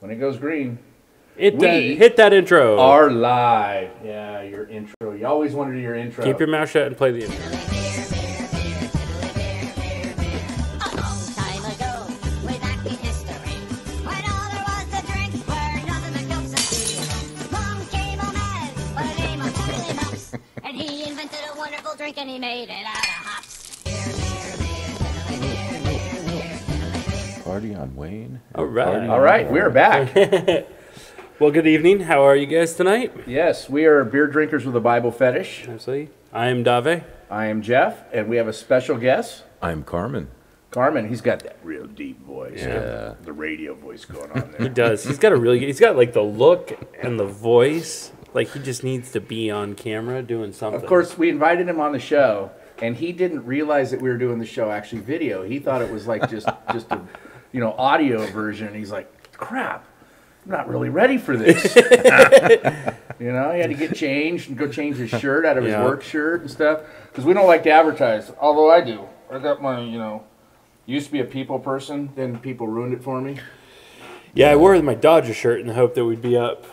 When it goes green, hit that intro. Are live. Yeah, your intro. You always want to do your intro. Keep your mouth shut and play the intro. A long time ago, way back in history, when all there was to drink were nothing but Cokes and tea. Along came a man by the name of Charlie Mops, and he invented a wonderful drink and he made it out of hops. Party on Wayne. All right. All right, we're back. Well, good evening. How are you guys tonight? Yes, we are beer drinkers with a Bible fetish. Absolutely. I am Dave. I am Jeff, and we have a special guest. I'm Carmen. Carmen, he's got that real deep voice. Yeah. The radio voice going on He there. does. He's got like the look and the voice. Like he just needs to be on camera doing something. Of course, we invited him on the show, and he didn't realize that we were doing the show actually video. He thought it was like just a audio version. He's like, crap, I'm not really ready for this. He had to get changed and go change his shirt out of his work shirt and stuff. Because we don't like to advertise, although I do. I got my, used to be a people person, then people ruined it for me. Yeah, I wore my Dodger shirt in the hope that we'd be up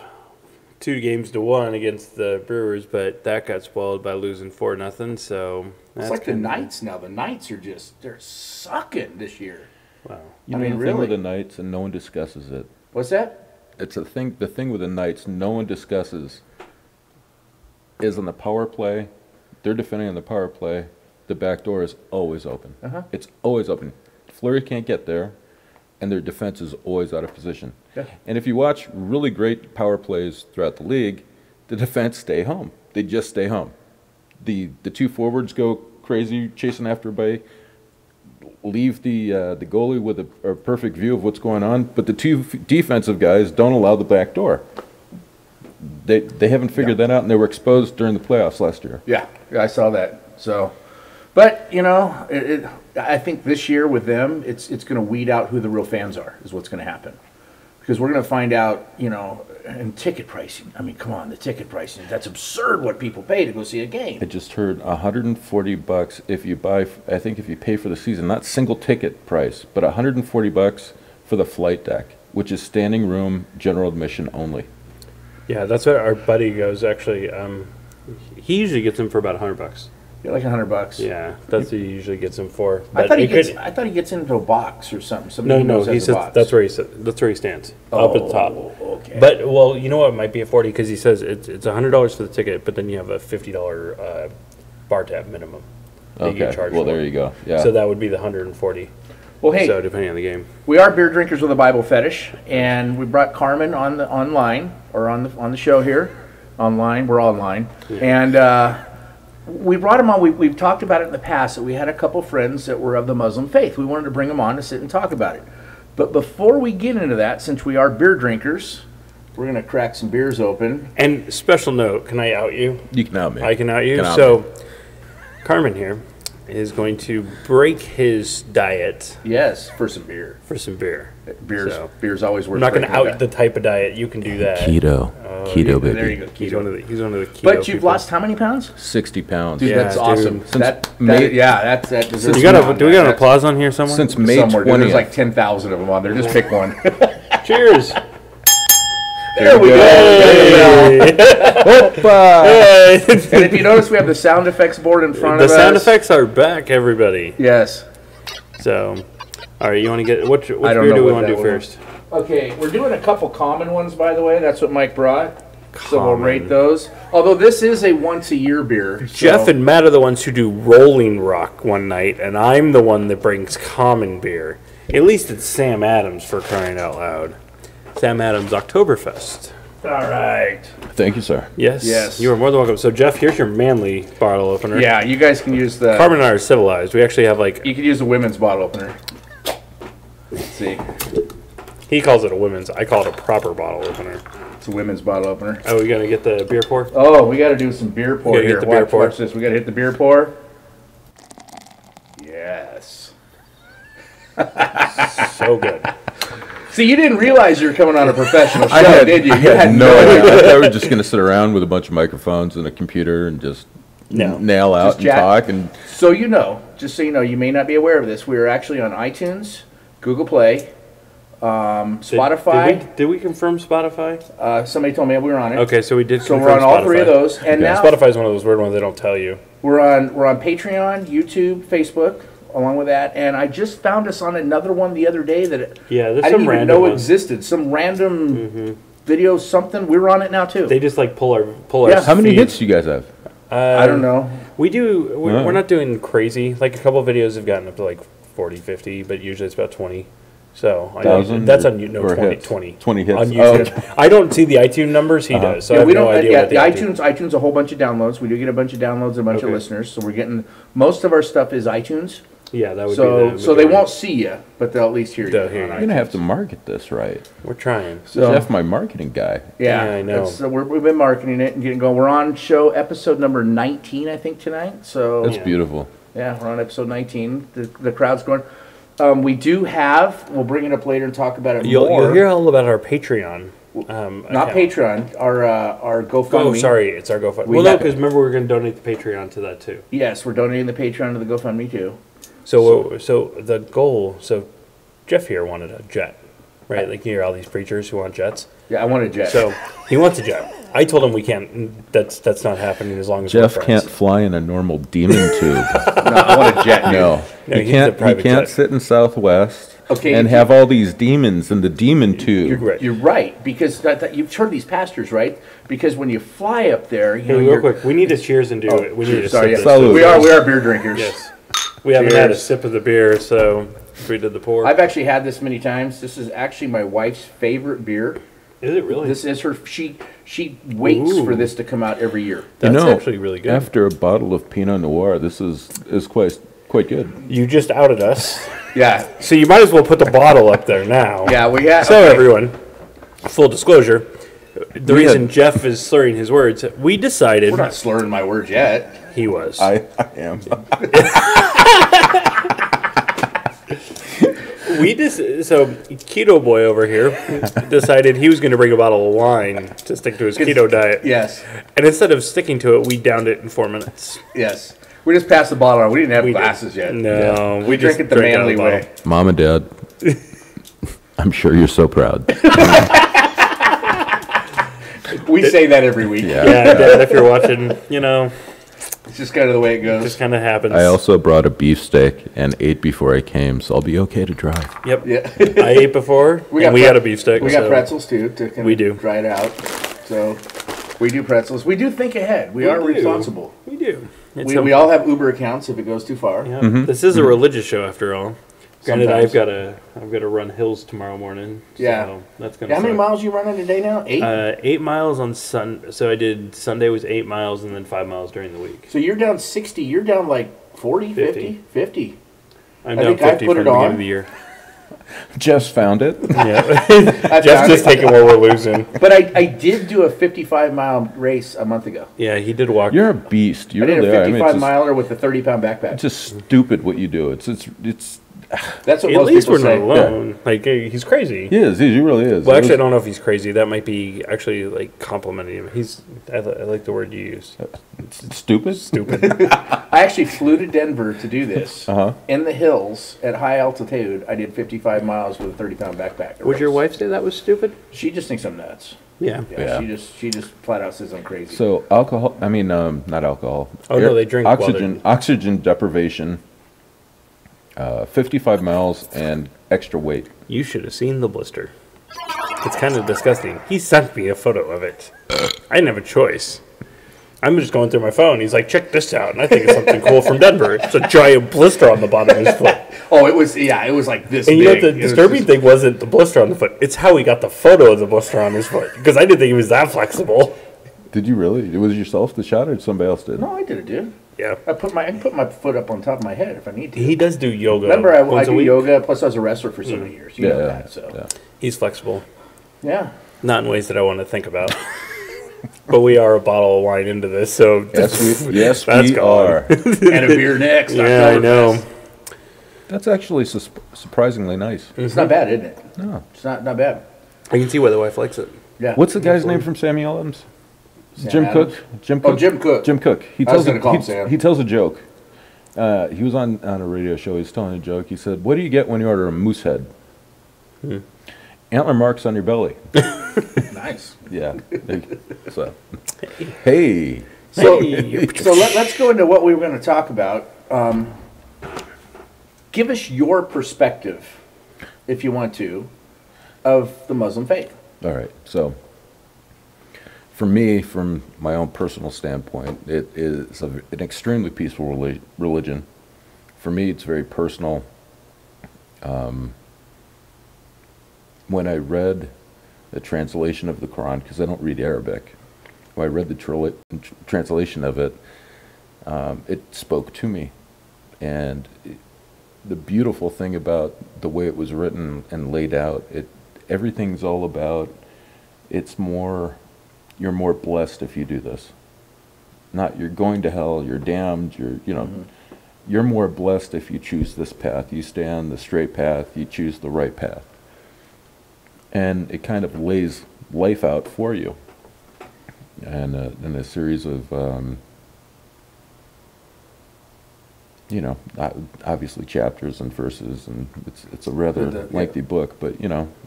2-1 against the Brewers, but that got spoiled by losing 4-0. So it's like the Knights now. The Knights they're sucking this year. Wow. The thing with the Knights, and no one discusses it. What's that? It's the thing with the Knights, no one discusses, is on the power play. They're defending on the power play. The back door is always open. It's always open. Fleury can't get there, and their defense is always out of position. Yeah. And if you watch really great power plays throughout the league, the defense stay home. They just stay home. The two forwards go crazy chasing after by. Leave the goalie with a perfect view of what's going on, but the two defensive guys don't allow the back door. They haven't figured that out, and they were exposed during the playoffs last year. Yeah, I saw that. So, but I think this year with them, it's going to weed out who the real fans are. Is what's going to happen, because we're going to find out. And ticket pricing. I mean, come on, the ticket pricing. That's absurd what people pay to go see a game. I just heard $140 if you buy. I think if you pay for the season, not single ticket price, but $140 for the flight deck, which is standing room, general admission only. Yeah, that's what our buddy goes. Actually, he usually gets them for about $100. Yeah, like $100. Yeah, that's what he usually gets them for. I But thought he gets into a box or something. No, he says that's where he stands up at the top. Okay. But you know what? It might be a $40 because he says it's $100 for the ticket, but then you have a $50 bar tab minimum. That you get charged well, for. there you go. Yeah. So that would be the $140. Well, hey, So depending on the game. we are beer drinkers with a Bible fetish, and we brought Carmen on the show here. Online, we're online, and we brought him on. We've talked about it in the past that we had a couple friends that were of the Muslim faith. We wanted to bring them on to sit and talk about it. But before we get into that, since we are beer drinkers, we're going to crack some beers open. And special note, can I out you? You can out me. I can out you. Can out So me. Carmen here is going to break his diet Yes, for some beer. for some beer. Beer's always worth. I'm not going to breaking out the type of diet. You can do that. Keto. Keto, baby. There you go. He's Keto. one of the keto But you've people. lost how many pounds? 60 pounds. Dude, Yeah, that's dude. awesome. Since That May- that deserves Do we to got be on an that. applause on here somewhere? Since May Somewhere, dude. 20th. There's like 10,000 of them on there. Just pick one. Cheers. There we go. Hey. Hey. And if you notice, we have the sound effects board in front The of us. sound effects are back, everybody. Yes. So, all right, you want to get which I don't beer know do we what want to that do one first? Okay, we're doing a couple common ones, by the way. That's what Mike brought. So we'll Common. rate those. Although this is a once-a-year beer. So Jeff and Matt are the ones who do Rolling Rock one night, and I'm the one that brings common beer. At least it's Sam Adams, for crying out loud. Sam Adams Oktoberfest. All right. Thank you, sir. Yes. Yes. You are more than welcome. So, Jeff, here's your manly bottle opener. Yeah, you guys can use the... Carmen and I are civilized. We actually have You can use the women's bottle opener. Let's see. he calls it a women's. I call it a proper bottle opener. It's a women's bottle opener. Oh, we gonna get the beer pour? Oh, we got to do some beer pour gotta get here. the beer pour. Watch this. We got to hit the beer pour. Yes. So good. See, you didn't realize you were coming on a professional show, did you? I had no idea. I thought we were just going to sit around with a bunch of microphones and a computer and just No. nail out Just and chat. talk. And Just so you know, you may not be aware of this, we are actually on iTunes, Google Play, Spotify. Did we confirm Spotify? Somebody told me we were on it. Okay, so we did. So confirm we're on all Spotify. three of those, and now Spotify's one of those weird ones they don't tell you. we're on Patreon, YouTube, Facebook, along with that. And I just found us on another one the other day that Yeah, there's I some didn't even random know ones. existed. Some random video, something. We're on it now too. They just like pull our Yeah. How many feed. hits do you guys have? I don't know. We do. We're, Wow. we're not doing crazy. Like a couple of videos have gotten up to like 40, 50, but usually it's about 20. So I know 1,000 that's on you. No, or 20, hits? 20. 20 hits. On Oh, YouTube. I don't see the iTunes numbers. He does. So I Yeah, have we no don't. idea Yeah, what the iTunes a whole bunch of downloads. We do get a bunch of downloads, a bunch of Okay. listeners. So we're getting most of our stuff is iTunes. Yeah, that would So be the so they majority. won't see you, but they'll at least hear you. They'll hear on you. You're iTunes. gonna have to market this right. We're trying. So Jeff, my marketing guy. yeah, Yeah, I know. So we've been marketing it and getting going. We're on show episode number 19, I think, tonight. So That's Yeah. beautiful. yeah, we're on episode 19. The crowd's going. We do have. We'll bring it up later and talk about it You'll more. hear all about our Patreon. Not account. Patreon. Our GoFundMe. Oh, sorry, it's our GoFundMe. We Well, no, got- because remember we were going to donate the Patreon to that too. Yes, we're donating the Patreon to the GoFundMe too. So the goal. So Jeff here wanted a jet, right? Like you hear all these preachers who want jets. Yeah, I want a jet. So he wants a jet. I told him we can't. That's not happening as long as Jeff we're can't friends. fly in a normal demon tube. no, I want a jet. dude. No, No, he he's a can't. He private can't jet. sit in Southwest Okay, and if have all these demons in the demon tube. You're right. You're right, because you've heard these pastors, right? Because when you fly up there, you Hey, know, real you're, quick, we need to cheers and do it. We need to sorry, sip yeah. this. Salud. we are beer drinkers. Yes. We haven't had a Cheers. sip of the beer, so we did the pour. I've actually had this many times. This is actually my wife's favorite beer. Is it really? This is her. She waits Ooh. for this to come out every year. That's you know, actually really good. After a bottle of Pinot Noir, this is quite good. You just outed us, Yeah, so you might as well put the bottle up there now. yeah. We have. So okay. everyone, full disclosure, the We reason had- Jeff is slurring his words, we decided We're not slurring my words yet. he was. I am. We just so Keto Boy over here decided he was going to bring a bottle of wine to stick to his keto diet. Yes, And instead of sticking to it, we downed it in 4 minutes. yes. We just passed the bottle on. We didn't have We did. glasses yet. No, We just drink it the drank out of manly the way. bottle. Mom and Dad, I'm sure you're so proud. We say that every week. Yeah. Yeah, Dad, if you're watching, you know, It's just kind of the way it goes. just kind of happens. I also brought a beefsteak and ate before I came, so I'll be okay to drive. Yep. Yeah. I ate before, we had a beefsteak. We got so pretzels too to kind We of do. dry it out. So we do pretzels. We do think ahead. We are do. responsible. We do. It's We all have Uber accounts if it goes too far. Yeah. This is a religious show after all. Granted, Sometimes. I've got to run hills tomorrow morning. Yeah. So that's gonna. How many suck. miles you running today now? 8? 8 miles on So I did Sunday was 8 miles and then 5 miles during the week. So you're down 60. You're down like 40, 50? 50. I'm I down think I 50 put from it the beginning on. of the year. Jeff's found it. Yeah. I Jeff's found just it. taking what we're losing. But I did do a 55-mile race a month ago. Yeah, he did walk. You're a beast. You I did really a are. I mean, 55-miler with a 30-pound backpack. it's just stupid what you do. It's That's what At most least people we're say. not alone. Like he's crazy. he is. He really is. Well, It actually, I was- don't know if he's crazy. That might be actually like complimenting him. I like the word you use. it's stupid. Stupid. I actually flew to Denver to do this. Uh-huh. In the hills at high altitude, I did 55 miles with a 30-pound backpack. Would your wife say that was stupid? She just thinks I'm nuts. Yeah. Yeah, Yeah. she just flat out says I'm crazy. So alcohol. I mean, not alcohol. Oh, no, they drink while Oxygen deprivation. 55 miles and extra weight. You should have seen the blister. It's kind of disgusting. He sent me a photo of it. I didn't have a choice. I'm just going through my phone. He's like, check this out. And I think it's something cool from Denver. It's a giant blister on the bottom of his foot. oh, it was like this. And you know big. what the It was disturbing just- thing wasn't the blister on the foot. It's how he got the photo of the blister on his foot. Because I didn't think he was that flexible. Did you really? It was yourself that shot, or somebody else did? No, I did it, dude. Yeah. I can put my foot up on top of my head if I need to. He does do yoga. Remember, I once a do week. yoga. Plus, I was a wrestler for so many years. You know that. So yeah. He's flexible. yeah. Not in ways that I want to think about. But we are a bottle of wine into this, so Yes, That's we gone. are. And a beer next. yeah, I know. That's actually surprisingly nice. It's not bad, isn't it? No. It's not bad. I can see why the wife likes it. Yeah. What's the guy's name from Samuel Adams? Sam Jim Adams? Cook. Jim Oh, Cook. Jim Cook. Jim Cook. He I was tells gonna call him Sam. he tells a joke. He was on a radio show. He's telling a joke. He said, "What do you get when you order a moose head?" antler marks on your belly. Nice. Yeah. So, hey. So, let's go into what we were going to talk about. Give us your perspective, if you want to, of the Muslim faith. All right. So, for me, from my own personal standpoint, it is an extremely peaceful religion. For me, it's very personal. When I read the translation of the Quran, because I don't read Arabic, when I read the translation of it, it spoke to me. And the beautiful thing about the way it was written and laid out, everything's all about, you're more blessed if you do this. Not you're going to hell, you're damned, you're more blessed if you choose this path. You stay on the straight path, you choose the right path. And it kind of lays life out for you. And in a series of, obviously chapters and verses, and it's a rather lengthy book, but,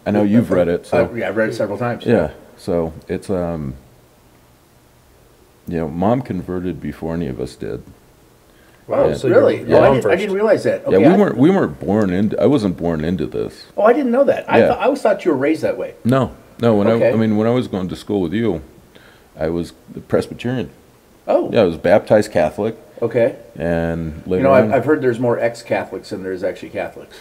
I know you've read it. So yeah, I've read it several times. Yeah, so it's, Mom converted before any of us did. Wow, Yeah. so really? Yeah. Oh, I didn't realize that. Okay, Yeah, we weren't born into. I wasn't born into this. Oh, I didn't know that. Yeah. I always thought you were raised that way. No. When Okay. when I was going to school with you, I was Presbyterian. Oh, Yeah, I was baptized Catholic, okay. and You later know, on, I've heard there's more ex-Catholics than there is actually Catholics.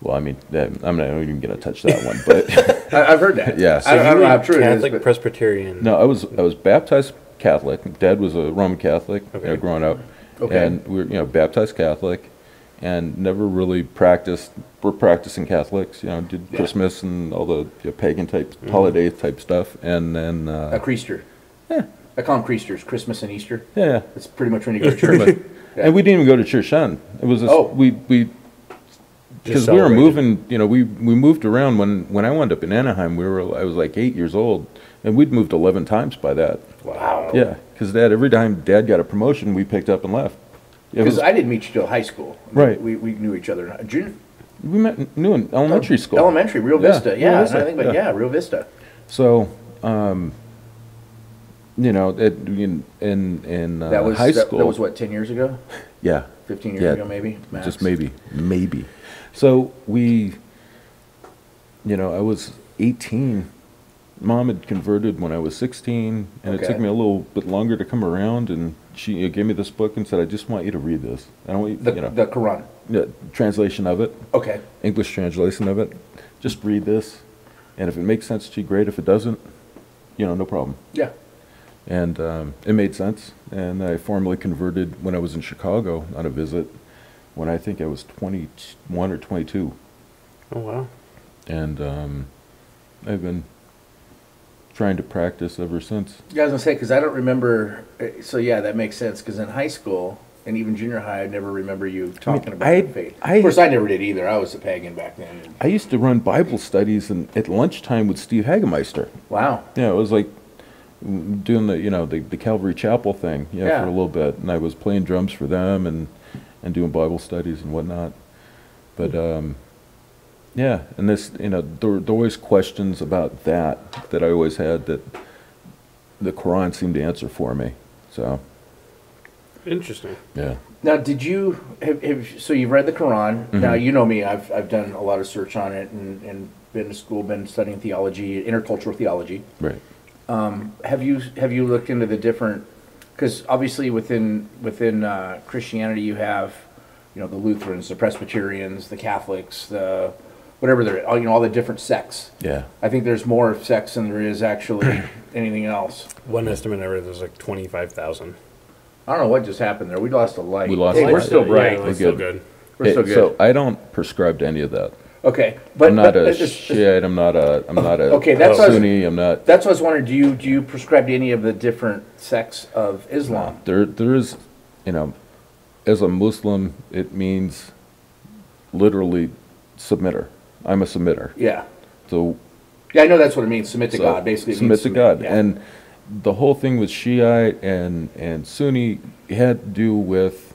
well, I mean, I'm not even going to touch that one, but I've heard that. Yeah, so I don't know how true Catholic, it is. But Presbyterian. no, I was baptized Catholic. Dad was a Roman Catholic growing up, Okay. and we were baptized Catholic, and never really practiced. We're practicing Catholics, did Yeah. Christmas and all the pagan type holiday type stuff, and then a Creaster. yeah. I call them Creasters, Christmas and Easter. Yeah, That's pretty much when you go to church. Yeah. and we didn't even go to church then. It was just, Oh. we because we were celebrated. moving. We moved around when I wound up in Anaheim. I was like 8 years old, and we'd moved 11 times by that. Wow. Yeah, because every time Dad got a promotion, we picked up and left. It Because was, I didn't meet you till high school. Right. We knew each other. Junior, we met new in elementary school. Elementary, Rio Yeah, Vista. Rio Yeah, Vista, I think, but yeah. yeah, Rio Vista. So, in That was high school, That was what, 10 years ago? yeah, 15 years Yeah, ago, maybe. Max? just maybe. So I was 18. Mom had converted when I was 16, and it Okay. took me a little bit longer to come around. And she gave me this book and said, "I just want you to read this. I don't want you, The Quran. translation of it, Okay. English translation of it. Just read this, and if it makes sense to you, great. If it doesn't, no problem." Yeah. And it made sense. And I formally converted when I was in Chicago on a visit when I think I was 21 or 22. Oh, wow. And I've been trying to practice ever since. Yeah, I was going to say, because I don't remember. So, yeah, that makes sense. Because in high school and even junior high, I never remember you talking about the faith. Of course, I never did either. I was a pagan back then. I used to run Bible studies at lunchtime with Steve Hagemeister. Wow. Yeah, it was like doing the Calvary Chapel thing, Yeah. for a little bit. And I was playing drums for them and doing Bible studies and whatnot. But yeah, and this, there were always questions about that I always had that the Quran seemed to answer for me. So Interesting. yeah, Now, did you so you've read the Quran? Mm-hmm. Now you know me. I've done a lot of search on it and been to school, been studying theology, intercultural theology. right. Have you looked into the different? Because obviously within Christianity you have the Lutherans, the Presbyterians, the Catholics, the whatever they're all the different sects. Yeah. I think there's more sects than there is actually anything else. One estimate I read was like 25,000. I don't know what just happened there. We lost a light. We lost Hey, a we're light. still bright. Yeah, We're we're still good. good. We're still good. So I don't prescribe to any of that. Okay, but I'm not but a it's- Shiite. I'm not a Okay, that's what I was- Sunni. I'm not. That's what I was wondering. Do you prescribe to any of the different sects of Islam? There is, as a Muslim, it means literally submitter. I'm a submitter. Yeah. So Yeah, I know that's what it means. Submit to so God, basically. it submit means to God. yeah. And the whole thing with Shiite and Sunni had to do with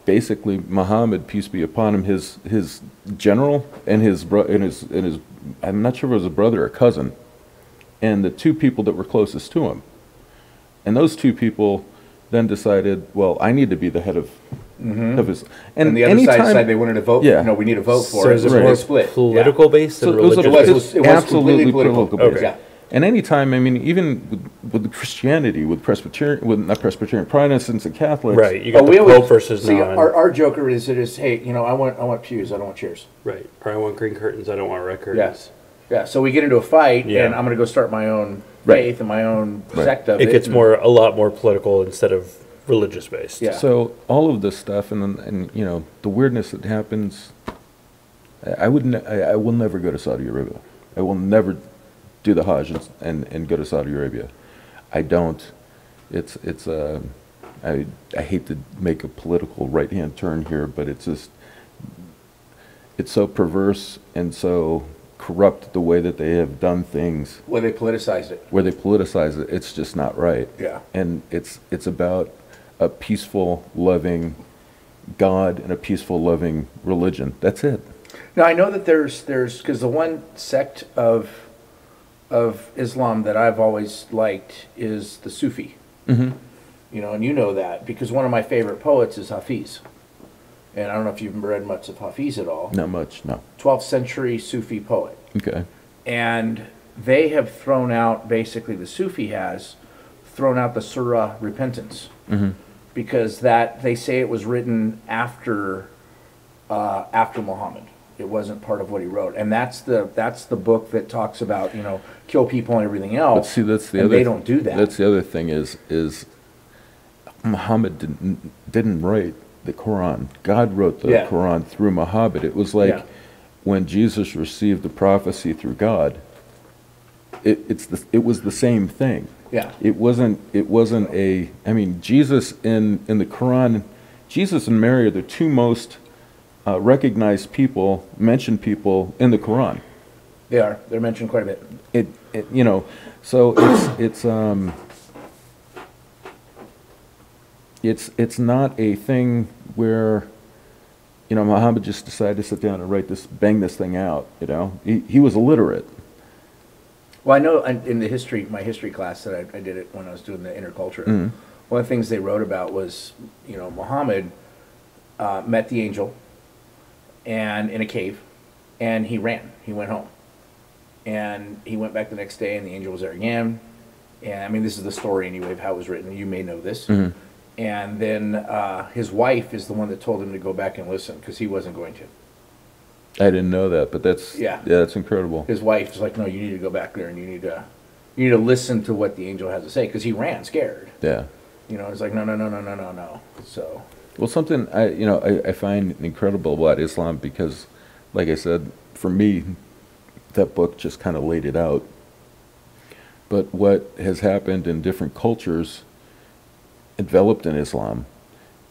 basically Muhammad, peace be upon him, his general and his I'm not sure if it was a brother or cousin, and the two people that were closest to him. And those two people then decided, well, I need to be the head of his. And the other side decided they wanted to vote. Yeah. No, we need to vote for So it. is it So they more split. political based So than it was a- religious? It was absolutely completely political. based. Yeah. And anytime, I mean, even with Christianity, with not Presbyterian, Protestants and Catholics. Right, you got But the we always Pope versus see non. our joker is hey, I want pews, I don't want chairs. Right, or I want green curtains, I don't want red curtains. Yes. Yeah. So we get into a fight, Yeah. and I'm going to go start my own Right. faith and my own Right. sect of It it. gets and- a lot more political instead of religious based. Yeah. So all of this stuff, and you know, the weirdness that happens. I will never go to Saudi Arabia. I will never do the Hajj and go to Saudi Arabia. I don't. I hate to make a political right-hand turn here, but it's so perverse and so corrupt the way that they have done things. Well, they politicized it. Where they politicize it, it's just not right. Yeah. And it's about a peaceful, loving God and a peaceful, loving religion. That's it. Now I know that there's because the one sect of Islam that I've always liked is the Sufi. Mm-hmm. You know, and you know that because one of my favorite poets is Hafiz. And I don't know if you've read much of Hafiz at all. Not much, no. 12th century Sufi poet. Okay. And they have thrown out, basically the Sufi has thrown out the Surah Repentance. Mm-hmm. Because they say it was written after Muhammad. It wasn't part of what he wrote. And that's the book that talks about, kill people and everything else. But see, that's the and other. they don't do that. That's the other thing is Muhammad didn't write the Quran. God wrote the Yeah. Quran through Muhammad. It was like Yeah. when Jesus received the prophecy through God. It was the same thing. Yeah. It wasn't a. I mean, Jesus in the Quran, Jesus and Mary are the two most recognized mentioned people in the Quran. They are. They're mentioned quite a bit. So it's not a thing where, Muhammad just decided to sit down and bang this thing out. He was illiterate. Well, I know in my history class that I did it when I was doing the interculture. Mm-hmm. One of the things they wrote about was, Muhammad met the angel, and in a cave, and he ran. He went home, and he went back the next day, and the angel was there again. And I mean, this is the story anyway of how it was written. You may know this. Mm-hmm. And then his wife is the one that told him to go back and listen because he wasn't going to. I didn't know that, but that's that's incredible. His wife is like, no, you need to go back there and you need to listen to what the angel has to say because he ran scared. Yeah. It's like no. So. Well, something I find incredible about Islam because, like I said, for me, that book just kind of laid it out. But what has happened in different cultures enveloped in Islam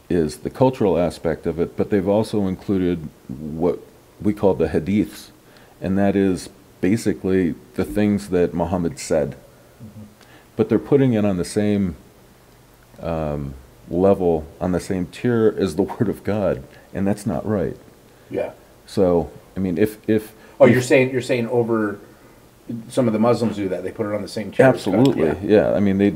is the cultural aspect of it, but they've also included what we call the hadiths, and that is basically the things that Muhammad said. Mm-hmm. But they're putting it on the same level, on the same tier as the Word of God, and that's not right. Yeah. So, I mean, if you're saying over some of the Muslims do that, they put it on the same tier. absolutely, yeah. I mean, they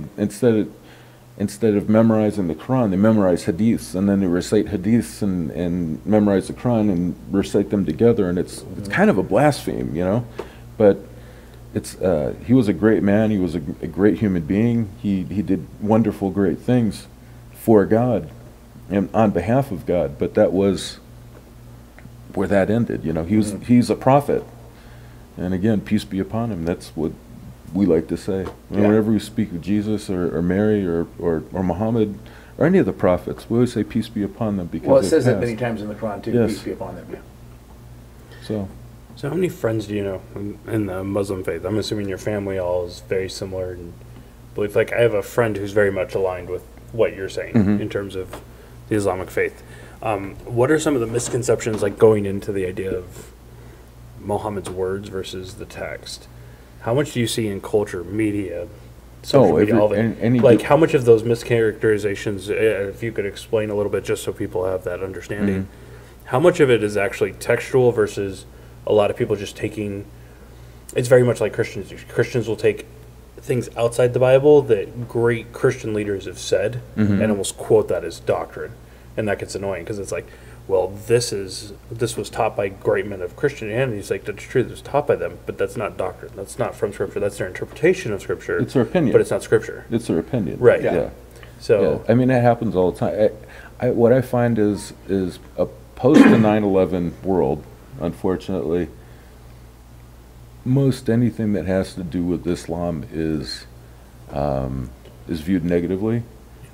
instead of memorizing the Quran, they memorize hadiths, and then they recite hadiths and memorize the Quran and recite them together, and it's kind of a blaspheme, But he was a great man. He was a great human being. He did wonderful, great things for God and on behalf of God. But that was where that ended. He's a prophet, and again, peace be upon him. That's what we like to say. Whenever we speak of Jesus or Mary or Muhammad or any of the prophets, we always say peace be upon them because it says that many times in the Quran too. Yes. Peace be upon them. Yeah. So how many friends do you know in the Muslim faith? I'm assuming your family all is very similar in belief. Like I have a friend who's very much aligned with what you're saying in terms of the Islamic faith. What are some of the misconceptions like going into the idea of Muhammad's words versus the text? How much do you see in culture, media, social media, all that? How much of those mischaracterizations, if you could explain a little bit just so people have that understanding, how much of it is actually textual versus a lot of people just taking it's very much like Christians do. Christians will take things outside the Bible that great Christian leaders have said and almost quote that as doctrine, and that gets annoying because it's like, well, this was taught by great men of Christianity. It's like, that's true, it was taught by them, but that's not doctrine. That's not from Scripture. That's their interpretation of Scripture. It's their opinion, but it's not Scripture. It's their opinion, Right? Yeah. So I mean, that happens all the time. What I find is a post 9/11 world, unfortunately, most anything that has to do with Islam is viewed negatively,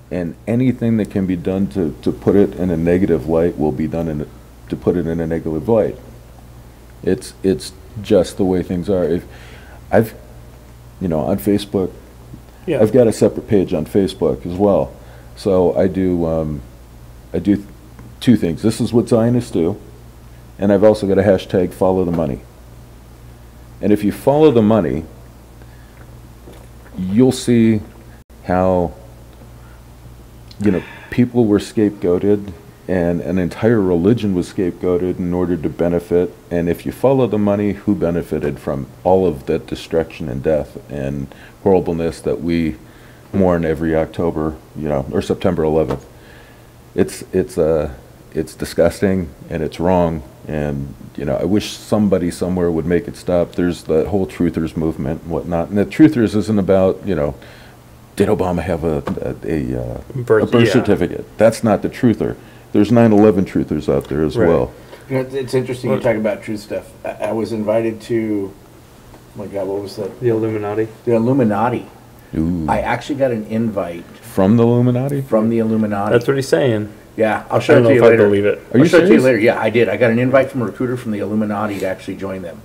and anything that can be done to put it in a negative light will be done to put it in a negative light. It's just the way things are. If I've, on Facebook, yeah, I've got a separate page on Facebook as well. So I do two things. This is what Zionists do, and I've also got a hashtag follow the money. And if you follow the money, you'll see how, people were scapegoated and an entire religion was scapegoated in order to benefit. And if you follow the money, who benefited from all of that destruction and death and horribleness that we mourn every October, or September 11th? It's disgusting and it's wrong. And, I wish somebody somewhere would make it stop. There's the whole truthers movement and whatnot. And the truthers isn't about, did Obama have a birth certificate? That's not the truther. There's 9/11 truthers out there as well. It's interesting you talk about truth stuff. I was invited to, oh my God, what was that? the Illuminati. The Illuminati. Ooh. I actually got an invite From the Illuminati? from the Illuminati. That's what he's saying. Yeah, I'll I show don't it know to you if I later. believe it. Are you I'll show it to you serious? later. Yeah, I did. I got an invite from a recruiter from the Illuminati to actually join them.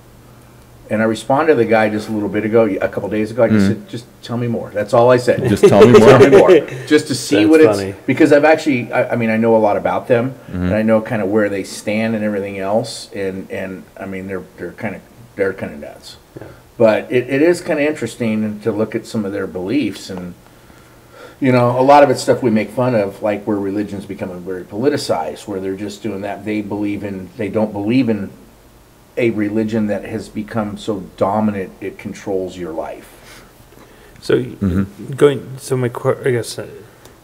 And I responded to the guy just a little bit ago, a couple days ago. I just said, just tell me more. That's all I said. Just tell me Tell me more. more. Just to see That's what funny. it's... Because I've actually... I mean, I know a lot about them. And I know kind of where they stand and everything else. And I mean, they're kind of nuts. Yeah. But it is kind of interesting to look at some of their beliefs. And, a lot of it's stuff we make fun of, like where religion's becoming very politicized, where they're just doing that. They don't believe in a religion that has become so dominant it controls your life. So I guess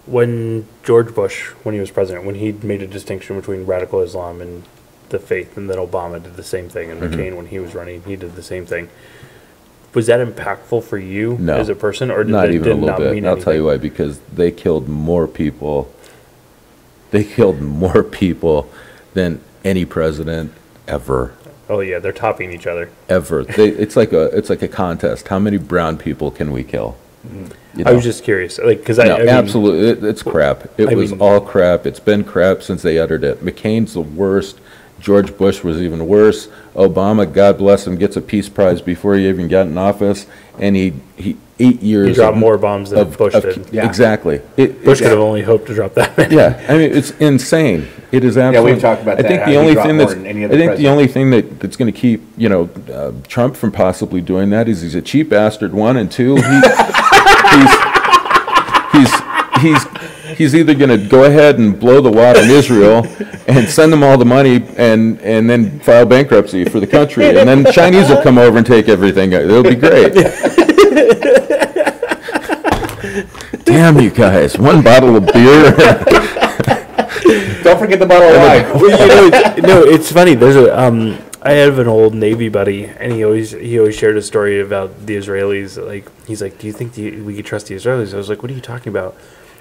when George Bush, when he was president, when he made a distinction between radical Islam and the faith, and then Obama did the same thing, and McCain, when he was running, he did the same thing. Was that impactful for you No. as a person, or did Not it even a did little not bit. mean And I'll tell you anything? why, because they killed more people. They killed more people than any president ever. Oh yeah, they're topping each other. Ever. It's like a contest. How many brown people can we kill? You I know? was just curious, because No, absolutely. It's crap. It I was mean- all crap. It's been crap since they uttered it. McCain's the worst. George Bush was even worse. Obama, God bless him, gets a Peace Prize before he even got in office, and he 8 years. He dropped more bombs than Bush did. Yeah. Exactly. Bush could have only hoped to drop that many. Yeah, I mean, it's insane. It is absolutely. we've talked about I that, think how the he only dropped thing more that's. than any I other think the president. only thing that's going to keep Trump from possibly doing that is he's a cheap bastard. One and two, he's either going to go ahead and blow the wad in Israel and send them all the money and then file bankruptcy for the country, and then Chinese will come over and take everything. It'll be great. Damn you guys! One bottle of beer. Don't forget the bottle of wine. It's funny. There's I have an old Navy buddy, and he always shared a story about the Israelis. Like, he's like, "Do you think we could trust the Israelis?" I was like, "What are you talking about?"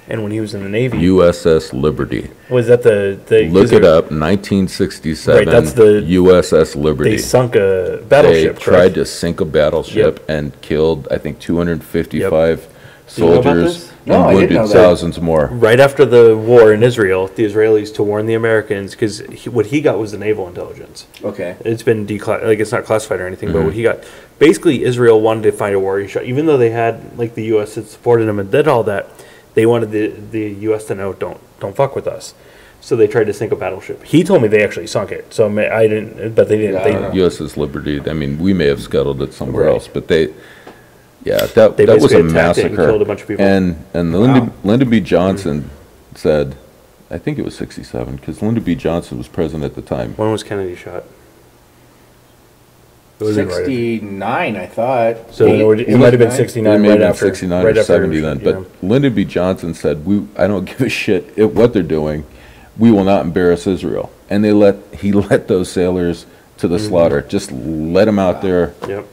And when he was in the Navy, USS Liberty. was that the Look it up, 1967. Right, that's the USS Liberty. they sunk a battleship. They tried to sink a battleship and killed, I think, 255 you know about soldiers this? No, I and didn't wounded know that. thousands more. Right after the war in Israel, the Israelis, to warn the Americans, because what he got was the naval intelligence. Okay. It's been it's not classified or anything, but what he got, basically Israel wanted to find a warrior shot, even though they had, like, the U.S. had supported them and did all that. They wanted the U.S. to know, don't fuck with us. So they tried to sink a battleship. He told me they actually sunk it. So I didn't, but they didn't. Yeah, I don't know. USS Liberty, I mean, we may have scuttled it somewhere Right. else, but that They was basically a attacked it and massacre. killed a bunch of people. And Wow. Lyndon B. Johnson said, I think it was 67, because Lyndon B. Johnson was president at the time. When was Kennedy shot? It was in right. 69, I thought. So it might have been 69 It may right have been after 69 right or after, 70 then. But Lyndon B. Johnson said, I don't give a shit what they're doing. We will not embarrass Israel. And he let those sailors to the slaughter. Just let them out there Yep.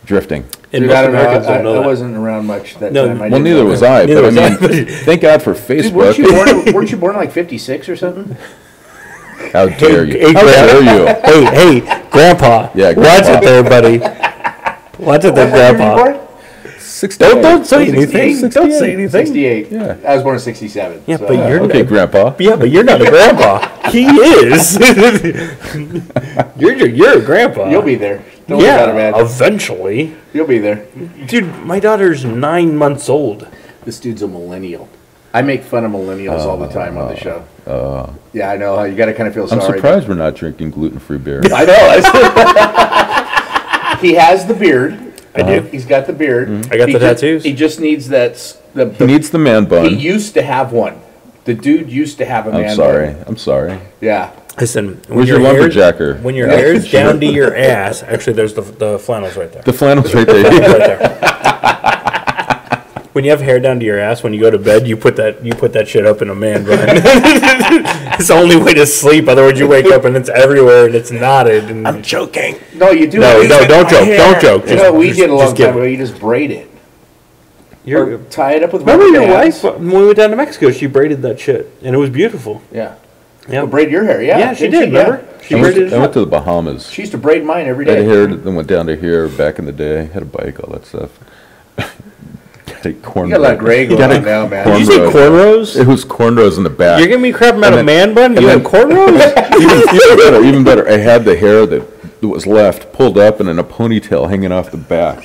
drifting. And Dude, most I don't know. Americans don't know I that. wasn't around much that No, time. I well, Well, didn't neither know was that. I. Neither But was I I, mean, but- thank God for Dude, Facebook. weren't you born in like 56 or something? How dare you? Hey, How dare you? hey, Grandpa. Yeah, Watch Grandpa. it there, buddy. Watch it there, What year were you Grandpa. born? 68. Don't say 68. anything. Don't say anything. 68. Yeah. I was born in 67. Yeah, so- but you're Okay, Grandpa. Yeah, but you're not a grandpa. He is. you're a grandpa. You'll be there. Don't worry about it, Yeah, man. eventually. You'll be there. Dude, my daughter's 9 months old. This dude's a millennial. I make fun of millennials all the time on the show. Yeah, I know. You got to kind of feel I'm sorry. surprised we're not drinking gluten-free beer. I know. He has the beard. I do. He's got the beard. I got He the just- tattoos. He just needs that. He needs the man He bun. used to have one. The dude used to have a man I'm sorry. bun. I'm sorry. Yeah. Listen, when Where's your hair's- lumberjacker? When your Yeah. hair's down to your ass, actually, there's the flannels right there. The flannel's right there. Right there. When you have hair down to your ass, when you go to bed, you put that shit up in a man bun. It's the only way to sleep. Otherwise, you wake up and it's everywhere and it's knotted. And I'm joking. No, you do. No, it. don't joke. Don't joke. You know what we did a long just give time ago? You just braid it. You're, Or tie it up with remember rubber your bands. wife when we went down to Mexico? She braided that shit, and it was beautiful. Yeah. Yeah, Well, braid your hair, yeah. Yeah, she Didn't did. Remember? Yeah. She I went, braided it I went up. to the Bahamas. She used to braid mine every I had day. hair, then went down to here back in the day. Had a bike, all that stuff. Got a corn. You got a lot of gray going got a on now, man. Did you say cornrows? It was cornrows in the back. You're giving me crap about a then- man bun? You have then- cornrows? even better. I had the hair that was left pulled up and in a ponytail hanging off the back.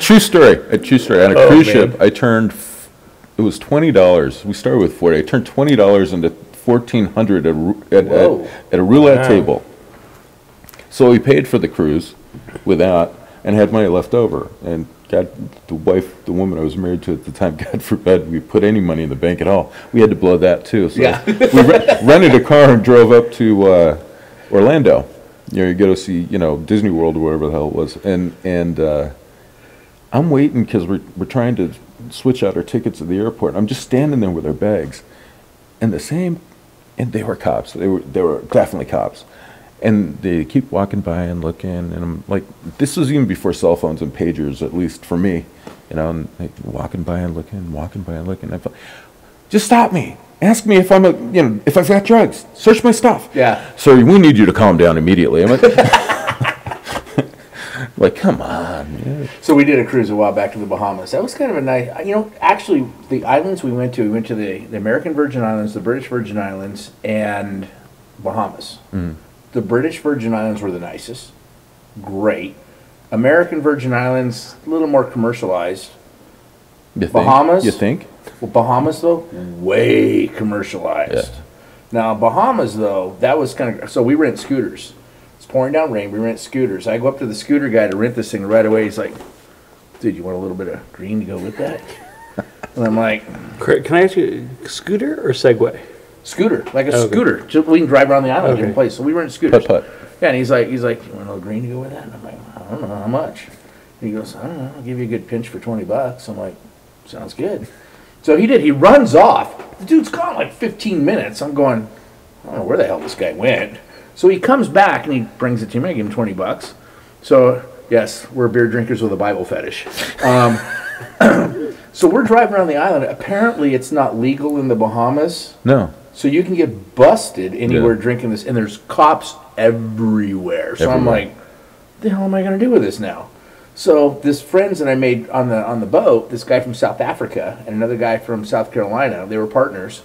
True story. A true story. On a Oh, cruise man. ship, I turned. It was $20. We started with $40. I turned $20 into $1,400 Whoa. at a roulette Wow. table. So we paid for the cruise with that and had money left over. And God, the woman I was married to at the time, God forbid we put any money in the bank at all. We had to blow that too. So Yeah. we rented a car and drove up to Orlando. You go to see, Disney World or whatever the hell it was. And I'm waiting because we're trying to switch out our tickets at the airport. I'm just standing there with our bags, and they were cops. They were definitely cops, and they keep walking by and looking. And I'm like, this was even before cell phones and pagers, at least for me, And like, walking by and looking. I thought, just stop me. Ask me if if I've got drugs. Search my stuff. Yeah. Sir, we need you to calm down immediately. I'm like, come on. Yeah. So we did a cruise a while back to the Bahamas. That was kind of a nice, actually the islands we went to the American Virgin Islands, the British Virgin Islands, and Bahamas. The British Virgin Islands were the nicest. Great. American Virgin Islands, a little more commercialized. You think? Bahamas? You think? Well, Bahamas, though, way commercialized. Yeah. Now, Bahamas, though, that was kind of... So we rent scooters. It's pouring down rain. We rent scooters. I go up to the scooter guy to rent this thing right away. He's like, dude, you want a little bit of green to go with that? And I'm like, Can I ask you, scooter or Segway? scooter, like a Okay. scooter. Just, we can drive around the island Okay. different places. So we rent scooters. Putt-putt. Yeah, and he's like, you want a little green to go with that? And I'm like, I don't know, how much? And he goes, I don't know, I'll give you a good pinch for $20. I'm like, sounds good. So he did. He runs off. The dude's gone like 15 minutes. I'm going, I don't know where the hell this guy went. So he comes back and he brings it to me. I give him $20. So yes, we're beer drinkers with a Bible fetish. So we're driving around the island. Apparently, it's not legal in the Bahamas. No. So you can get busted anywhere Yeah. drinking this, and there's cops everywhere. So I'm Everywhere. like, what the hell am I going to do with this now? So this friends that I made on the boat, this guy from South Africa and another guy from South Carolina, they were partners.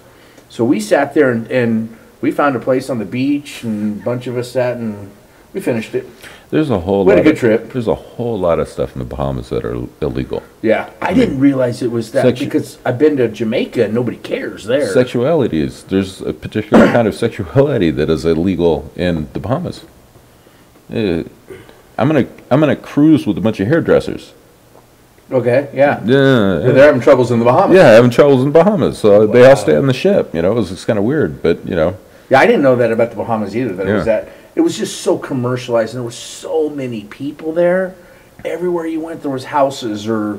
So we sat there and we found a place on the beach, and a bunch of us sat and we finished it. There's a whole We lot had a good of, trip. There's a whole lot of stuff in the Bahamas that are illegal. Yeah, I didn't realize it was that Sexu- because I've been to Jamaica and nobody cares there. Sexuality there's a particular kind of sexuality that is illegal in the Bahamas. I'm gonna cruise with a bunch of hairdressers. Okay, yeah. Yeah, They're having troubles in the Bahamas. having troubles in the Bahamas, so they all stay on the ship. It's kind of weird, but Yeah, Yeah, I didn't know that about the Bahamas either. That it was Yeah. that. It was just so commercialized, and there were so many people there. Everywhere you went, there was houses or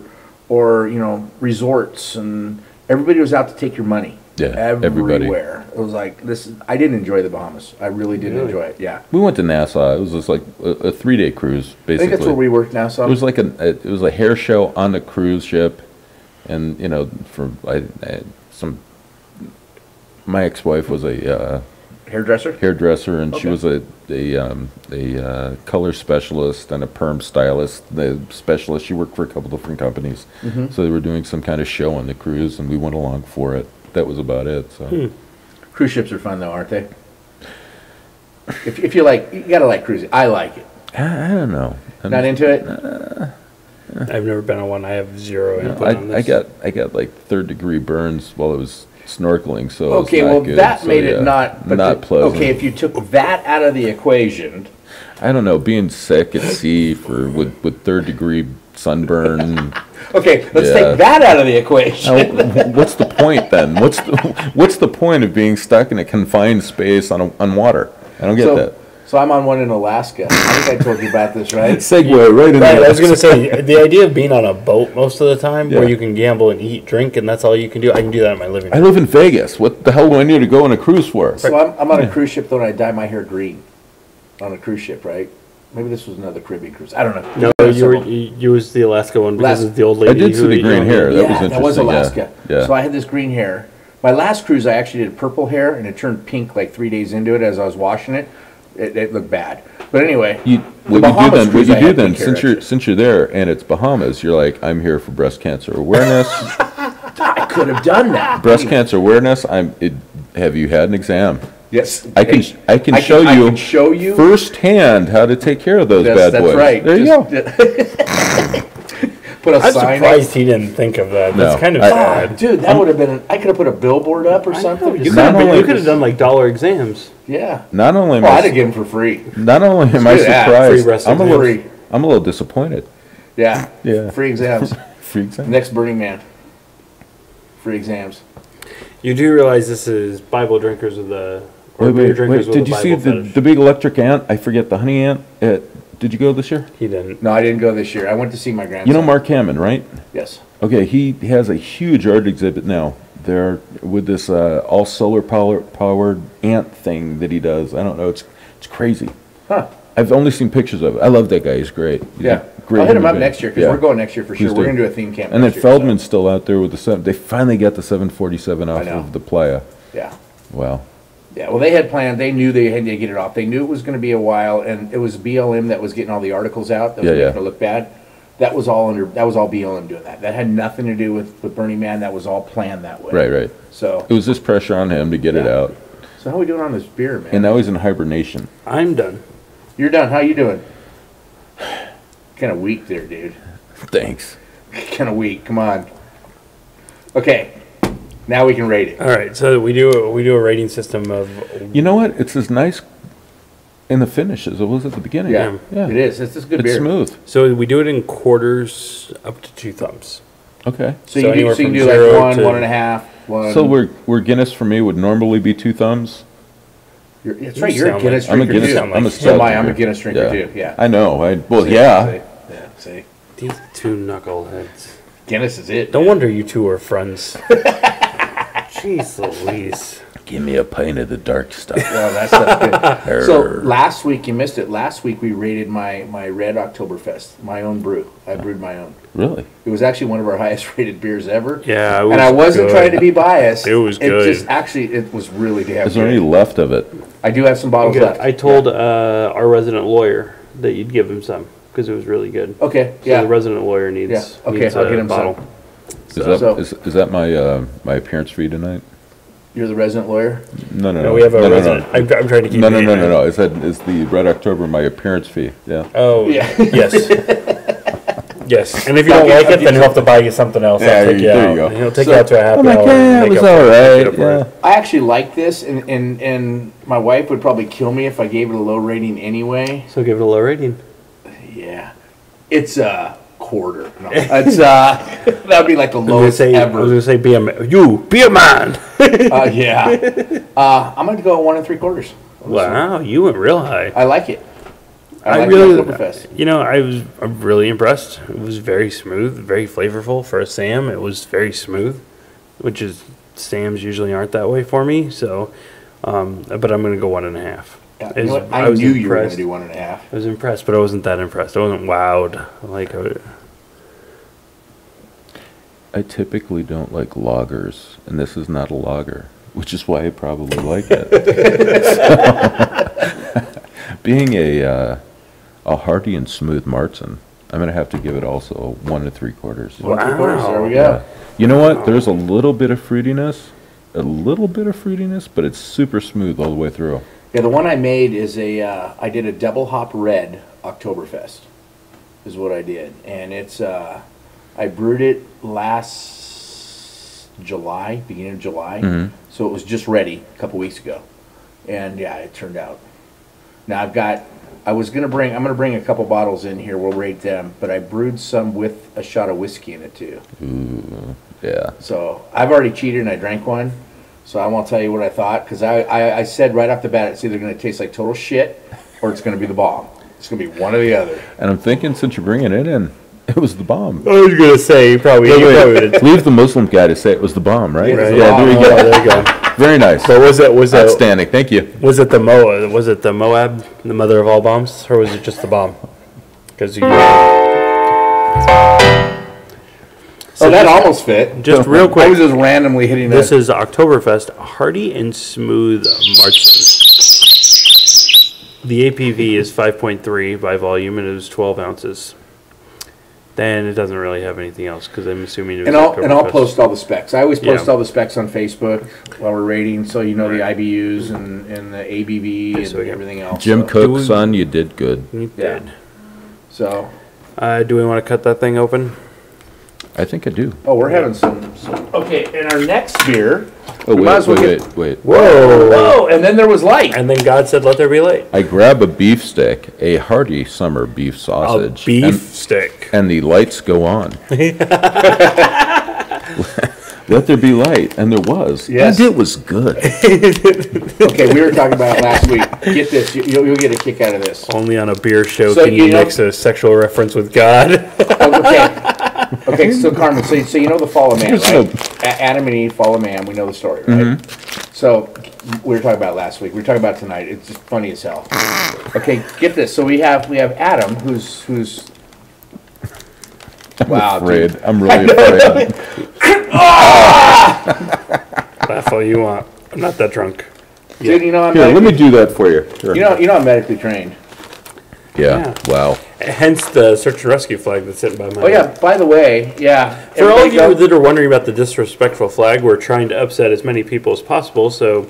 resorts, and everybody was out to take your money. Yeah, everybody. Everywhere. It was like this. I didn't enjoy the Bahamas. I really didn't enjoy it. Yeah. We went to Nassau. It was just like a 3-day cruise, I basically. think that's where we worked now. So It was like it was a hair show on the cruise ship, and my ex-wife was a hairdresser. and she Okay. was a color specialist and a perm stylist. The specialist, she worked for a couple different companies, so they were doing some kind of show on the cruise, and we went along for it. That was about it. So Cruise ships are fun though, aren't they? If you like, you gotta like cruising. I like it. I don't know. Not into it. I've never been on one. I have zero input on I this. got like 3rd-degree burns while I was snorkeling. So Okay, it's not well good. that So, made it yeah, not pleasant. Okay, if you took that out of the equation, I don't know, being sick at sea with 3rd-degree sunburn. okay, let's Yeah. take that out of the equation. Now, what's the point then? What's the point of being stuck in a confined space on water? I don't get that. So I'm on one in Alaska. I think I told you about this, right? Segue right in Right, there. I was going to say, the idea of being on a boat most of the time where Yeah. you can gamble and eat, drink, and that's all you can do, I can do that in my living I room. live in Vegas. What the hell do I need to go on a cruise for? So I'm on a cruise ship though, and I dye my hair green on a cruise ship, right? Maybe this was another Caribbean cruise. I don't know. No, you used the Alaska one because Last- it's the old I lady. did see who the ate green your- hair. That was Yeah, interesting. that was Alaska. Yeah. So I had this green hair. My last cruise, I actually did purple hair, and it turned pink like 3 days into it as I was washing it. It looked bad. But anyway, What you do then, pink hair, since you're there and it's Bahamas, you're like, I'm here for breast cancer awareness. I could have done that. Breast cancer awareness. Have you had an exam? Yes, I can show I you can show you firsthand how to take care of those Yes, bad that's boys. right. There you Just- go. Put a I'm sign surprised he didn't think of that. That's No, kind of I- sad. Dude, that would have been. I could have put a billboard up or something. You Just- Not only- could have done like dollar exams. yeah. Not only am Oh, I I'd have given for free. Not only am I do that. surprised, Free breast I'm a exams. little disappointed. Yeah. Yeah. Free exams. Free exam. Next Burning Man. Free exams. You do realize this is Bible drinkers with the or beer drinkers with Did the you see Bible fetish. the big electric ant? I forget, the honey ant. Did you go this year? He didn't. No, I didn't go this year. I went to see my grandson. You know Mark Hammond, right? Yes. Okay, he has a huge art exhibit now. There with this all solar powered ant thing that he does. I don't know. It's crazy. Huh. I've only seen pictures of it. I love that guy. He's great. He's Yeah. a great I'll hit him human up being. next year because Yeah. we're going next year for sure. Please We're do. going to do a theme camp. And then next year, so- Feldman's still out there with the 7. They finally got the 747 off know. of the playa. Yeah. Wow. Yeah, well, they had planned. They knew they had to get it off. They knew it was going to be a while, and it was BLM that was getting all the articles out that was Yeah, making it look bad. That was all BLM doing that. That had nothing to do with Burning Man. That was all planned that way. Right. So, It was just pressure on him to get it Yeah. out. so how are we doing on this beer, man? And now he's in hibernation. I'm done. You're done. How you doing? Kind of weak there, dude. Thanks. Kind of weak. Come on. Okay, now we can rate it. All right, so we do a rating system of You know what? It's as nice in the finish as it was at the beginning. Yeah, Yeah. it is. It's just good It's beer. smooth. so we do it in quarters up to 2 thumbs. Okay. So, So you anywhere can from do 0 like one, to- 1.5, one. So where Guinness for me would normally be 2 thumbs. That's You right. You're a sound Guinness like- I'm a drinker Guinness. too. sound I'm a like- So stout am I. I'm a drinker. Guinness drinker too. Yeah. I know. Well, See? yeah. See? Yeah. See, These two knuckleheads. Guinness is it. No man. wonder you two are friends. Jeez Louise. Give me a pint of the dark stuff. Oh, that stuff's good. So Err. last week you missed it. Last week we rated my Red Oktoberfest, my own brew. I brewed my own. Really? It was actually one of our highest rated beers ever. Yeah, it and I was wasn't good. trying to be biased. It was good. Just actually, it was really damn Is there good. any left of it? I do have some bottles left. I told our resident lawyer that you'd give him some because it was really good. Okay. So Yeah. the resident lawyer needs, Yeah, okay, needs I'll a get him bottle. So- Is that my appearance fee tonight? You're the resident lawyer. No. No, we have a no, resident. I'm trying to keep No. name No. out. Is the Red October my appearance fee? Yeah. Oh, Yeah. yes. Yes. And if you I'll don't get- like I'll it, get then he'll have to buy you something else. Yeah, I'll take you there out. you go. He'll take So- you out to a happy I'm like, hour. yeah, and it make was up all for it. Make right. up for it. Yeah. I actually like this, and my wife would probably kill me if I gave it a low rating anyway. So give it a low rating. Yeah, it's quarter. No, it's that'd be like the lowest I was ever. gonna say, be a man. Yeah. I'm gonna go at 1 3/4. Wow, you went real high. I like it. I like really, Oktoberfest. you know, I'm really impressed. It was very smooth, very flavorful for a Sam. It was very smooth, which is Sams usually aren't that way for me. So, but I'm gonna go 1.5. Yeah, you know what? I was knew you were going impressed. to do 1.5. I was impressed, but I wasn't that impressed. I wasn't wowed. Like, I typically don't like lagers, and this is not a lager, which is why I probably like it. Being a hearty and smooth Martzen, I'm going to have to give it also a 1 3/4. 1 3/4. There we go. Yeah. You know what? There's a little bit of fruitiness, but it's super smooth all the way through. Yeah, the one I made is I did a double hop red Oktoberfest, is what I did. And it's, I brewed it last July, beginning of July. So it was just ready a couple weeks ago. And yeah, it turned out. Now I'm going to bring a couple bottles in here, we'll rate them, but I brewed some with a shot of whiskey in it too. Ooh, yeah. So I've already cheated and I drank one. So I won't tell you what I thought, because I said right off the bat it's either going to taste like total shit or it's going to be the bomb. It's going to be one or the other. And I'm thinking, since you're bringing it in, it was the bomb. I was gonna say you probably did. Leave the Muslim guy to say it was the bomb, right? Right. Yeah, there you go. Oh, there you go. Very nice. But was it Outstanding. Thank you. Was it the Moab, the mother of all bombs, or was it just the bomb? Because you. So that almost fit. Just real I was quick, just randomly hitting this that. is Oktoberfest Hearty and Smooth Martzen. The APV is 5.3 by volume, and it was 12 ounces. Then it doesn't really have anything else, because I'm assuming it was And I'll Oktoberfest. post all the specs. I always post Yeah. all the specs on Facebook while we're rating, so you know the IBUs and the ABV and So we got everything else. Jim so, Cook, son, you did good. You Yeah. did. So, Do we want to cut that thing open? I think I do. oh, we're having some. Okay, and our next beer. Oh, we might as well wait. Whoa! And then there was light. And then God said, "Let there be light." I grab a beef stick, a hearty summer beef sausage. A beef stick. And the lights go on. Let there be light. And there was. Yes. And it was good. Okay, we were talking about it last week. Get this. You'll get a kick out of this. Only on a beer show So can you you know- mix a sexual reference with God. Okay. Okay, so Carmen, so you know the fall of man, Here's right? Adam and Eve, fall of man. We know the story, right? So we were talking about it last week. We were talking about it tonight. It's just funny as hell. Okay, get this. So we have Adam, who's wow, Afraid. dude. I'm really afraid. Laugh all you want. I'm not that drunk. Dude, you know I'm Here, let medically, me do that for you. Here. you know I'm medically trained. Yeah. Wow. Hence the search and rescue flag that's sitting by my Oh yeah, by the way, yeah. For all of everybody you that are wondering about the disrespectful flag, we're trying to upset as many people as possible, so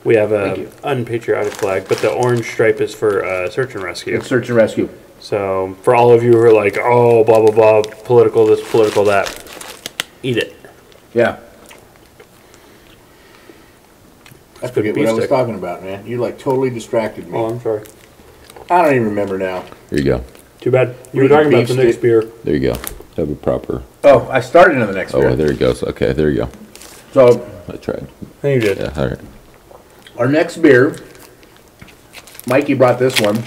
we have Thank a you. unpatriotic flag, but the orange stripe is for search and rescue. It's search and rescue. So for all of you who are like, oh, blah, blah, blah, political this, political that, eat it. Yeah. I forget beef what I was stick. talking about, man. You like totally distracted me. Oh, I'm sorry. I don't even remember now. Here you go. Too bad. You were Eat talking about beef the next stick. beer. There you go. Have a proper. Oh, I started into the next Oh, beer. there it goes. Okay, there you go. So I tried. I think you did. Yeah, all right. our next beer, Mikey brought this one.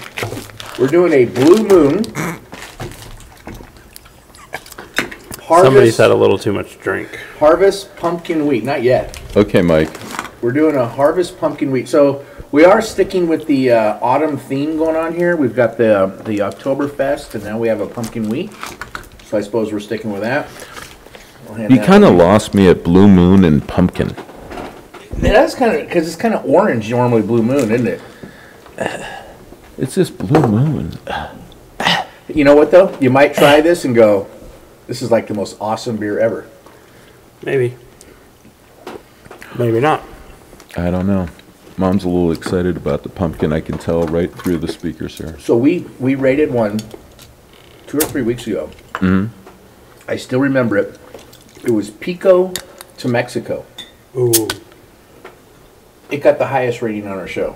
We're doing a Blue Moon Somebody's had a little too much drink. Harvest Pumpkin Wheat. Not yet. Okay, Mike. We're doing a Harvest Pumpkin Wheat. So we are sticking with the autumn theme going on here. We've got the Oktoberfest, and now we have a pumpkin wheat. So I suppose we're sticking with that. We'll hand You that kind of over. lost me at Blue Moon and Pumpkin. That's kind of because it's kind of orange normally. Blue Moon, isn't it? It's just Blue Moon. You know what though? You might try this and go, "This is like the most awesome beer ever." Maybe. Maybe not. I don't know. Mom's a little excited about the pumpkin. I can tell right through the speakers here. So we rated one 2 or 3 weeks ago. I still remember it. It was Pico to Mexico. Ooh. It got the highest rating on our show,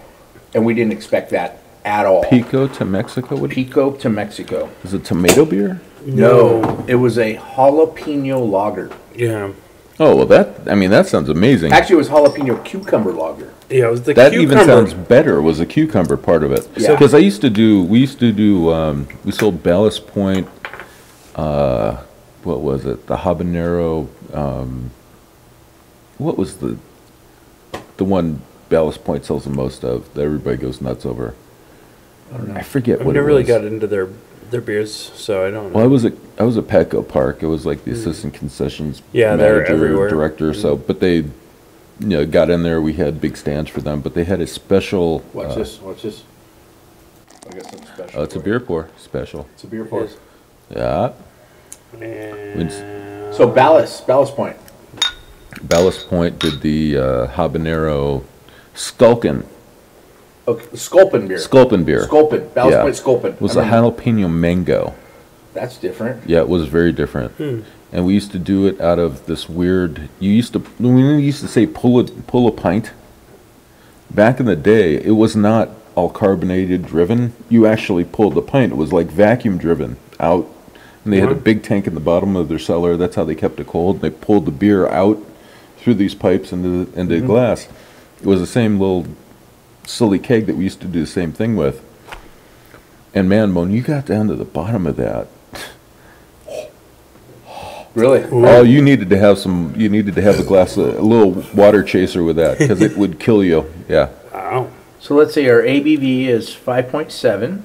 and we didn't expect that at all. Pico to Mexico? Pico to Mexico. Is it tomato beer? No, it was a jalapeno lager. Yeah. Oh, well, that sounds amazing. Actually, it was jalapeno cucumber lager. Yeah, it was the That cucumber. even sounds better, was the cucumber part of it. Yeah. Because we sold Ballast Point, what was it? The habanero, what was the one Ballast Point sells the most of that everybody goes nuts over? I forget I've what it never was. really got into their beers, so I don't know. Well, I was at Petco Park. It was like the assistant concessions Yeah, they're manager, everywhere. director. So, but they, got in there. We had big stands for them, but they had a special. Watch this. I got something special. Oh, it's a for beer you. pour special. It's a beer pour. Yeah, And So Ballast Point. Ballast Point did the habanero Skulkin Okay, Sculpin beer. Sculpin beer. Sculpin. Ballast Yeah. Point Sculpin. It was I a remember. jalapeno mango. That's different. Yeah, it was very different. And we used to do it out of this weird. We used to say pull a pint. Back in the day, it was not all carbonated driven. You actually pulled the pint. It was like vacuum driven out. And they had a big tank in the bottom of their cellar. That's how they kept it cold. They pulled the beer out through these pipes into the glass. It was the same little silly keg that we used to do the same thing with. And man, when you got down to the bottom of that, Really? oh, you needed to have a glass, a little water chaser with that, because it would kill you. Yeah. wow. So let's say our ABV is 5.7.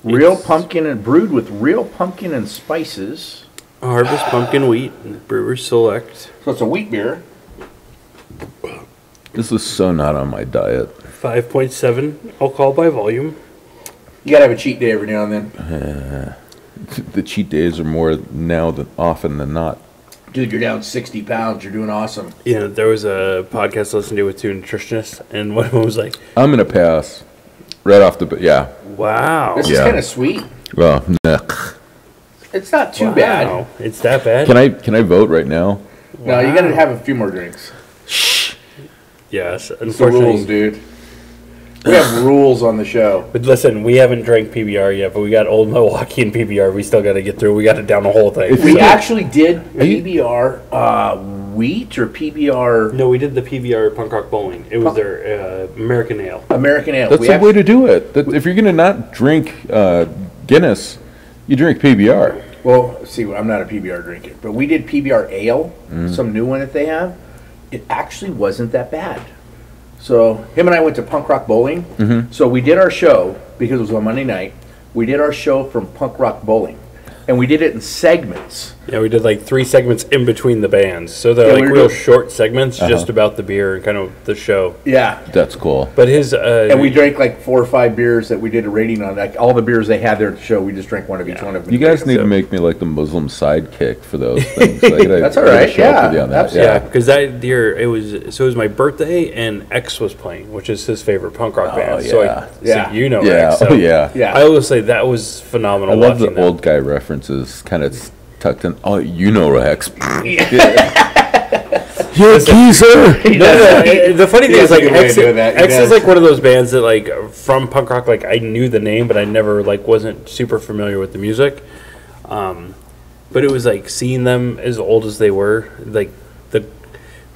Real pumpkin and brewed with real pumpkin and spices. Harvest pumpkin wheat, Brewers Select, So it's a wheat beer. This is so not on my diet. 5.7 alcohol by volume. You gotta have a cheat day every now and then. The cheat days are more now than often than not. Dude, you're down 60 pounds. You're doing awesome. Yeah, there was a podcast I listened to with two nutritionists, and one of them was like, I'm gonna pass right off the bat. Yeah. wow. This is Yeah. kind of sweet. Well, nah. It's not too Wow. bad. It's that bad? Can I vote right now? No, you gotta have a few more drinks. Yes, It's the unfortunately. rules, dude. We have rules on the show. But listen, we haven't drank PBR yet, but we got Old Milwaukee and PBR. We still got to get through. We got to down the whole thing. We So- actually did you- PBR wheat or PBR No, we did the PBR Punk Rock Bowling. It was their American Ale. American Ale. That's We the actually- way to do it. If you're gonna not drink Guinness, you drink PBR. Well, see, I'm not a PBR drinker, but we did PBR Ale, some new one that they have. It actually wasn't that bad. So him and I went to Punk Rock Bowling. So we did our show because it was on Monday night. We did our show from Punk Rock Bowling, and we did it in segments. Yeah, we did like 3 segments in between the bands. So they're Yeah, like we were real doing- short segments just about the beer and kind of the show. Yeah, That's cool. But his. and we drank like 4 or 5 beers that we did a rating on. Like all the beers they had there at the show, we just drank one of each one of them. You guys need to make me like the Muslim sidekick for those things. I gotta- That's all I gotta right, show up yeah, with you on that. absolutely. Yeah, because that year it was my birthday and X was playing, which is his favorite punk rock band. So, yeah. Yeah. you know Yeah. X. So Oh yeah. Yeah. I always say that was phenomenal. I love watching the that. old guy references, kind of tucked in. Oh, you know Rex. You're a geezer. The funny thing He is, has a like, good way of X, doing that. He X is does. like one of those bands that, like, from punk rock, like, I knew the name, but I never, like, wasn't super familiar with the music. But it was, like, seeing them as old as they were, like,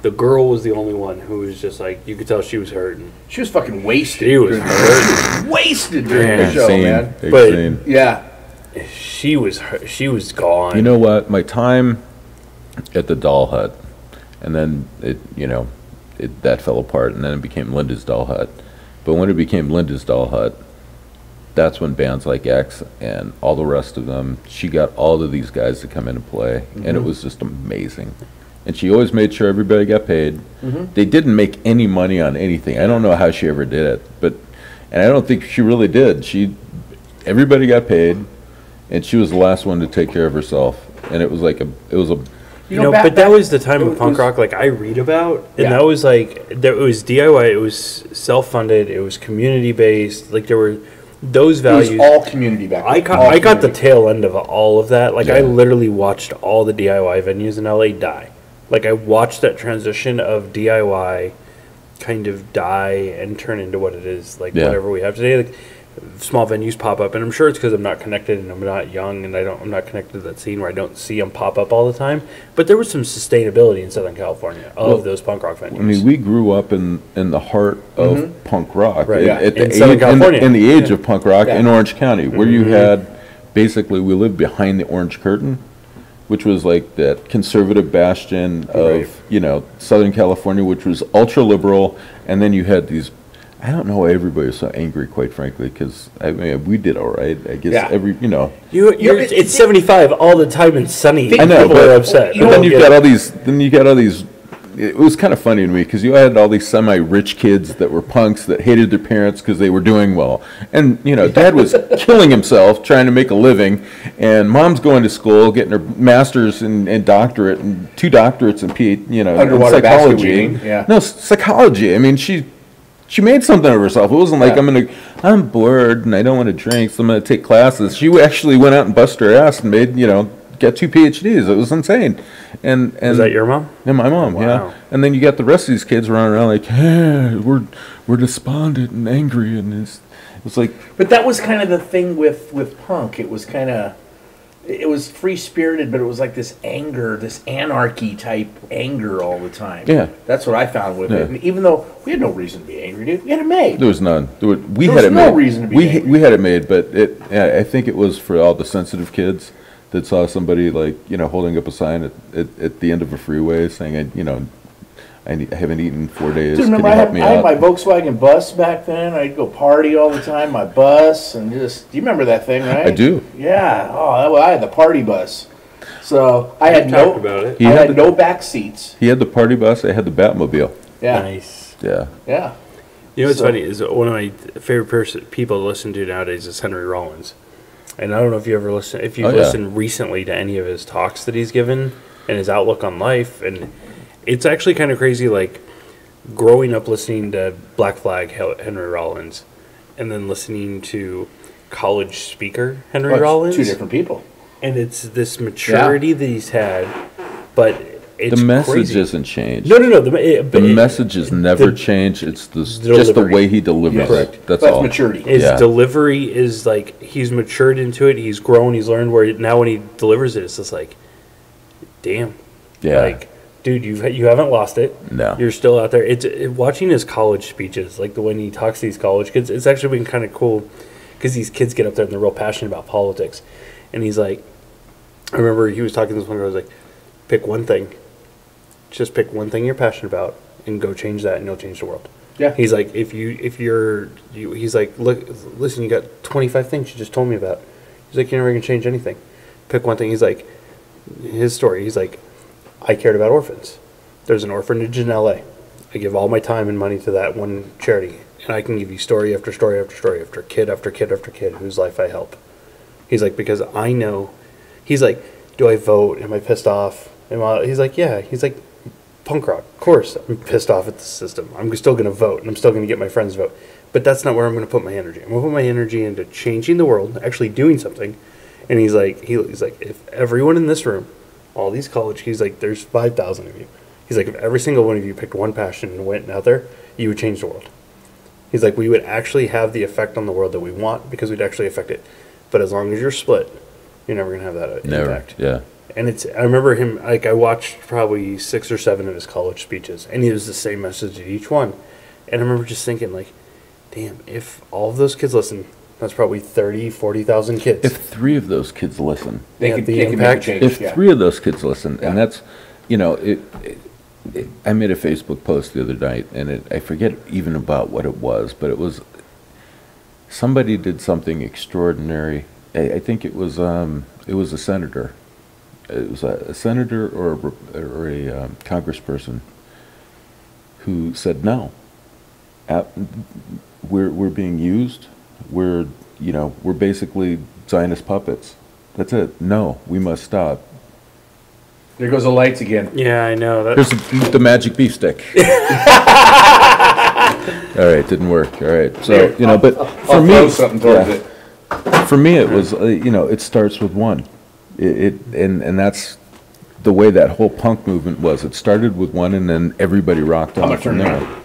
the girl was the only one who was just, like, you could tell she was hurting. She was fucking wasted. She was during the- hurting. wasted during Man, the show, Same. man. But- Same. Yeah. She was gone. You know what? My time at the Doll Hut, and then that fell apart, and then it became Linda's Doll Hut. But when it became Linda's Doll Hut, that's when bands like X and all the rest of them, she got all of these guys to come in and play, and it was just amazing. And she always made sure everybody got paid. They didn't make any money on anything. I don't know how she ever did it, and I don't think she really did. Everybody got paid, and she was the last one to take care of herself. And it was like You know, back- but that back- was the time it of punk was- rock, like, I read about, and Yeah. that was, like, it was DIY, it was self-funded, it was community-based, like, there were those It values. was all community back then. I got, All I got the community. tail end of all of that. Like, I Yeah. literally watched all the DIY venues in LA die. Like, I watched that transition of DIY kind of die and turn into what it is, like Yeah. whatever we have today. Like, small venues pop up, and I'm sure it's because I'm not connected and I'm not young and I'm not connected to that scene where I don't see them pop up all the time. But there was some sustainability in Southern California of those punk rock venues. I mean, we grew up in the heart of punk rock, Right, yeah. at In the Southern age, California. in the age Yeah. of punk rock Yeah. in Orange County, where you had basically we lived behind the Orange Curtain, which was like that conservative bastion of Right. Southern California, which was ultra liberal, and then you had these. I don't know why everybody was so angry, quite frankly, because I mean we did all right. I guess Yeah. It's 75 all the time and sunny. I know, People but are upset. But then you've got all these. Then you got all these. It was kind of funny to me because you had all these semi-rich kids that were punks that hated their parents because they were doing well, and dad was killing himself trying to make a living, and mom's going to school getting her master's and doctorate and 2 doctorates in in Underwater basket psychology. weaving, yeah. No, psychology. I mean, she made something of herself. It wasn't like I'm bored and I don't want to drink, so I'm gonna take classes. She actually went out and busted her ass and made got 2 PhDs. It was insane. And Is that your mom? Yeah, my mom. Yeah. Wow. And then you got the rest of these kids running around like, hey, we're despondent and angry, and it's like. But that was kind of the thing with punk. It was kind of, it was free spirited, but it was like this anger, this anarchy type anger all the time. Yeah. That's what I found with Yeah. it. And even though we had no reason to be angry, dude, we had it made. There was none. We There had was it no made. reason to be angry. We had it made, but I think it was for all the sensitive kids that saw somebody holding up a sign at the end of a freeway saying, I haven't eaten 4 days. Dude, Can remember you I help had, me I had out? my Volkswagen bus back then. I'd go party all the time, my bus, and just, do you remember that thing, right? I do. Yeah. Oh, I had the party bus. So I had talked about it. I had no back seats. He had the party bus. I had the Batmobile. Yeah. Nice. Yeah. Yeah. You know what's So- funny is one of my favorite people to listen to nowadays is Henry Rollins, and I don't know if you ever listen, if you've Oh, yeah. listened recently to any of his talks that he's given and his outlook on life, and it's actually kind of crazy. Like growing up listening to Black Flag Henry Rollins, and then listening to college speaker Henry Well, it's Rollins, 2 different people. and it's this maturity that he's had, but it's The message crazy. isn't changed. No. The message has never changed. It's just the delivery. way he delivers Yes. it. That's That's all. maturity. His Yeah. delivery is like he's matured into it. He's grown. He's learned where now when he delivers it, it's just like, damn, Yeah. like, dude, you haven't lost it. No. You're still out there. Watching his college speeches, like the when he talks to these college kids. It's actually been kind of cool because these kids get up there and they're real passionate about politics. And he's like, I remember he was talking to this one girl. I was like, pick one thing. Just pick one thing you're passionate about and go change that, and you'll change the world. Yeah. He's like, he's like, look, listen, you got 25 things you just told me about. He's like, you're never gonna change anything. Pick one thing. He's like, his story. He's like, I cared about orphans. There's an orphanage in L.A. I give all my time and money to that one charity, and I can give you story after story after story after kid after kid after kid whose life I help. He's like, because I know. He's like, do I vote? Am I pissed off? He's like, yeah. He's like, punk rock. Of course, I'm pissed off at the system. I'm still going to vote, and I'm still going to get my friends to vote. But that's not where I'm going to put my energy. I'm going to put my energy into changing the world, actually doing something. And he's like, if everyone in this room, all these college, he's like, there's 5,000 of you. He's like, if every single one of you picked one passion and went out there, you would change the world. He's like, we would actually have the effect on the world that we want because we'd actually affect it. But as long as you're split, you're never going to have that Never. impact. Yeah. And I remember him, like, I watched probably 6 or 7 of his college speeches, and he was the same message at each one. And I remember just thinking, like, damn, if all of those kids listen, that's probably 30, 40,000 kids. If 3 of those kids listen, They Yeah, could the make a impact. change. if yeah. 3 of those kids listen, Yeah. and that's, I made a Facebook post the other night, and I forget even about what it was, but it was somebody did something extraordinary. I think it was a senator. It was a senator or a congressperson who said no. We're being used. We're basically Zionist puppets. That's it. No, we must stop. There goes the lights again. Yeah, I know. Here's the magic beef stick. All right, didn't work. All right, so but for I'll me, throw something towards yeah. it. For me, it was it starts with one. And that's the way that whole punk movement was. It started with one, and then everybody rocked I'm on gonna from turn it there. on.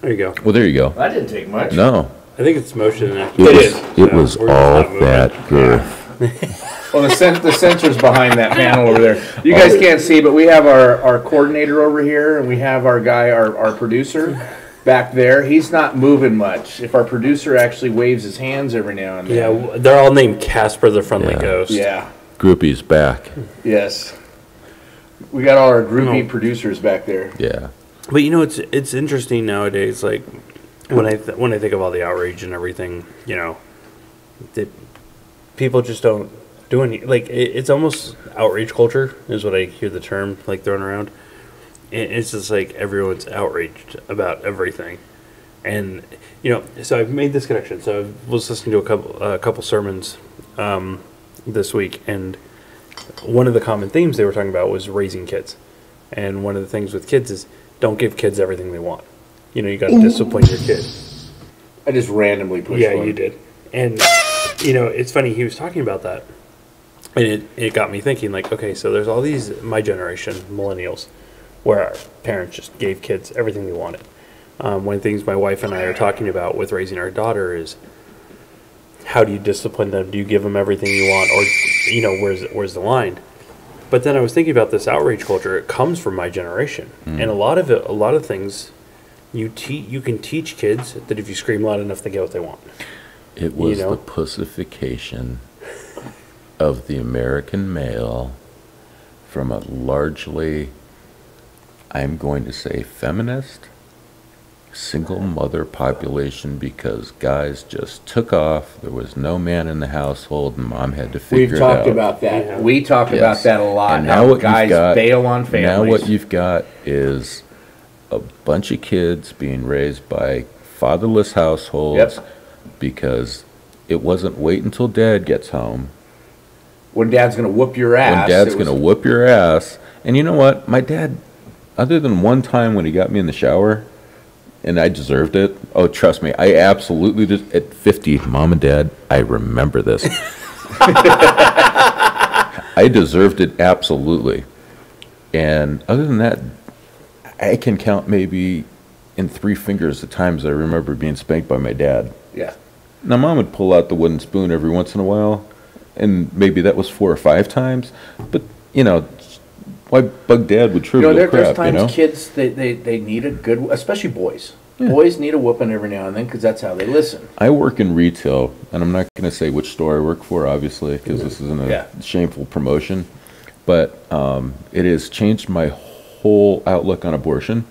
There you go. Well, there you go. That didn't take much. No, I think it's motion. it was all that girth. Well, the sensor's behind that panel over there. You guys can't see, but we have our coordinator over here, and we have our guy, our producer, back there. He's not moving much. If our producer actually waves his hands every now and then. Yeah, they're all named Casper the Friendly Yeah. Ghost. Yeah. Groupie's back. Yes. We got all our groupie producers back there. Yeah. But you know, it's interesting nowadays. Like when I think of all the outrage and everything, you know, that people just don't do any. Like it's almost outrage culture is what I hear the term like thrown around. It's just like everyone's outraged about everything, and you know. So I've made this connection. So I was listening to a couple sermons this week, and one of the common themes they were talking about was raising kids. And one of the things with kids is don't give kids everything they want. You know, you got to discipline your kid. I just randomly pushed Yeah, one. you did. And, you know, it's funny, he was talking about that. And it got me thinking, like, okay, so there's all these, my generation, millennials, where our parents just gave kids everything they wanted. One of the things my wife and I are talking about with raising our daughter is how do you discipline them? Do you give them everything you want? Or, you know, where's the line? But then I was thinking about this outrage culture. It comes from my generation. And a lot of things you can teach kids that if you scream loud enough, they get what they want. It was You know? the pussification of the American male from a largely, I'm going to say, feminist, single mother population because guys just took off. There was no man in the household, and mom had to figure We've it out. talked about that. Yeah. We talk Yes. about that a lot. And How now what guys you've got, bail on families. Now what you've got is a bunch of kids being raised by fatherless households Yep. because it wasn't wait until dad gets home. When dad's going to whoop your ass. When dad's it was- going to whoop your ass. And you know what? My dad, other than one time when he got me in the shower, and I deserved it. Oh, trust me, I absolutely did. At 50, mom and dad, I remember this. I deserved it absolutely. And other than that, I can count maybe in 3 fingers the times I remember being spanked by my dad. Yeah. Now, mom would pull out the wooden spoon every once in a while, and maybe that was 4 or 5 times. But, you know, why bug dad with trivial there's crap, times you know? kids, they need a good, especially boys. Yeah. Boys need a whooping every now and then because that's how they listen. I work in retail, and I'm not going to say which store I work for, obviously, because this isn't a Yeah. shameful promotion. But it has changed my whole outlook on abortion.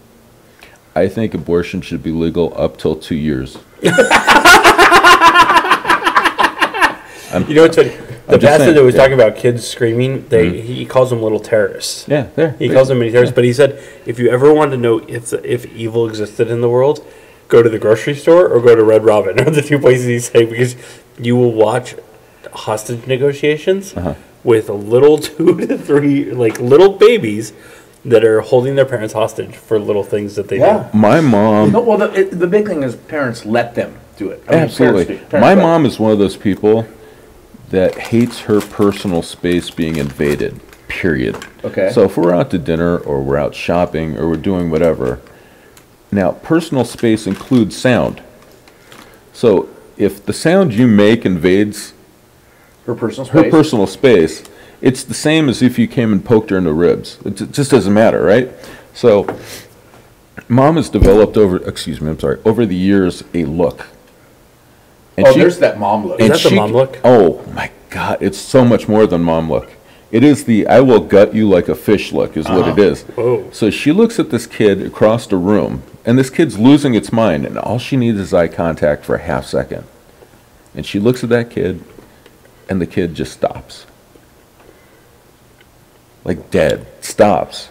I think abortion should be legal up till 2 years. You know what's funny? The I'm just pastor saying, that was yeah. talking about kids screaming, he calls them little terrorists. Yeah, there. He calls them many terrorists, but he said if you ever want to know if evil existed in the world, go to the grocery store or go to Red Robin. Are the 2 places he said because you will watch hostage negotiations with little 2 to 3 like little babies that are holding their parents hostage for little things that they Yeah. do. My mom, No, well, the big thing is parents let them do it. I mean, absolutely. parents My let- mom is one of those people that hates her personal space being invaded, period. Okay. So if we're out to dinner or we're out shopping or we're doing whatever, now personal space includes sound. So if the sound you make invades her personal her space. personal space, it's the same as if you came and poked her in the ribs. It just doesn't matter, right? So mom has developed over the years a look. And There's that mom look. Is that the mom look? Oh my God, it's so much more than mom look. It is the I will gut you like a fish look is what it is. Whoa. So she looks at this kid across the room, and this kid's losing its mind, and all she needs is eye contact for a half second. And she looks at that kid, and the kid just stops. Like dead, stops.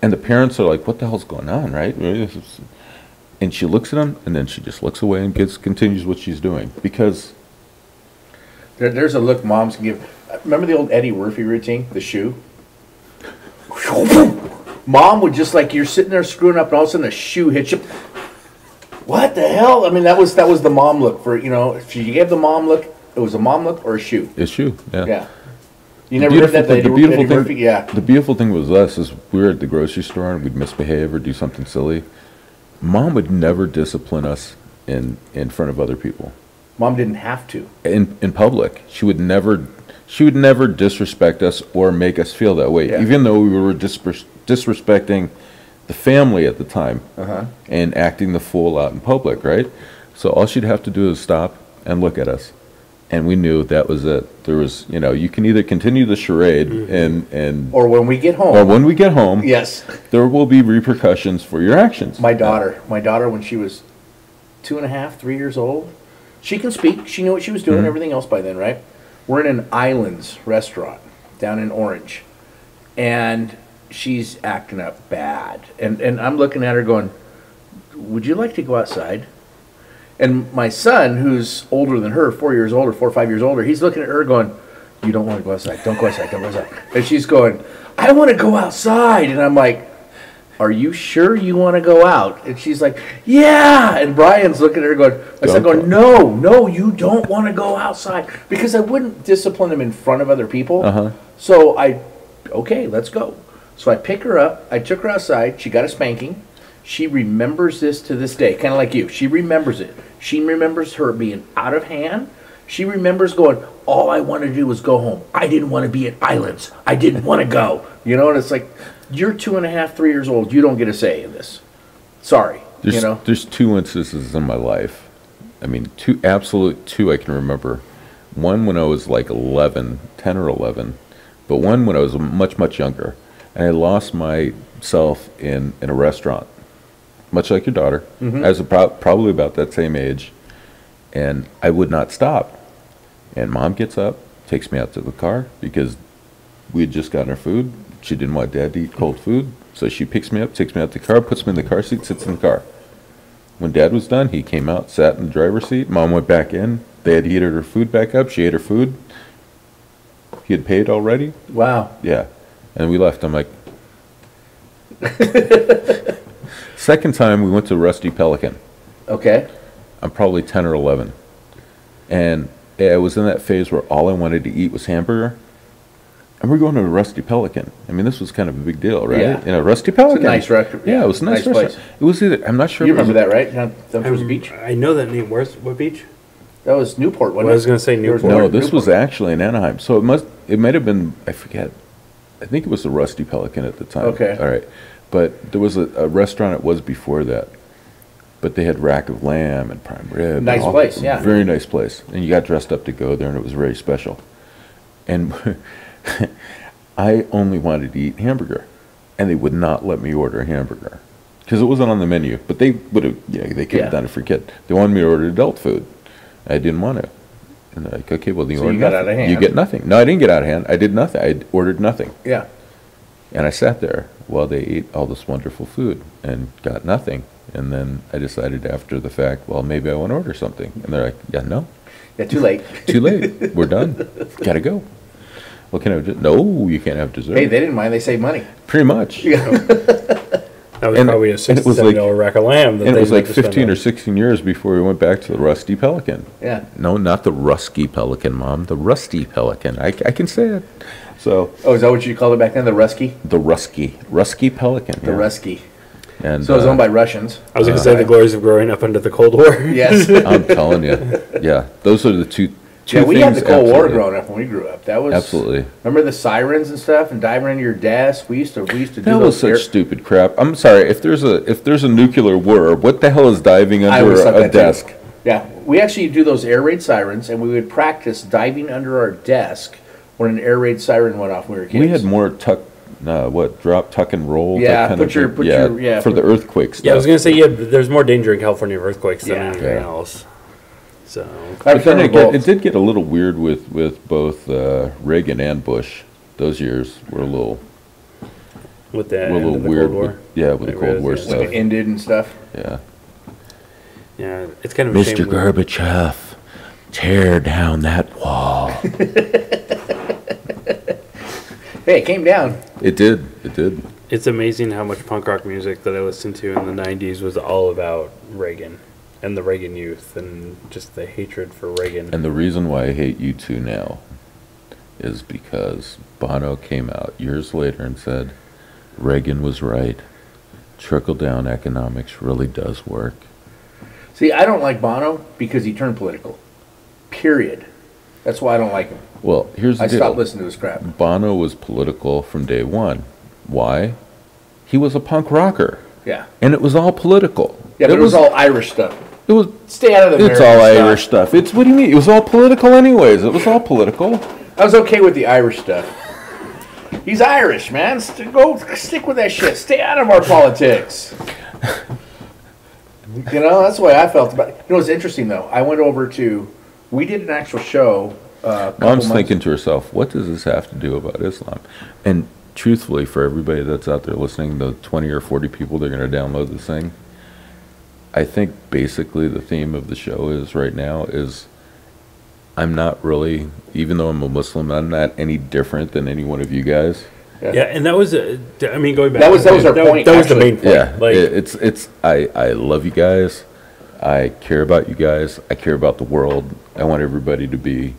And the parents are like, what the hell's going on, right? And she looks at him, and then she just looks away and continues what she's doing. Because There's a look moms can give. Remember the old Eddie Murphy routine, the shoe? Mom would just like, you're sitting there screwing up, and all of a sudden a shoe hits you. What the hell? I mean, that was the mom look for, you know, if you gave the mom look, it was a mom look or a shoe. it's shoe, yeah. Yeah. You never heard that? The beautiful Eddie thing, Murphy? Yeah. the beautiful thing was us is we were at the grocery store and we'd misbehave or do something silly, Mom would never discipline us in front of other people. Mom didn't have to. In public, she would never disrespect us or make us feel that way, Yeah. even though we were disrespecting the family at the time and acting the fool out in public, right? So all she'd have to do is stop and look at us, and we knew that was it. There was, you can either continue the charade and Or when we get home. or when we get home, Yes. there will be repercussions for your actions. My daughter, when she was 2.5, 3 years old, she can speak. She knew what she was doing, everything else by then, right? We're in an Islands restaurant down in Orange, and she's acting up bad. And I'm looking at her going, would you like to go outside? And my son, who's older than her, 4 years older, 4 or 5 years older, he's looking at her going, you don't want to go outside. Don't go outside. Don't go outside. And she's going, I want to go outside. And I'm like, are you sure you want to go out? And she's like, yeah. And Brian's looking at her going, no, you don't want to go outside. Because I wouldn't discipline him in front of other people. So okay, let's go. So I pick her up. I took her outside. She got a spanking. She remembers this to this day, kind of like you. She remembers it. She remembers her being out of hand. She remembers going, all I wanted to do was go home. I didn't want to be at Islands. I didn't want to go. And it's like, you're 2.5, 3 years old. You don't get a say in this. Sorry. There's two instances in my life. I mean, two I can remember. One when I was like 10 or 11, but one when I was much, much younger. And I lost myself in a restaurant, much like your daughter. I was probably about that same age, and I would not stop. And Mom gets up, takes me out to the car because we had just gotten our food. She didn't want Dad to eat cold food, so she picks me up, takes me out to the car, puts me in the car seat, sits in the car. When Dad was done, he came out, sat in the driver's seat. Mom went back in. They had heated her food back up. She ate her food. He had paid already. Wow. Yeah. And we left. I'm like... Second time, we went to Rusty Pelican. Okay. I'm probably 10 or 11. And I was in that phase where all I wanted to eat was hamburger. And we're going to a Rusty Pelican. I mean, this was kind of a big deal, right? Yeah. Rusty Pelican. It's a nice restaurant. Yeah, it was a nice restaurant. place. It was either... I'm not sure You if it was remember that, right? Down towards the beach? I know that name. What beach? That was Newport, wasn't Well, it? I was gonna say Newport. No, this Newport. was actually in Anaheim. So it might have been, I forget. I think it was the Rusty Pelican at the time. Okay. All right. But there was a restaurant it was before that. But they had rack of lamb and prime rib. and Nice place, yeah. Very nice place. And you got dressed up to go there, and it was very special. And I only wanted to eat hamburger. And they would not let me order a hamburger. Because it wasn't on the menu. But they would have, they could have done it for a kid. They wanted me to order adult food. I didn't want to. And they're like, okay, well, you order you got nothing. out of hand. You get nothing. No, I didn't get out of hand. I did nothing. I ordered nothing. Yeah. And I sat there while they ate all this wonderful food and got nothing. And then I decided after the fact, well, maybe I want to order something. And they're like, yeah, no. Yeah, too late. Too late. We're done. Gotta go. Well, can I have no, you can't have dessert. Hey, they didn't mind. They saved money. Pretty much. That was And- probably a and it was like- $67 rack of lamb. That And it they was like had to spend 15 on. or 16 years before we went back to the Rusty Pelican. Yeah. No, not the Rusky Pelican, Mom. The Rusty Pelican. I can say it. So, Oh, is that what you called it back then? The Rusky? the Rusky Pelican. The yeah. Rusky. And, So it was owned by Russians. I was going to say the glories of growing up under the Cold War. Yes. I'm telling you. Yeah, those are the two Yeah, we had things, the Cold War absolutely. growing up when we grew up. That was Absolutely. Remember the sirens and stuff and diving into your desk? We used to do That those. was such stupid crap. I'm sorry, if there's a nuclear war, what the hell is diving I under always thought a that too. desk? Yeah, we actually do those air raid sirens, and we would practice diving under our desk when an air raid siren went off when we were kids. We had more drop, tuck, and roll. Yeah, that kind put of your- thing. put your- yeah, for put- the earthquake stuff. Yeah, I was going to say, there's more danger in California of earthquakes than Yeah. anything Yeah. else. So, I But then remember it both. did get a little weird with both Reagan and Bush. Those years were a little with that, were a little end of the weird. Cold War. With the Like, Cold War yeah. stuff. When it ended and stuff. Yeah. Yeah, it's kind of a shame. Mr. Gorbachev, tear down that wall. Hey, it came down. It did. It did. It's amazing how much punk rock music that I listened to in the 90s was all about Reagan and the Reagan youth and just the hatred for Reagan. And the reason why I hate you two now is because Bono came out years later and said, Reagan was right. trickle-down economics really does work. See, I don't like Bono because he turned political. Period. That's why I don't like him. Well, here's the I deal. stopped listening to his crap. Bono was political from day one. Why? He was a punk rocker, Yeah. and it was all political. Yeah, but it was all Irish stuff. It was. Stay out of the It's American all stuff. Irish stuff. It's what do you mean? It was all political, anyways. It was all political. I was okay with the Irish stuff. He's Irish, man. Go stick with that shit. Stay out of our politics. You know, that's the way I felt about it. You know what's interesting, though? I went over to, we did an actual show. Mom's thinking to herself, what does this have to do about Islam? And truthfully, for everybody that's out there listening, the 20 or 40 people that are going to download this thing, I think basically the theme of the show is right now is I'm not really, even though I'm a Muslim, I'm not any different than any one of you guys. Yeah, and that was, I mean, going back. That was our point, That was the actually. main point. Yeah, Like, I love you guys. I care about you guys. I care about the world. I want everybody to be.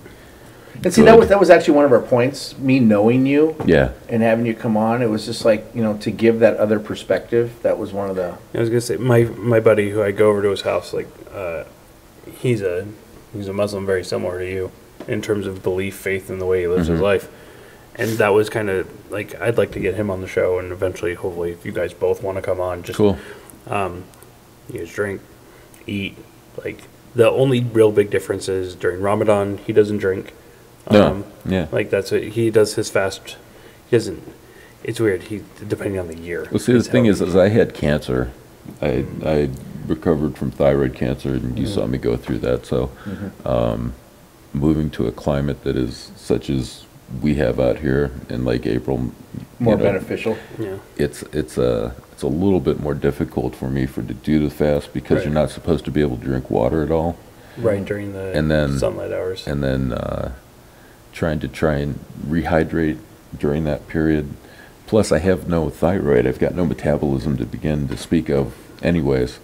And see, good. that was actually one of our points, me knowing you Yeah. and having you come on. It was just like, you know, to give that other perspective. That was one of the... I was gonna say my buddy who I go over to his house, like he's a Muslim very similar to you in terms of belief, faith, and the way he lives his life. And that was kind of like I'd like to get him on the show, and eventually, hopefully, if you guys both want to come on, just Cool. you guys drink, eat. Like the only real big difference is during Ramadan he doesn't drink. No. Yeah. Like that's what he does his fast. He doesn't. It's weird. He depending on the year. Well, see, the is thing how is, he- as I had cancer, I recovered from thyroid cancer, and you saw me go through that. So, moving to a climate that is such as we have out here in Lake April, More you know, beneficial. yeah. it's a little bit more difficult for me to do the fast because Right. you're not supposed to be able to drink water at all, Right during the And then- sunlight hours. and then trying and rehydrate during that period. Plus, I have no thyroid. I've got no metabolism to begin to speak of, anyways.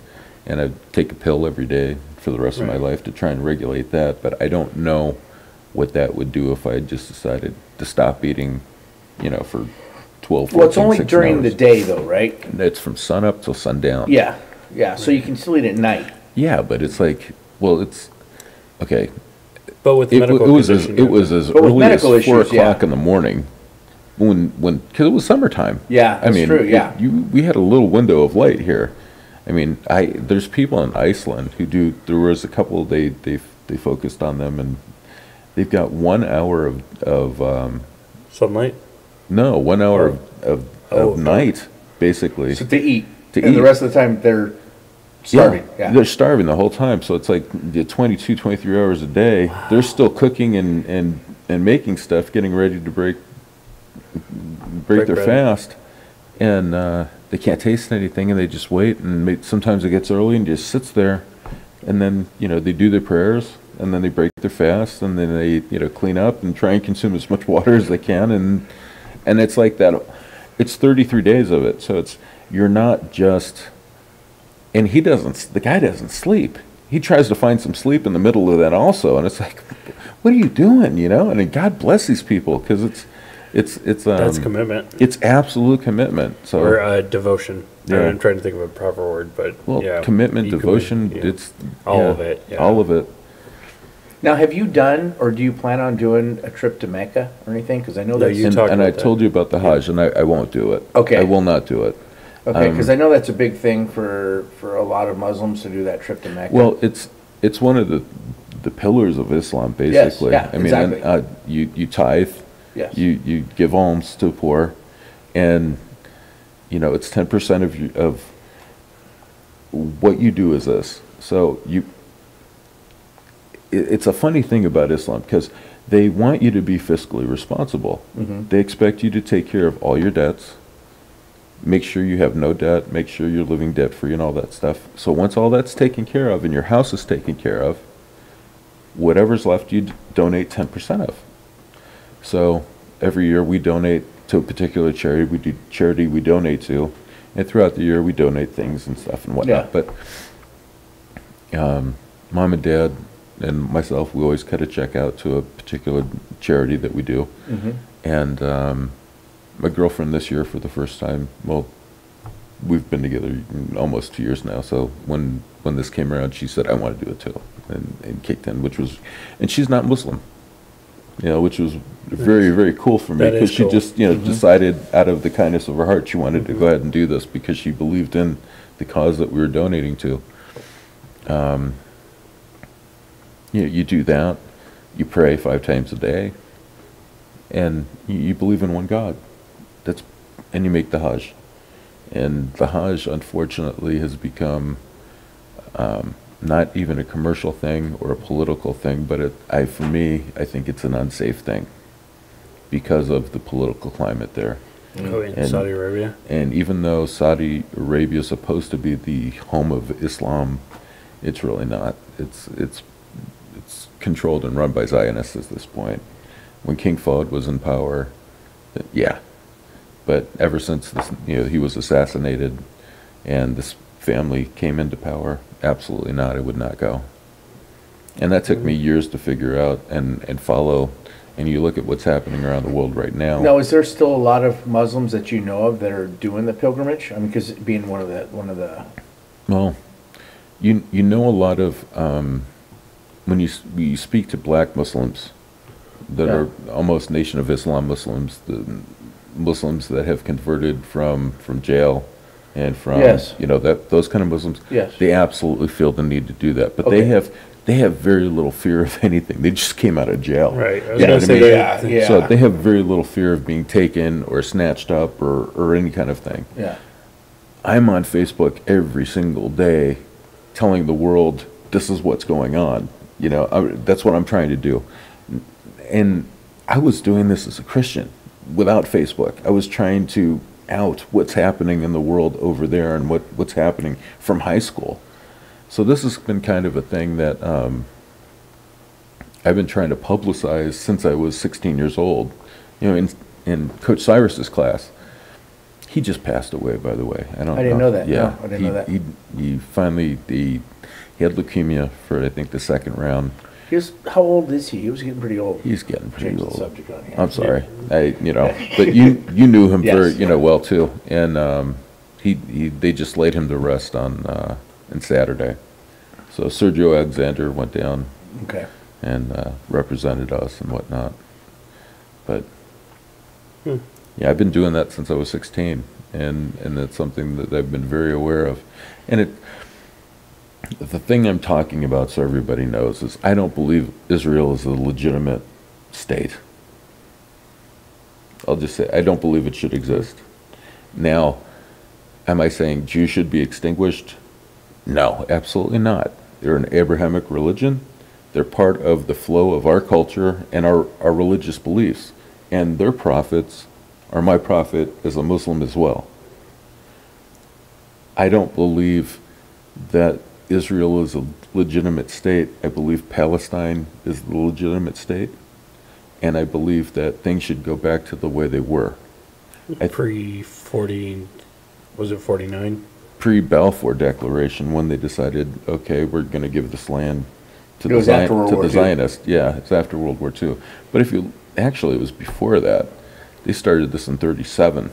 And I take a pill every day for the rest of my Right. life to try and regulate that. But I don't know what that would do if I had just decided to stop eating, you know, for 12, 14, Well, it's only 16 during the hours. day, though, right? It's from sun up till sundown. Yeah. Yeah. So you can still eat at night. Yeah, but it's like, well, it's okay. But with the It, medical it was as condition, it was as But with early as medical 4 issues, yeah. o'clock in the morning, when because it was summertime. Yeah, I that's mean, true, yeah. we had a little window of light here. I mean, there's people in Iceland who do. There was a couple they focused on them, and they've got 1 hour of sunlight. no 1 hour of okay. night basically. So to eat. To and eat. the rest of the time, they're starving. Yeah. They're starving the whole time. So it's like the 22, 23 hours a day. They're still cooking and making stuff, getting ready to break Break their bread. fast. And they can't taste anything, and they just wait. And sometimes it gets early and just sits there. And then, you know, they do their prayers, and then they break their fast, and then they, you know, clean up and try and consume as much water as they can. And it's like that. It's 33 days of it. So you're not just... And the guy doesn't sleep. He tries to find some sleep in the middle of that also, and it's like, what are you doing, you know? And God bless these people, because it's That's commitment it's absolute commitment. So or devotion. Yeah. I'm trying to think of a proper word, but well, yeah, commitment, you devotion, commit, yeah. it's All yeah, of it, yeah. all of it. Now, have you done, or do you plan on doing a trip to Mecca or anything? Because I know No, that's... you And, talked and I about that. told you about the Hajj, and I won't do it. Okay. I will not do it. Okay, because I know that's a big thing for a lot of Muslims to do that trip to Mecca. Well, it's one of the pillars of Islam, basically. yeah, I mean, exactly. and, you tithe. Yes. You give alms to the poor, and you know it's 10% of what you do is this. So it's a funny thing about Islam because they want you to be fiscally responsible. Mm-hmm. They expect you to take care of all your debts, make sure you have no debt, make sure you're living debt free and all that stuff. So once all that's taken care of and your house is taken care of, whatever's left you donate 10% of. So every year we donate to a particular charity we donate to, and throughout the year we donate things and stuff and whatnot. Yeah. But mom and dad and myself, we always cut a check out to a particular charity that we do. Mm-hmm. And my girlfriend this year for the first time, well, we've been together almost 2 years now. So when this came around, she said, I want to do it too, and kicked in, and she's not Muslim, which was very, very cool for me, That is because she cool. just, decided out of the kindness of her heart she wanted to go ahead and do this because she believed in the cause that we were donating to. You do that, you pray 5 times a day, and you believe in one God. And you make the Hajj. And the Hajj, unfortunately, has become not even a commercial thing or a political thing, but for me, I think it's an unsafe thing because of the political climate there. Oh, in And- Saudi Arabia. And even though Saudi Arabia is supposed to be the home of Islam, it's really not. It's controlled and run by Zionists at this point. When King Fahd was in power, yeah. But ever since he was assassinated and this family came into power, absolutely not. I would not go. And that took me years to figure out and follow. And you look at what's happening around the world right now. Now, is there still a lot of Muslims that you know of that are doing the pilgrimage? I mean, because being one of the Well, you know a lot of when you speak to black Muslims that Yeah. are almost Nation of Islam Muslims, the Muslims that have converted from jail and from Yes. those kind of Muslims, Yes. they absolutely feel the need to do that, but Okay. they have very little fear of anything. They just came out of jail. Right. I was You know gonna what I say mean? that- Yeah. So they have very little fear of being taken or snatched up or any kind of thing. yeah. I'm on Facebook every single day telling the world this is what's going on. That's what I'm trying to do. And I was doing this as a Christian without Facebook. I was trying to out what's happening in the world over there and what's happening from high school. So this has been kind of a thing that I've been trying to publicize since I was 16 years old. In Coach Cyrus's class, he just passed away, by the way. I didn't know that. Yeah, No, I didn't know that. He finally he had leukemia for I think the second round. How old is he? He was getting pretty old. He's getting pretty Change the old. subject on here. I'm sorry, but you knew him Yes. very well too, and they just laid him to rest on Saturday. So Sergio Alexander went down Okay. and represented us and whatnot. But yeah, I've been doing that since I was 16, and that's something that I've been very aware of. And the thing I'm talking about, so everybody knows, is I don't believe Israel is a legitimate state. I'll just say I don't believe it should exist. Now, am I saying Jews should be extinguished? No, absolutely not. They're an Abrahamic religion. They're part of the flow of our culture and our religious beliefs. And their prophets are my prophet as a Muslim as well. I don't believe that Israel is a legitimate state. I believe Palestine is the legitimate state. And I believe that things should go back to the way they were. Pre-40, was it 49? Pre-Balfour Declaration, when they decided, okay, we're going to give this land to It was after World War II. Zionists. Yeah, it's after World War II. But actually it was before that. They started this in 37.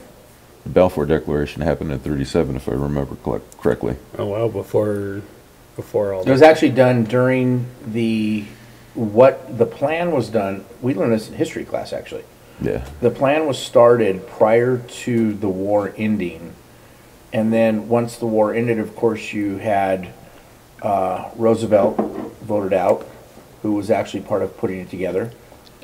The Balfour Declaration happened in 37, if I remember correctly. Oh wow, before all It was that. actually done during what the plan was done. We learned this in history class, actually. Yeah. The plan was started prior to the war ending. And then once the war ended, of course, you had Roosevelt voted out, who was actually part of putting it together.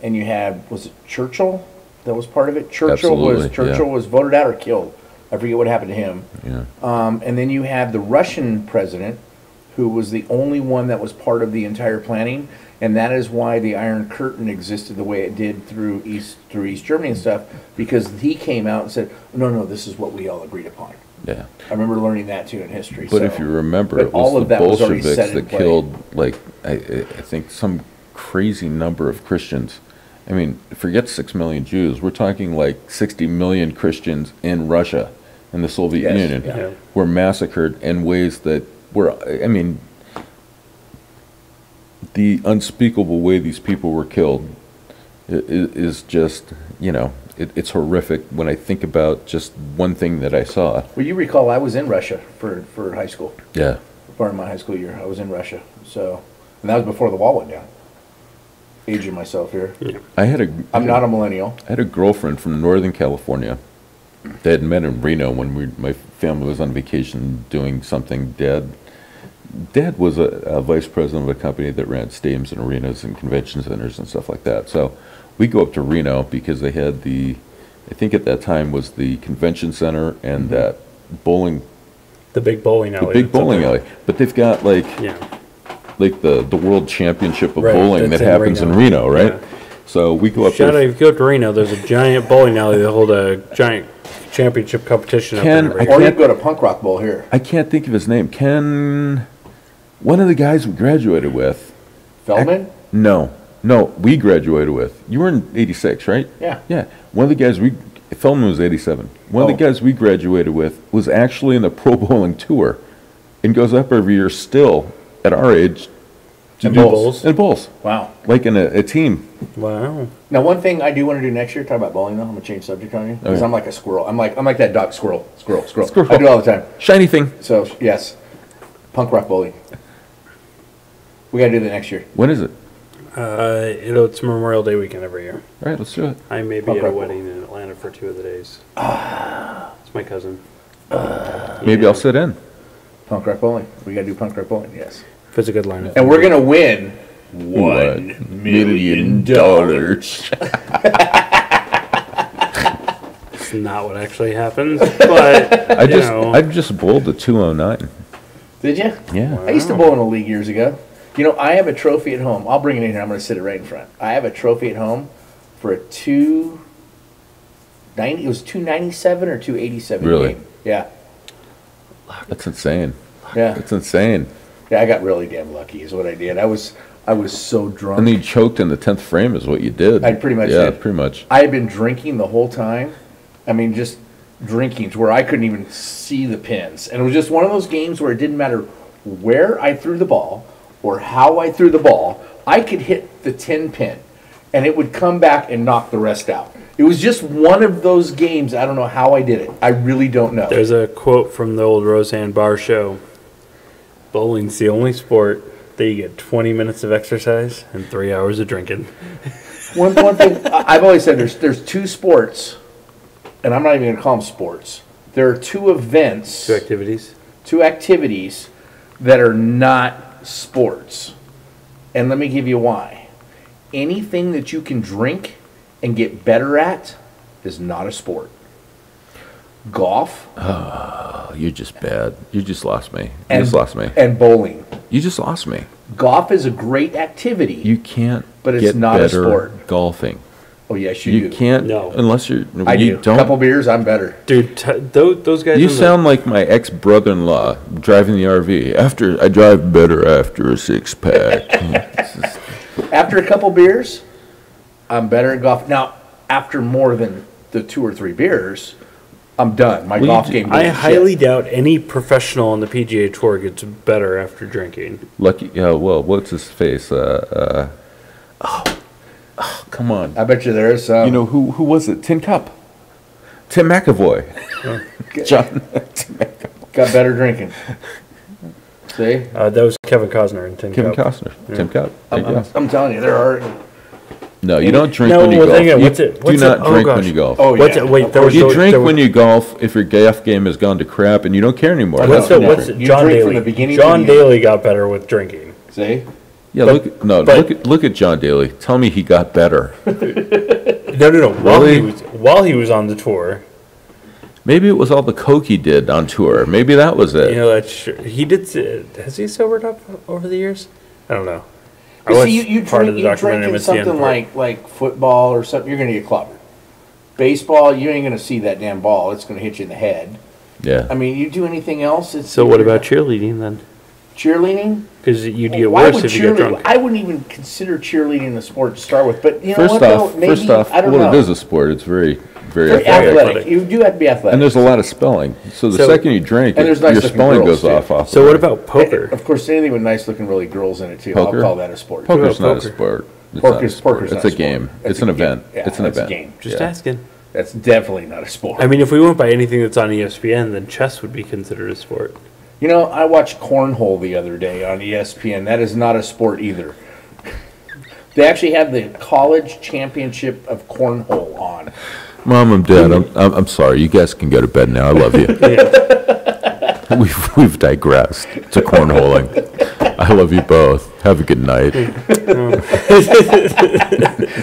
And you had, was it Churchill that was part of it? Churchill Absolutely, was voted out or killed. I forget what happened to him. Yeah. And then you had the Russian president, who was the only one that was part of the entire planning, and that is why the Iron Curtain existed the way it did through East Germany and stuff, because he came out and said, no, this is what we all agreed upon. Yeah. I remember learning that too in history. But so- if you remember, but it was all the of that was already Bolsheviks set in that play. killed, I think, some crazy number of Christians. I mean, forget 6 million Jews. We're talking like 60 million Christians in Russia and the Soviet Yes, Union yeah. were massacred in ways that were, I mean, the unspeakable way these people were killed is just, it's horrific when I think about just one thing that I saw. Well, you recall I was in Russia for high school. Yeah. Part of my high school year, I was in Russia. So, and that was before the wall went down. Aging myself here. I'm not a millennial. I had a girlfriend from Northern California. They had met in Reno when my family was on vacation doing something. Dad was a vice president of a company that ran stadiums and arenas and convention centers and stuff like that. So we go up to Reno because they had I think at that time was the convention center and that bowling. The big bowling alley. The big bowling alley. But they've got like the world championship of bowling that happens in Reno, right? Yeah. So we go up Shout out, there. if you go to Reno, there's a giant bowling alley that hold a giant championship competition up there. every year. Or you go to Punk Rock Bowl here. I can't think of his name. One of the guys we graduated with. Feldman? No, we graduated with. You were in '86, right? Yeah. Yeah. One of the guys Feldman was '87. One of the guys we graduated with was actually in the Pro Bowling Tour, and goes up every year still at our age. And do bowls. And bowls. Wow. Like in a team. Wow. Now, one thing I do want to do next year, talk about bowling though. I'm gonna change subject on you because Okay. I'm like a squirrel. I'm like that dog. Squirrel. Squirrel. I do it all the time. Shiny thing. So yes, Punk Rock Bowling. We gotta do that next year. When is it? It's Memorial Day weekend every year. All right, let's do it. I may be Punk at a Rock wedding in Atlanta for 2 of the days. It's my cousin. Maybe I'll sit in. Punk Rock Bowling. We gotta do Punk Rock Bowling. Yes. If it's a good lineup. And we're gonna win $1 million. It's not what actually happens, but I just bowled a 209. Did you? Yeah. I used to bowl in a league years ago. You know, I have a trophy at home. I'll bring it in here. I'm going to sit it right in front. I have a trophy at home for a 290. It was 297 or 287 Really? game. Yeah. That's insane. Yeah. That's insane. Yeah, I got really damn lucky is what I did. I was so drunk. And then you choked in the 10th frame is what you did. I pretty much Yeah, did. pretty much. I had been drinking the whole time. I mean, just drinking to where I couldn't even see the pins. And it was just one of those games where it didn't matter where I threw the ball or how I threw the ball. I could hit the 10 pin, and it would come back and knock the rest out. It was just one of those games. I don't know how I did it. I really don't know. there's a quote from the old Roseanne Barr show. Bowling's the only sport that you get 20 minutes of exercise and 3 hours of drinking. One thing I've always said, there's 2 sports, and I'm not even going to call them sports. There are 2 events, 2 activities. 2 activities that are not sports. And let me give you why. Anything that you can drink and get better at is not a sport. Golf Oh, you're just bad. You just lost me. You and, just lost me. and bowling. You just lost me. Golf is a great activity. You can't But it's get not a better sport. golfing. Oh, yes, you You do. can't No. unless you're I you do. don't. A couple beers, I'm better. Dude, those guys. You in the- sound like my ex-brother-in-law driving the RV. I drive better after a 6-pack. After a couple beers, I'm better at golf. Now, after more than the 2 or 3 beers, I'm done. My Well, you golf do- game. I goes to highly shit. doubt any professional on the PGA Tour gets better after drinking. Lucky, yeah. Well, what's his face? Come on. I bet you there is some. You know who was it? Tin Cup. Tim McAvoy. John. Tim McAvoy. got better drinking. See, That was Kevin Costner in Tin Kevin Cup. Costner. Tim Cup. There you go. I'm telling you, there are. No, you don't drink No, when you well, golf. hang on, You what's it- do what's not it- oh, drink gosh. when you golf. Oh What's yeah. it? Wait, there was You no- drink there when you golf if your golf game has gone to crap and you don't care anymore. What's That's when it? you What's drink. it? You John drink from Daly. the beginning to John the end. Daly got better with drinking. See, Yeah, look at John Daly. Tell me he got better. No. Really? While he was on the tour, Maybe it was all the coke he did on tour. Maybe that was it. you know he did. Has he sobered up over the years? I don't know. I you watched see, you part drink, of the you documentary. drink in It's the end something part. like football or something, you're gonna get clobbered. Baseball, you ain't gonna see that damn ball. It's gonna hit you in the head. Yeah. I mean, you do anything else, it's. So what about cheerleading then? cheerleading? Because you'd get Why worse would if you get drunk. I wouldn't even consider cheerleading a sport to start with. But you know First what? off, though? Maybe, I don't well, know. it is a sport. It's very, very Very athletic. athletic. You do have to be athletic. And there's a lot of spelling. So the So- second you drink, And there's nice your looking spelling girls, goes too. off. So what about poker? Of course, anything with nice looking, really girls in it too. Poker? I'll call that a sport. Poker's What about not a poker? sport. It's Poker's- not a sport. poker's It's not a a game. sport. It's It's an a game. event. Yeah, It's an it's a event. game. Just Yeah. asking. That's definitely not a sport. I mean, if we went by anything that's on ESPN, then chess would be considered a sport. You know, I watched cornhole the other day on ESPN. That is not a sport either. They actually had the college championship of cornhole on. Mom and Dad, I'm sorry. You guys can go to bed now. I love you. We've digressed to cornholing. I love you both. Have a good night.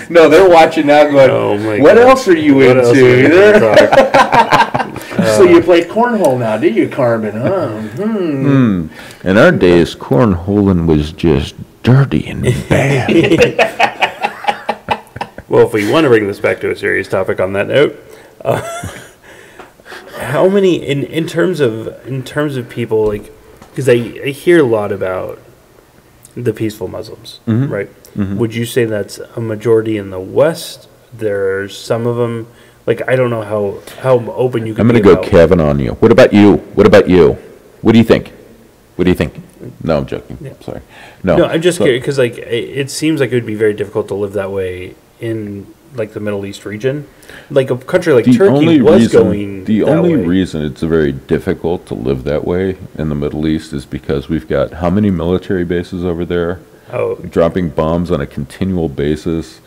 No, they're watching now going, Oh my what God. else are you What else are we into? gonna talk? So you played cornhole now, did you, Carmen? Huh? In our days, cornholing was just dirty and bad. Well, if we want to bring this back to a serious topic on that note, how many in terms of people, like, because I hear a lot about the peaceful Muslims, right? Would you say that's a majority in the West? There's some of them, like, I don't know how open you can I'm going be to go about. Kevin on you. What about you? What about you? What do you think? What do you think? No, I'm joking. Sorry. No, I'm just So- curious because, like, it seems like it would be very difficult to live that way in, like, the Middle East region. Like, a country like Turkey was going The that only way. reason it's very difficult to live that way in the Middle East is because we've got how many military bases over there? Oh, Dropping bombs on a continual basis,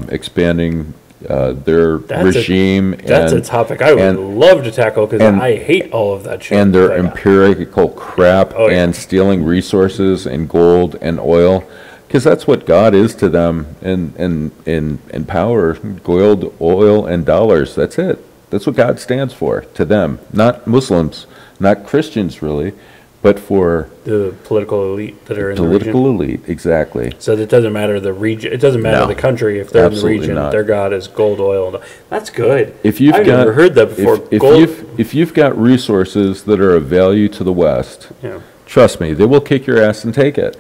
expanding their That's a- regime. that's a and, topic I would and- love to tackle because and- I hate all of that shit. and their But, empirical crap Oh, yeah. and stealing resources and gold and oil, because that's what God is to them in power, gold, oil, and dollars. That's it. That's what God stands for to them, not Muslims, not Christians really, but for the political elite that are in political the region. elite, exactly. So it doesn't matter the region. It doesn't matter No, the country if they're in the absolutely region. not. Their god is gold, oil. That's good. If you've I've got, never heard that before. Gold. if you've got resources that are of value to the West, Yeah. trust me, they will kick your ass and take it.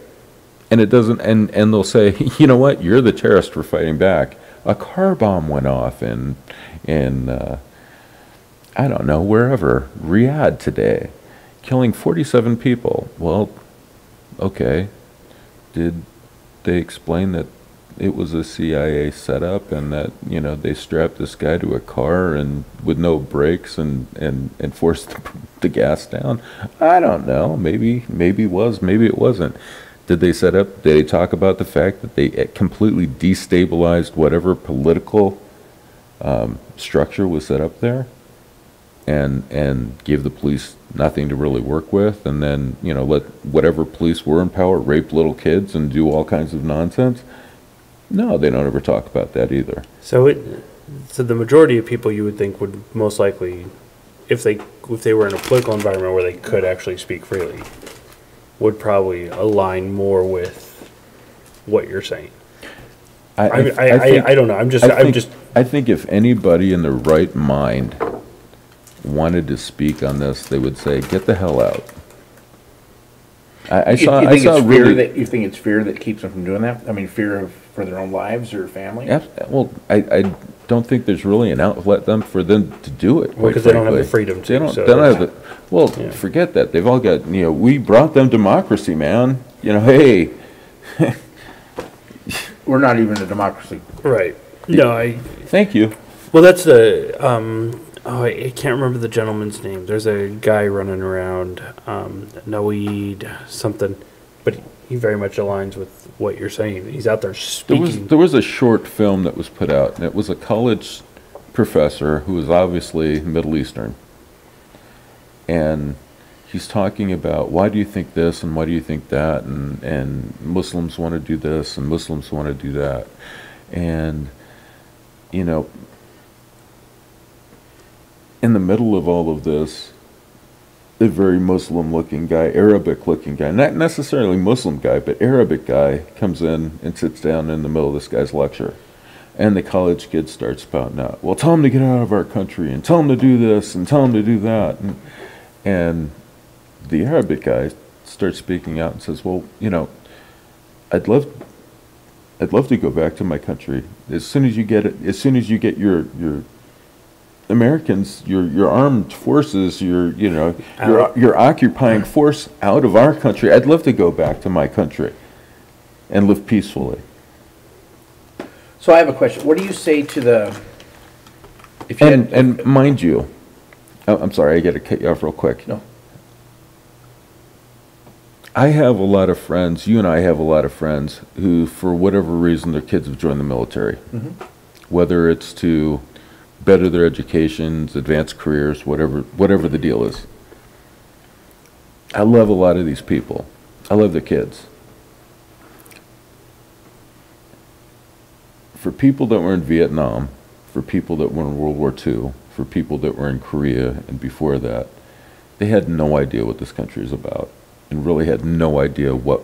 And it doesn't, and they'll say, you know what, you're the terrorist for fighting back. A car bomb went off in I don't know, wherever, Riyadh today, killing 47 people. Well, okay, did they explain that it was a CIA setup and that, you know, they strapped this guy to a car and with no brakes and forced the gas down? I don't know. Maybe it was, maybe it wasn't. Did they talk about the fact that they completely destabilized whatever political structure was set up there and gave the police nothing to really work with, and then, you know, let whatever police were in power rape little kids and do all kinds of nonsense? No, they don't ever talk about that either. So the majority of people you would think would most likely, if they were in a political environment where they could actually speak freely, would probably align more with what you're saying. I don't know. I think if anybody in their right mind wanted to speak on this, they would say, "Get the hell out." I saw really. You think it's fear that keeps them from doing that? I mean, fear for their own lives or family? Well, I don't think there's really an outlet for them to do it. Well, because they don't have the freedom to. They don't, so they don't have the. Well, Yeah. forget that. They've all got. You know, we brought them democracy, man. You know, hey. We're not even a democracy. Right. No, Thank you. well, that's the. I can't remember the gentleman's name. There's a guy running around, Noeed something, but he very much aligns with what you're saying. He's out there speaking. There was a short film that was put out, and it was a college professor who was obviously Middle Eastern. And he's talking about, why do you think this and why do you think that, and Muslims want to do this and Muslims want to do that. And, you know, in the middle of all of this, a very Muslim-looking guy, Arabic-looking guy, not necessarily Muslim guy, but Arabic guy, comes in and sits down in the middle of this guy's lecture. And the college kid starts spouting out, well, tell him to get out of our country, and tell him to do this, and tell him to do that. And the Arabic guy starts speaking out and says, well, you know, I'd love to go back to my country. As soon as you get your Americans, your armed forces, your occupying force out of our country, I'd love to go back to my country and live peacefully. So I have a question. What do you say to If you had, And mind you, I'm sorry, I got to cut you off real quick. no, I have a lot of friends, you and I have a lot of friends who, for whatever reason, their kids have joined the military. Whether it's to better their educations, advance careers, whatever the deal is. I love a lot of these people. I love their kids. For people that were in Vietnam, for people that were in World War II, for people that were in Korea and before that, they had no idea what this country is about, and really had no idea what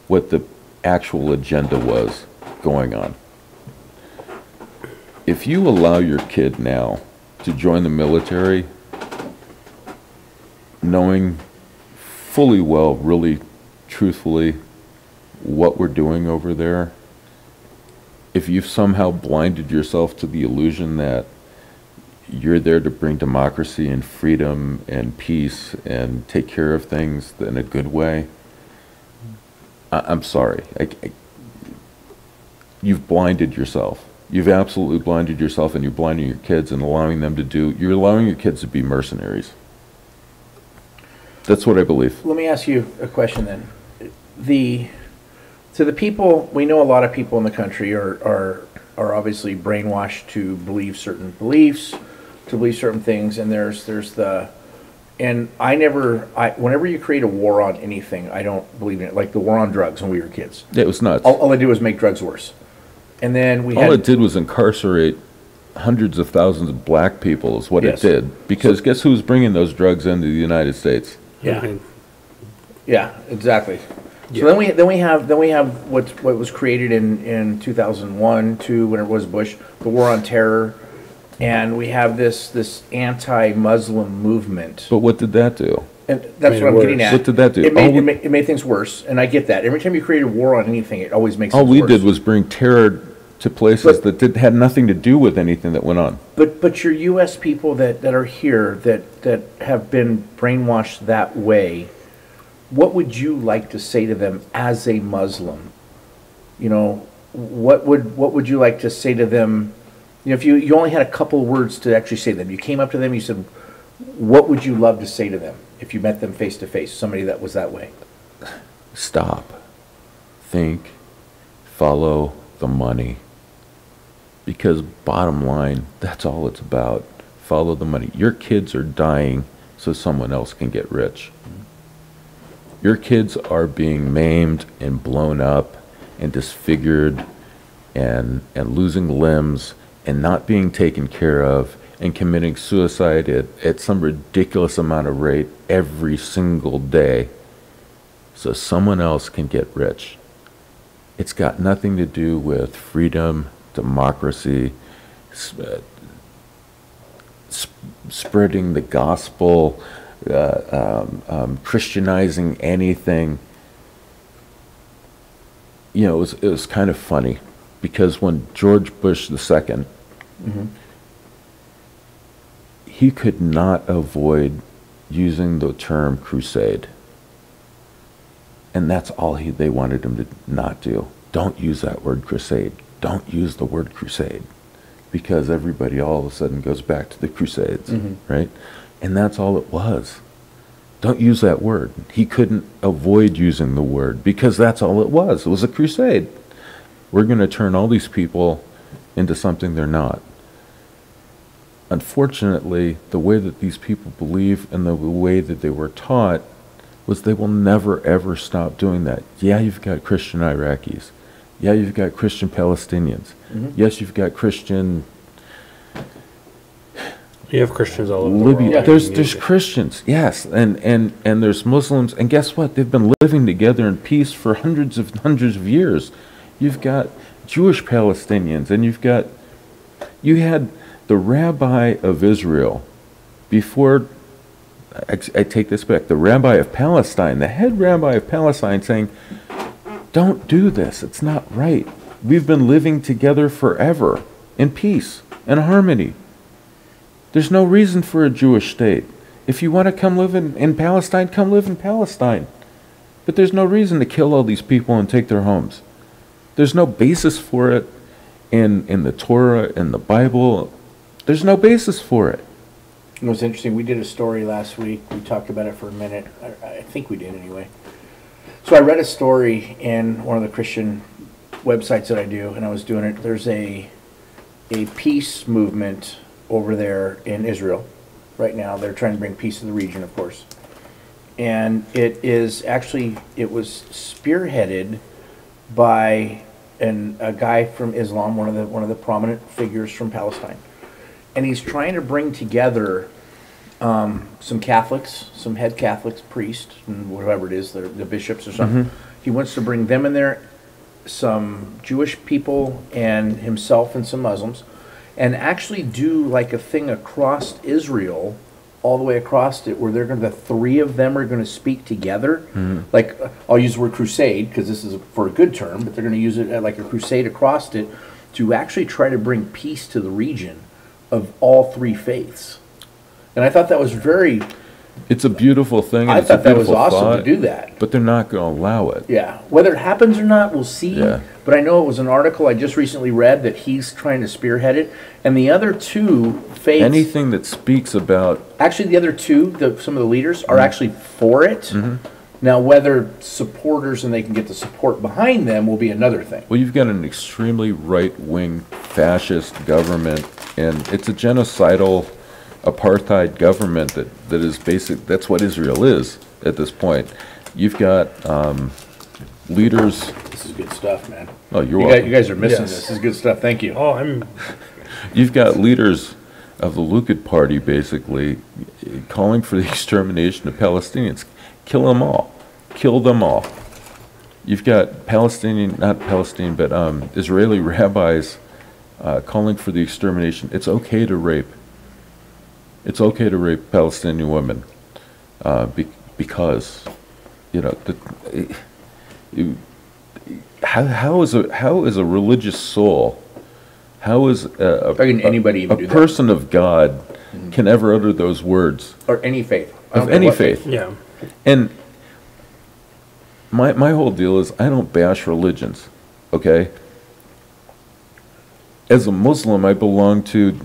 the actual agenda was going on. If you allow your kid now to join the military, knowing fully well, really truthfully, what we're doing over there, if you've somehow blinded yourself to the illusion that you're there to bring democracy and freedom and peace and take care of things in a good way, I'm sorry. You've blinded yourself. You've absolutely blinded yourself, and you're blinding your kids and allowing them to do, you're allowing your kids to be mercenaries. That's what I believe. let me ask you a question then. To the people, we know a lot of people in the country are obviously brainwashed to believe certain beliefs, to believe certain things, and there's and whenever you create a war on anything, I don't believe in it. Like the war on drugs when we were kids. It was nuts. All they did was make drugs worse. And then All it did was incarcerate hundreds of thousands of black people is what Yes. it did. Because guess who's bringing those drugs into the United States? Yeah. Yeah, exactly. Yeah. So then we have what was created in 2001, 2 when it was Bush, the war on terror, and we have this anti-Muslim movement. But what did that do? And that's Made what it I'm getting worse. at. What did that do? It made things worse, and I get that. Every time you create a war on anything, it always makes All things we worse. did was bring terror to places But- that had nothing to do with anything that went on. But your U.S. people that are here that have been brainwashed that way, what would you like to say to them as a Muslim? You know, what would you like to say to them? You know, if you only had a couple words to actually say to them, you came up to them, you said, what would you love to say to them if you met them face to face? Somebody that was that way. Stop. Think. Follow the money. Because bottom line, that's all it's about. Follow the money. Your kids are dying so someone else can get rich. Your kids are being maimed and blown up and disfigured and losing limbs and not being taken care of and committing suicide at some ridiculous amount of rate every single day so someone else can get rich. It's got nothing to do with freedom, democracy, spreading the gospel, Christianizing anything. You know, it was kind of funny because when George Bush II, he could not avoid using the term crusade. And that's all they wanted him to not do. Don't use that word crusade. Don't use the word crusade. Because everybody all of a sudden goes back to the Crusades, right? And that's all it was. Don't use that word. He couldn't avoid using the word because that's all it was. It was a crusade. We're going to turn all these people into something they're not. Unfortunately, the way that these people believe and the way that they were taught was they will never, ever stop doing that. Yeah, you've got Christian Iraqis. Yeah, you've got Christian Palestinians. Yes, you've got Christian You have Christians all over the Libya. world. There's Christians, yes, and there's Muslims, and guess what? They've been living together in peace for hundreds of years. You've got Jewish Palestinians, and you had the rabbi of Israel before. I take this back. The rabbi of Palestine, the head rabbi of Palestine, saying, "Don't do this. It's not right. We've been living together forever in peace and harmony. There's no reason for a Jewish state. If you want to come live in Palestine, come live in Palestine. But there's no reason to kill all these people and take their homes. There's no basis for it in the Torah, in the Bible, There's no basis for it. It was interesting. We did a story last week. We talked about it for a minute. I think we did anyway. So I read a story in one of the Christian websites that I do, and I was doing it. There's a peace movement over there in Israel right now. They're trying to bring peace to the region, of course. And it was spearheaded by a guy from Islam, one of the prominent figures from Palestine. And he's trying to bring together some Catholics, some head Catholics, priests, and whatever it is, the bishops or something. He wants to bring them in there, some Jewish people, and himself and some Muslims, and actually do like a thing across Israel, all the way across it, where the three of them are going to speak together. Like, I'll use the word crusade because this is for a good term, but they're going to use it like a crusade across it to actually try to bring peace to the region of all three faiths. And I thought that was It's a beautiful thing. And I it's a thought that was beautiful awesome thought, to do that. But they're not going to allow it. Yeah. Whether it happens or not, we'll see. Yeah. But I know it was an article I just recently read that he's trying to spearhead it. And the other two faiths... Anything that speaks about... Actually, the other two, some of the leaders, are actually for it. Now, whether supporters and they can get the support behind them will be another thing. Well, you've got an extremely right-wing fascist government, and it's a genocidal apartheid government that is basic. That's what Israel is at this point. You've got leaders. This is good stuff, man. Oh, you're welcome. You guys are missing Yes. this. This is good stuff. Thank you. Oh, You've got leaders of the Likud party basically calling for the extermination of Palestinians. Kill them all. Kill them all. You've got Israeli rabbis calling for the extermination. It's okay to rape. It's okay to rape Palestinian women because, how is a religious soul, how is How can anybody even a do that? person of God can ever utter those words Or any faith. I don't of care any what faith? yeah. And my whole deal is I don't bash religions, okay? As a Muslim, I belong to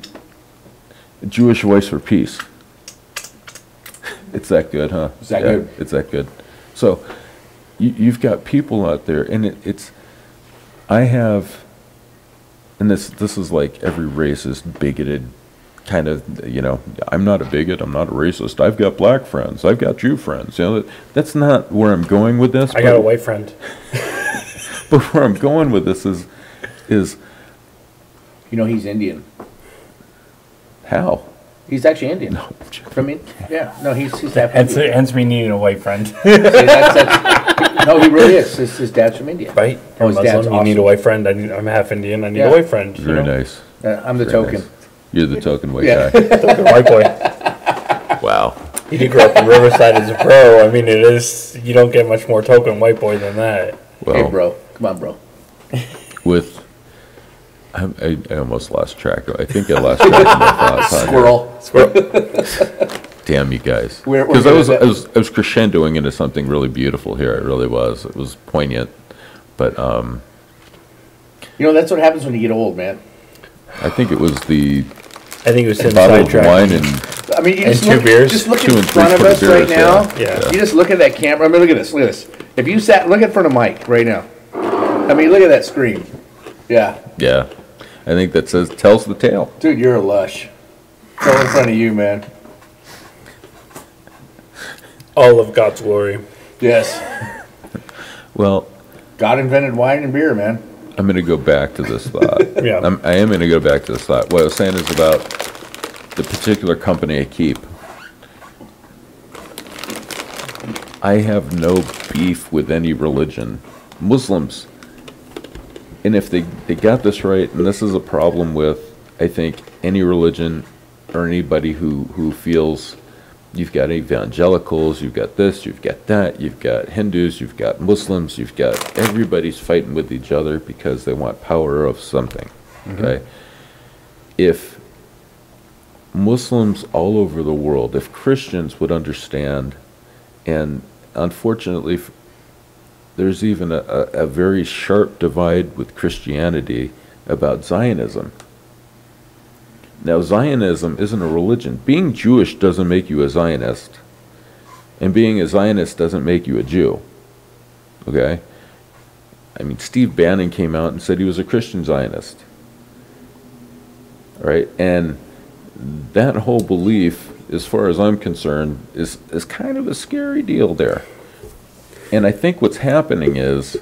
Jewish Voice for Peace. It's that good, huh? It's that good. It's that good. So you've got people out there, and and this is like every racist, bigoted kind of, I'm not a bigot, I'm not a racist. I've got black friends, I've got Jew friends. That's not where I'm going with this. I got a white friend. But where I'm going with this is he's Indian. how? He's actually Indian. No, Yeah. No, he's half Indian. Hence me needing a white friend. See, no, he really is. His dad's from India. Right? Oh, You're his dad's Muslim, you need awesome. a white friend. I'm half Indian, I need Yeah. a white friend. very nice. I'm the Very token. nice. You're the token white Yeah. guy. White boy. Wow. You grew up in Riverside as a pro. I mean, you don't get much more token white boy than that. Well, Hey, bro. Come on, bro. I almost lost track. I think I lost track of my thoughts. on here. Squirrel. Damn you guys. We're Because good at I was crescendoing into something really beautiful here. It really was. It was poignant. But That's what happens when you get old, man. I think it was the I think it was him bottle of sidetracked. wine and I mean, you And just two look, beers? just look 2 in and front of 3/4 us right beers, now. Yeah. You just look at that camera. I mean, look at this. Look at this. If you look in front of Mike right now. I mean, look at that screen. Yeah. yeah. I think that tells the tale. Dude, you're a lush. It's all in front of you, man. All of God's glory. Yes. Well, God invented wine and beer, man. I'm going to go back to this thought. Yeah. I am going to go back to this thought. What I was saying is about the particular company I keep. I have no beef with any religion. Muslims, and if they got this right, and this is a problem with, I think, any religion or anybody who feels you've got evangelicals, you've got this, you've got that, you've got Hindus, you've got Muslims, you've got everybody's fighting with each other because they want power of something. Okay? If Muslims all over the world, if Christians would understand, and unfortunately there's even a very sharp divide with Christianity about Zionism. Now, Zionism isn't a religion. Being Jewish doesn't make you a Zionist. And being a Zionist doesn't make you a Jew. Okay? I mean, Steve Bannon came out and said he was a Christian Zionist. All right? And that whole belief, as far as I'm concerned, is kind of a scary deal there. And I think what's happening is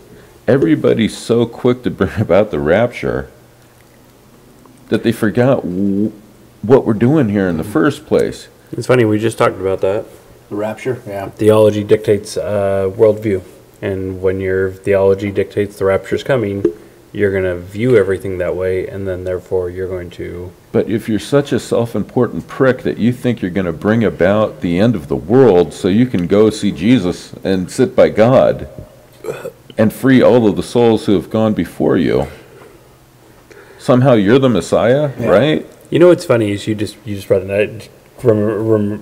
everybody's so quick to bring about the rapture that they forgot what we're doing here in the first place. It's funny, we just talked about that. The rapture, yeah. Theology dictates worldview. And when your theology dictates the rapture's coming, you're going to view everything that way, and then therefore you're going to... But if you're such a self-important prick that you think you're going to bring about the end of the world so you can go see Jesus and sit by God and free all of the souls who have gone before you, somehow you're the Messiah, Yeah. right? You know what's funny is you just brought it. Remember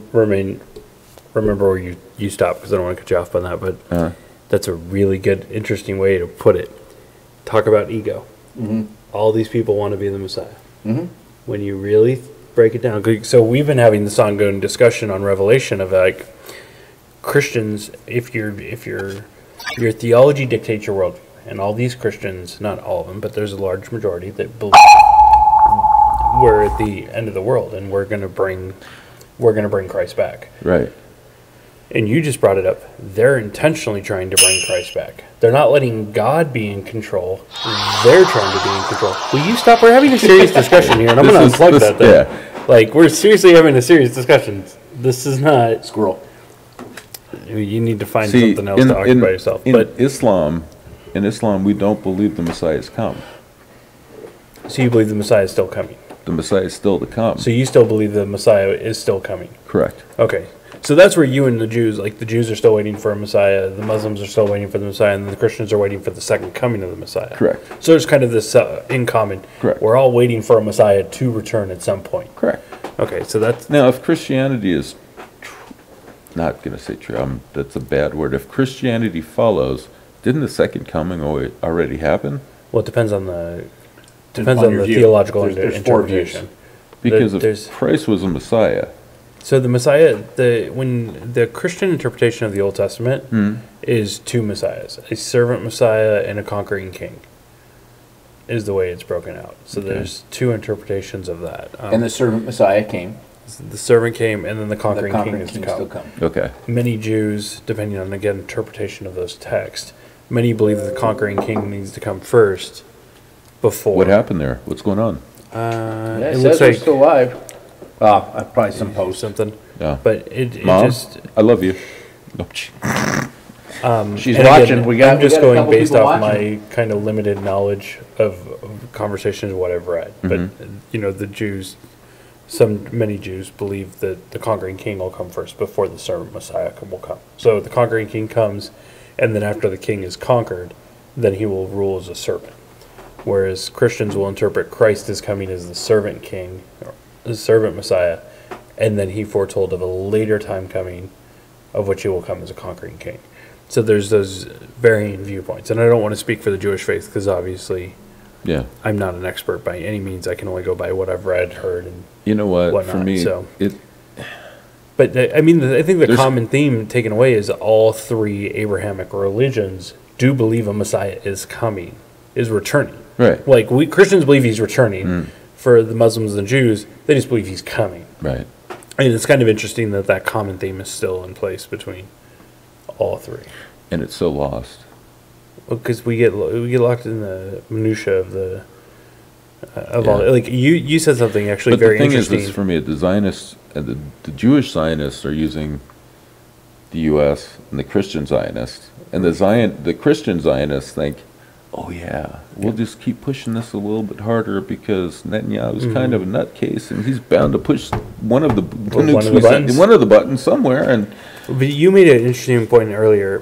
where you stopped, because I don't want to cut you off on that, but that's a really good, interesting way to put it. Talk about ego. Mm-hmm. All these people want to be the Messiah. Mm-hmm. When you really break it down, so we've been having this ongoing discussion on Revelation of like Christians, if your theology dictates your worldview, and all these Christians, not all of them, but there's a large majority that believe we're at the end of the world and we're going to bring Christ back. Right. And you just brought it up. They're intentionally trying to bring Christ back. They're not letting God be in control. They're trying to be in control. Will you stop? We're having a serious discussion here, and I'm going to unplug that thing. Yeah. Like, we're seriously having a serious discussion. This is not... Squirrel. You need to find See, something else to occupy yourself. In But Islam, we don't believe the Messiah has come. so you believe the Messiah is still coming. The Messiah is still to come. So you still believe the Messiah is still coming. Correct. Okay. So that's where you and the Jews, like the Jews are still waiting for a Messiah, the Muslims are still waiting for the Messiah, and the Christians are waiting for the second coming of the Messiah. Correct. So there's kind of this in common. Correct. We're all waiting for a Messiah to return at some point. Correct. Okay, so that's... Now, if Christianity is, not going to say true, that's a bad word. If Christianity follows, didn't the second coming already happen? Well, it depends on the your view. theological There's four views. interpretation. Because There's- if Christ was a Messiah, So the Messiah, when the Christian interpretation of the Old Testament is two Messiahs, a servant Messiah and a conquering king, is the way it's broken out. So there's two interpretations of that. And the servant Messiah came. The servant came, and then the The conquering king conquering is to king come. still come. okay. Many Jews, depending on again interpretation of those texts, many believe that the conquering king needs to come first before. What happened there? What's going on? Yeah, It it looks says they're like still alive. Probably some post. something, Yeah. but it Mom, just. I love you. No, She's And watching. again, I'm just a going couple based people off watching. my kind of limited knowledge of conversations, what I've read. But the Jews, many Jews believe that the conquering king will come first before the servant Messiah will come. So the conquering king comes, and then after the king is conquered, then he will rule as a servant. Whereas Christians will interpret Christ as coming as the servant king, or the servant Messiah, and then he foretold of a later time coming of which he will come as a conquering king. So there's those varying viewpoints. And I don't want to speak for the Jewish faith because obviously yeah. I'm not an expert by any means. I can only go by what I've read, heard, and You know what? whatnot. For me, So- it But I mean, I think the There's- common theme taken away is all three Abrahamic religions do believe a Messiah is coming, is returning. right, Like we Christians believe he's returning. For the Muslims and Jews, they just believe he's coming. right. And it's kind of interesting that that common theme is still in place between all three. And it's so lost. Because we get locked in the minutia of the of all. Yeah. Like you said something actually But very the thing interesting. is, for me, the Zionists, the Jewish Zionists are using the U.S. and the Christian Zionists, and the Christian Zionists think, oh yeah, we'll just keep pushing this a little bit harder because Netanyahu's kind of a nutcase, and he's bound to push one of the buttons. one of the buttons somewhere. And But you made an interesting point earlier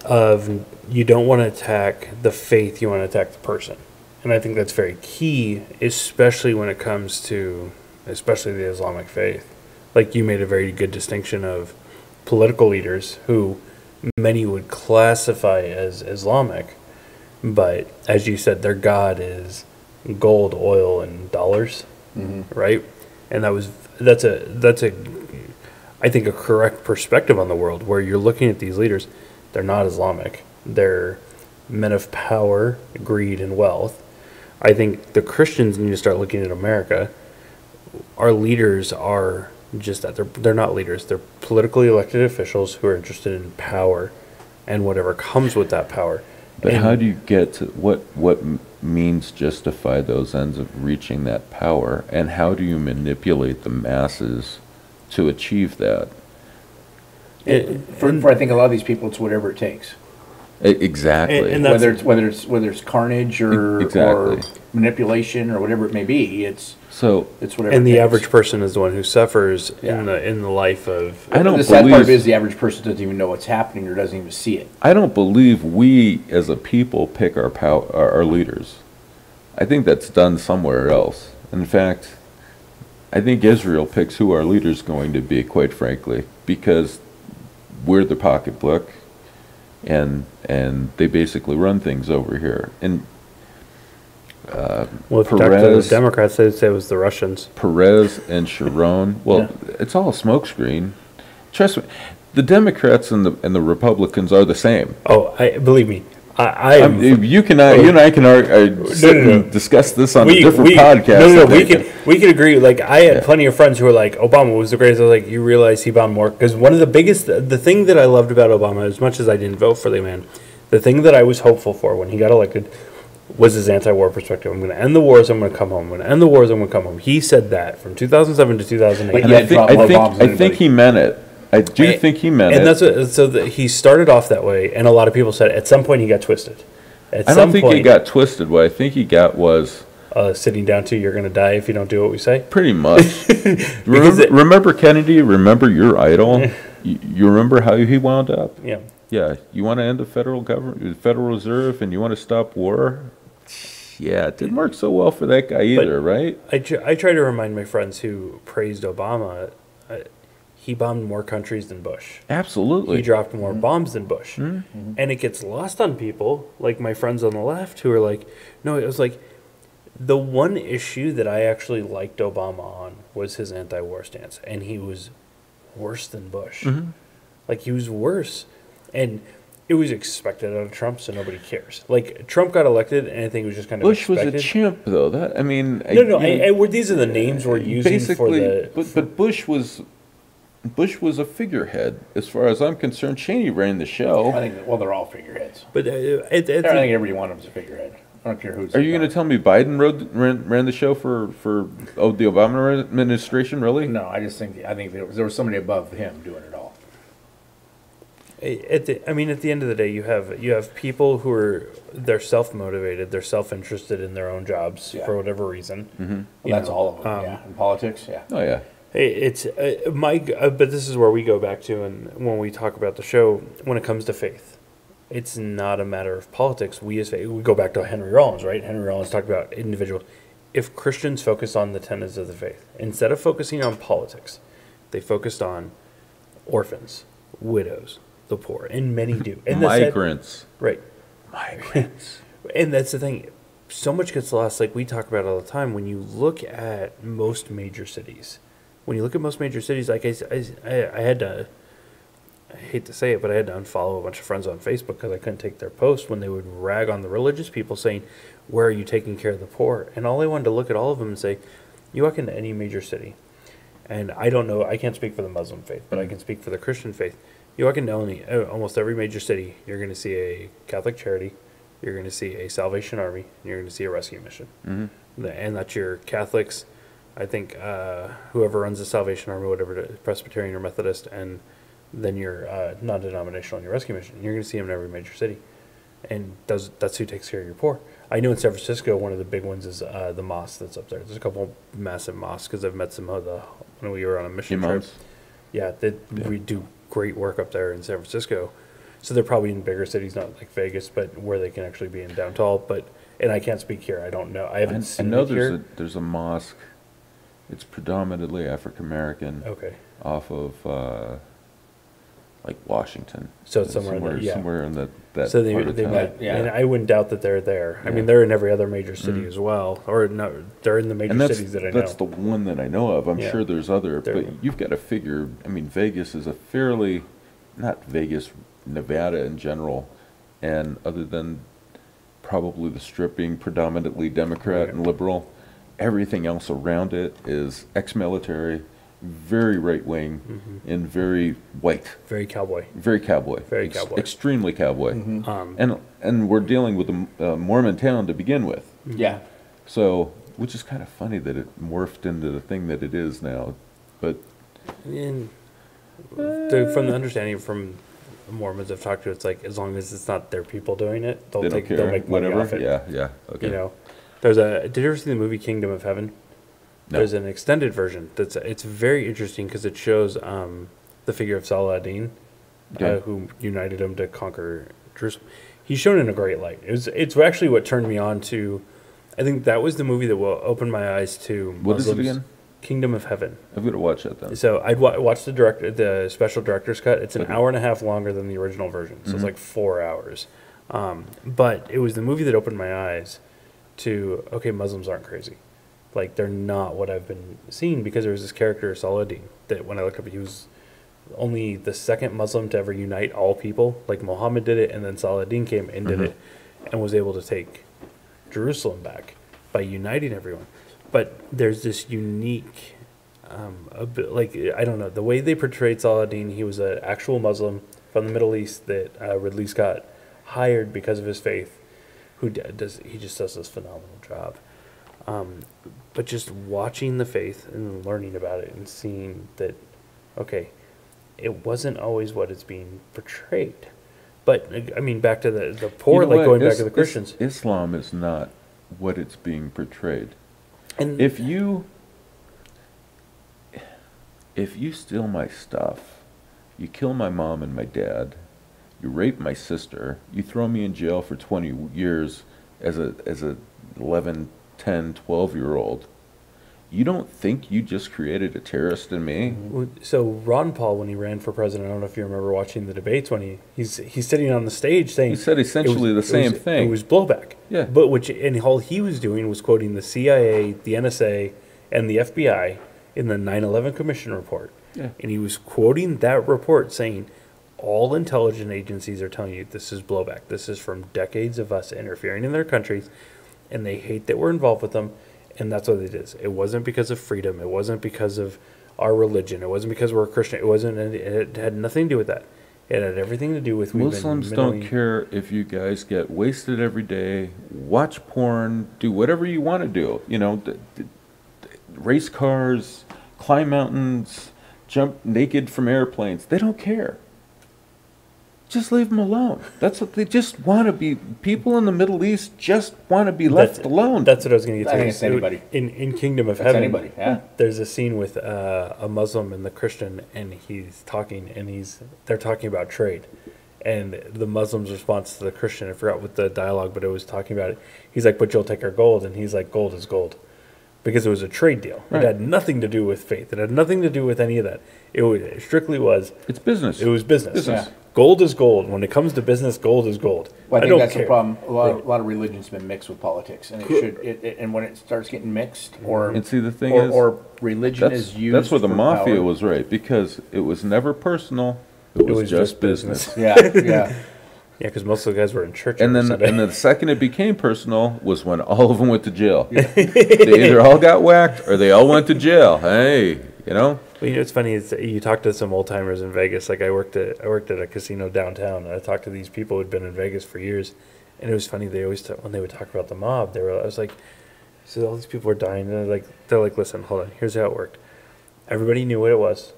of you don't want to attack the faith, you want to attack the person. And I think that's very key, especially when it comes to, especially the Islamic faith. Like you made a very good distinction of political leaders who many would classify as Islamic, but as you said, their God is gold, oil, and dollars. right? And that's a I think a correct perspective on the world, where you're looking at these leaders. They're not Islamic. They're men of power, greed, and wealth. I think the Christians need to start looking at America. Our leaders are just that. They're not leaders. They're politically elected officials who are interested in power and whatever comes with that power. But And how do you get to what means justify those ends of reaching that power, and how do you manipulate the masses to achieve that? For I think a lot of these people, it's whatever it takes. Exactly. And that's- Whether it's carnage or Exactly. manipulation or whatever it may be, it's So whatever. and it the takes. average person is the one who suffers Yeah. in the life of. I don't The sad part believe is the average person doesn't even know what's happening or doesn't even see it. I don't believe we as a people pick our leaders. I think that's done somewhere else. In fact, I think Israel picks who our leader's going to be, quite frankly, because we're the pocketbook, and they basically run things over here. And Well, if you talk to the Democrats, they'd say it was the Russians. Perez and Sharon, well, it's all a smokescreen. Trust me, the Democrats and the Republicans are the same. Oh, believe me, I You and I can sit and discuss this on a different podcast. No, I think. we can agree. Like, I had plenty of friends who were like, Obama was the greatest. I was like, you realize he bombed more? Because one of the biggest, the thing that I loved about Obama, as much as I didn't vote for the man, the thing that I was hopeful for when he got elected was his anti-war perspective. I'm going to end the wars. I'm going to come home. I'm going to end the wars. I'm going to come home. He said that from 2007 to 2008. But yet dropped more bombs than I think anybody. he meant it. I do think he meant it. And that's he started off that way, and a lot of people said at some point he got twisted. At I some don't think point, he got twisted. What I think he got was sitting down to you're going to die if you don't do what we say. pretty much. remember Kennedy? Remember your idol? You remember how he wound up? Yeah. Yeah. You want to end the federal government, the Federal Reserve, and you want to stop war? Yeah, it didn't work so well for that guy either, right? I try to remind my friends who praised Obama, he bombed more countries than Bush. Absolutely. He dropped more bombs than Bush. And it gets lost on people, like my friends on the left, who are like, no, it was like, the one issue that I actually liked Obama on was his anti-war stance. And he was worse than Bush. Like, he was worse. And it was expected out of Trump, so nobody cares. Like, Trump got elected, and I think it was just kind of Bush was expected. a chimp, though. These are the names we're using for the... But Bush was a figurehead, as far as I'm concerned. Cheney ran the show. I think they're all figureheads. But I think everybody wanted him as a figurehead. I don't care who's. Are you going to tell me Biden ran the show for the Obama administration? Really? No, I think there was somebody above him doing it all. At the end of the day, you have people who they're self-motivated, they're self-interested in their own jobs for whatever reason. Well, that's all of them. In politics, yeah. Oh yeah. It's but this is where we go back to, and when we talk about the show, when it comes to faith, it's not a matter of politics. We go back to Henry Rollins, right? Henry Rollins talked about individual. If Christians focus on the tenets of the faith, instead of focusing on politics, they focused on orphans, widows, the poor, and many do. And Migrants. Right. Migrants. And that's the thing. So much gets lost, like we talk about all the time. When you look at most major cities, like I had to, I hate to say it, but I had to unfollow a bunch of friends on Facebook because I couldn't take their posts when they would rag on the religious people saying, where are you taking care of the poor? And all I wanted to look at all of them and say, you walk into any major city, and I don't know, I can't speak for the Muslim faith, but I can speak for the Christian faith. You walk into almost every major city, you're going to see a Catholic charity, you're going to see a Salvation Army, and you're going to see a rescue mission. And that's your Catholics, I think, whoever runs the Salvation Army, whatever it is, Presbyterian or Methodist, and then your non-denominational and your rescue mission. You're going to see them in every major city. And that's who takes care of your poor. I know in San Francisco, one of the big ones is the mosque that's up there. There's a couple massive mosques because I've met some of when we were on a mission trip. Yeah, we do great work up there in San Francisco. So they're probably in bigger cities, not like Vegas, but where they can actually be in downtown. And I can't speak here. I don't know. I haven't seen it here. There's a mosque. It's predominantly African American. Okay. Off of like Washington. So it's somewhere in somewhere, there, yeah. somewhere in that So they part of town. might- yeah. and I wouldn't doubt that they're there. I Yeah. mean, they're in every other major city as well, or no, they're in the major And that's cities that I know. that's the one that I know of. I'm Yeah. sure there's other, There- but you've got to figure. I mean, Vegas is a fairly, not Vegas, Nevada in general, and other than probably the Strip being predominantly Democrat Right. and liberal, everything else around it is ex-military, very right-wing, and very white, Very cowboy. very cowboy, Very cowboy. extremely cowboy. Um, And we're dealing with a Mormon town to begin with. Yeah. So, which is kind of funny that it morphed into the thing that it is now. But and from the understanding from the Mormons I've talked to, it's like as long as it's not their people doing it, they'll they don't they'll care, make money whatever. off it. Yeah, okay. You know, did you ever see the movie Kingdom of Heaven? No. There's an extended version it's very interesting because it shows the figure of Saladin, Okay. who united him to conquer Jerusalem. He's shown in a great light. It's actually what turned me on to. I think that was the movie that will open my eyes to Muslims. What is it again? Kingdom of Heaven. I'm gonna watch that then. So I'd watch the special director's cut. It's an hour and a half longer than the original version, so it's like 4 hours. But it was the movie that opened my eyes to, okay, Muslims aren't crazy. Like, they're not what I've been seeing, because there was this character, Saladin, that when I looked up, he was only the second Muslim to ever unite all people. Like, Muhammad did it, and then Saladin came and did it, and was able to take Jerusalem back by uniting everyone. But there's this unique, I don't know, the way they portrayed Saladin, he was an actual Muslim from the Middle East that Ridley Scott hired because of his faith, he just does this phenomenal job. But just watching the faith and learning about it and seeing that, okay, it wasn't always what it's being portrayed. But, I mean, back to the poor, You know like what? going back to the Christians. Islam is not what it's being portrayed. And If you steal my stuff, you kill my mom and my dad, you rape my sister, you throw me in jail for 20 years as a 11, 10, 12-year-old, you don't think you just created a terrorist in me? So Ron Paul, when he ran for president, I don't know if you remember watching the debates when he's sitting on the stage saying He said essentially the same thing. It was blowback. Yeah. But all he was doing was quoting the CIA, the NSA, and the FBI in the 9/11 Commission report. Yeah. And he was quoting that report saying, all intelligence agencies are telling you this is blowback. This is from decades of us interfering in their countries, and they hate that we're involved with them. And that's what it is. It wasn't because of freedom. It wasn't because of our religion. It wasn't because we're a Christian. It had nothing to do with that. It had everything to do with Muslims don't care if you guys get wasted every day, watch porn, do whatever you want to do. You know, race cars, climb mountains, jump naked from airplanes. They don't care. Just leave them alone. That's what they just want to be. People in the Middle East just want to be left alone. That's what I was going to get I to. think it's anybody. In Kingdom of That's Heaven, anybody, yeah. there's a scene with a Muslim and the Christian, and he's talking, and they're talking about trade. And the Muslim's response to the Christian, I forgot what the dialogue, but it was talking about it. He's like, but you'll take our gold. And he's like, gold is gold. Because it was a trade deal. Right. It had nothing to do with faith. It had nothing to do with any of that. It strictly was, It's business. it was business. Business. Yeah. Gold is gold. When it comes to business, gold is gold. Well, I think don't that's care. the problem. A lot of religion's been mixed with politics, and and when it starts getting mixed, And see, the thing is, or religion is used. that's where the for mafia power. was right, because it was never personal. It was just business. Yeah, yeah. Yeah, because most of the guys were in church. And every then, Sunday. the second it became personal was when all of them went to jail. They either all got whacked or they all went to jail. Hey, you know. Well, it's funny. You talk to some old timers in Vegas. Like I worked at a casino downtown, and I talked to these people who'd been in Vegas for years. And it was funny. They always when they would talk about the mob, I was like, so all these people were dying. And they're like, listen, hold on. Here's how it worked. Everybody knew what it was.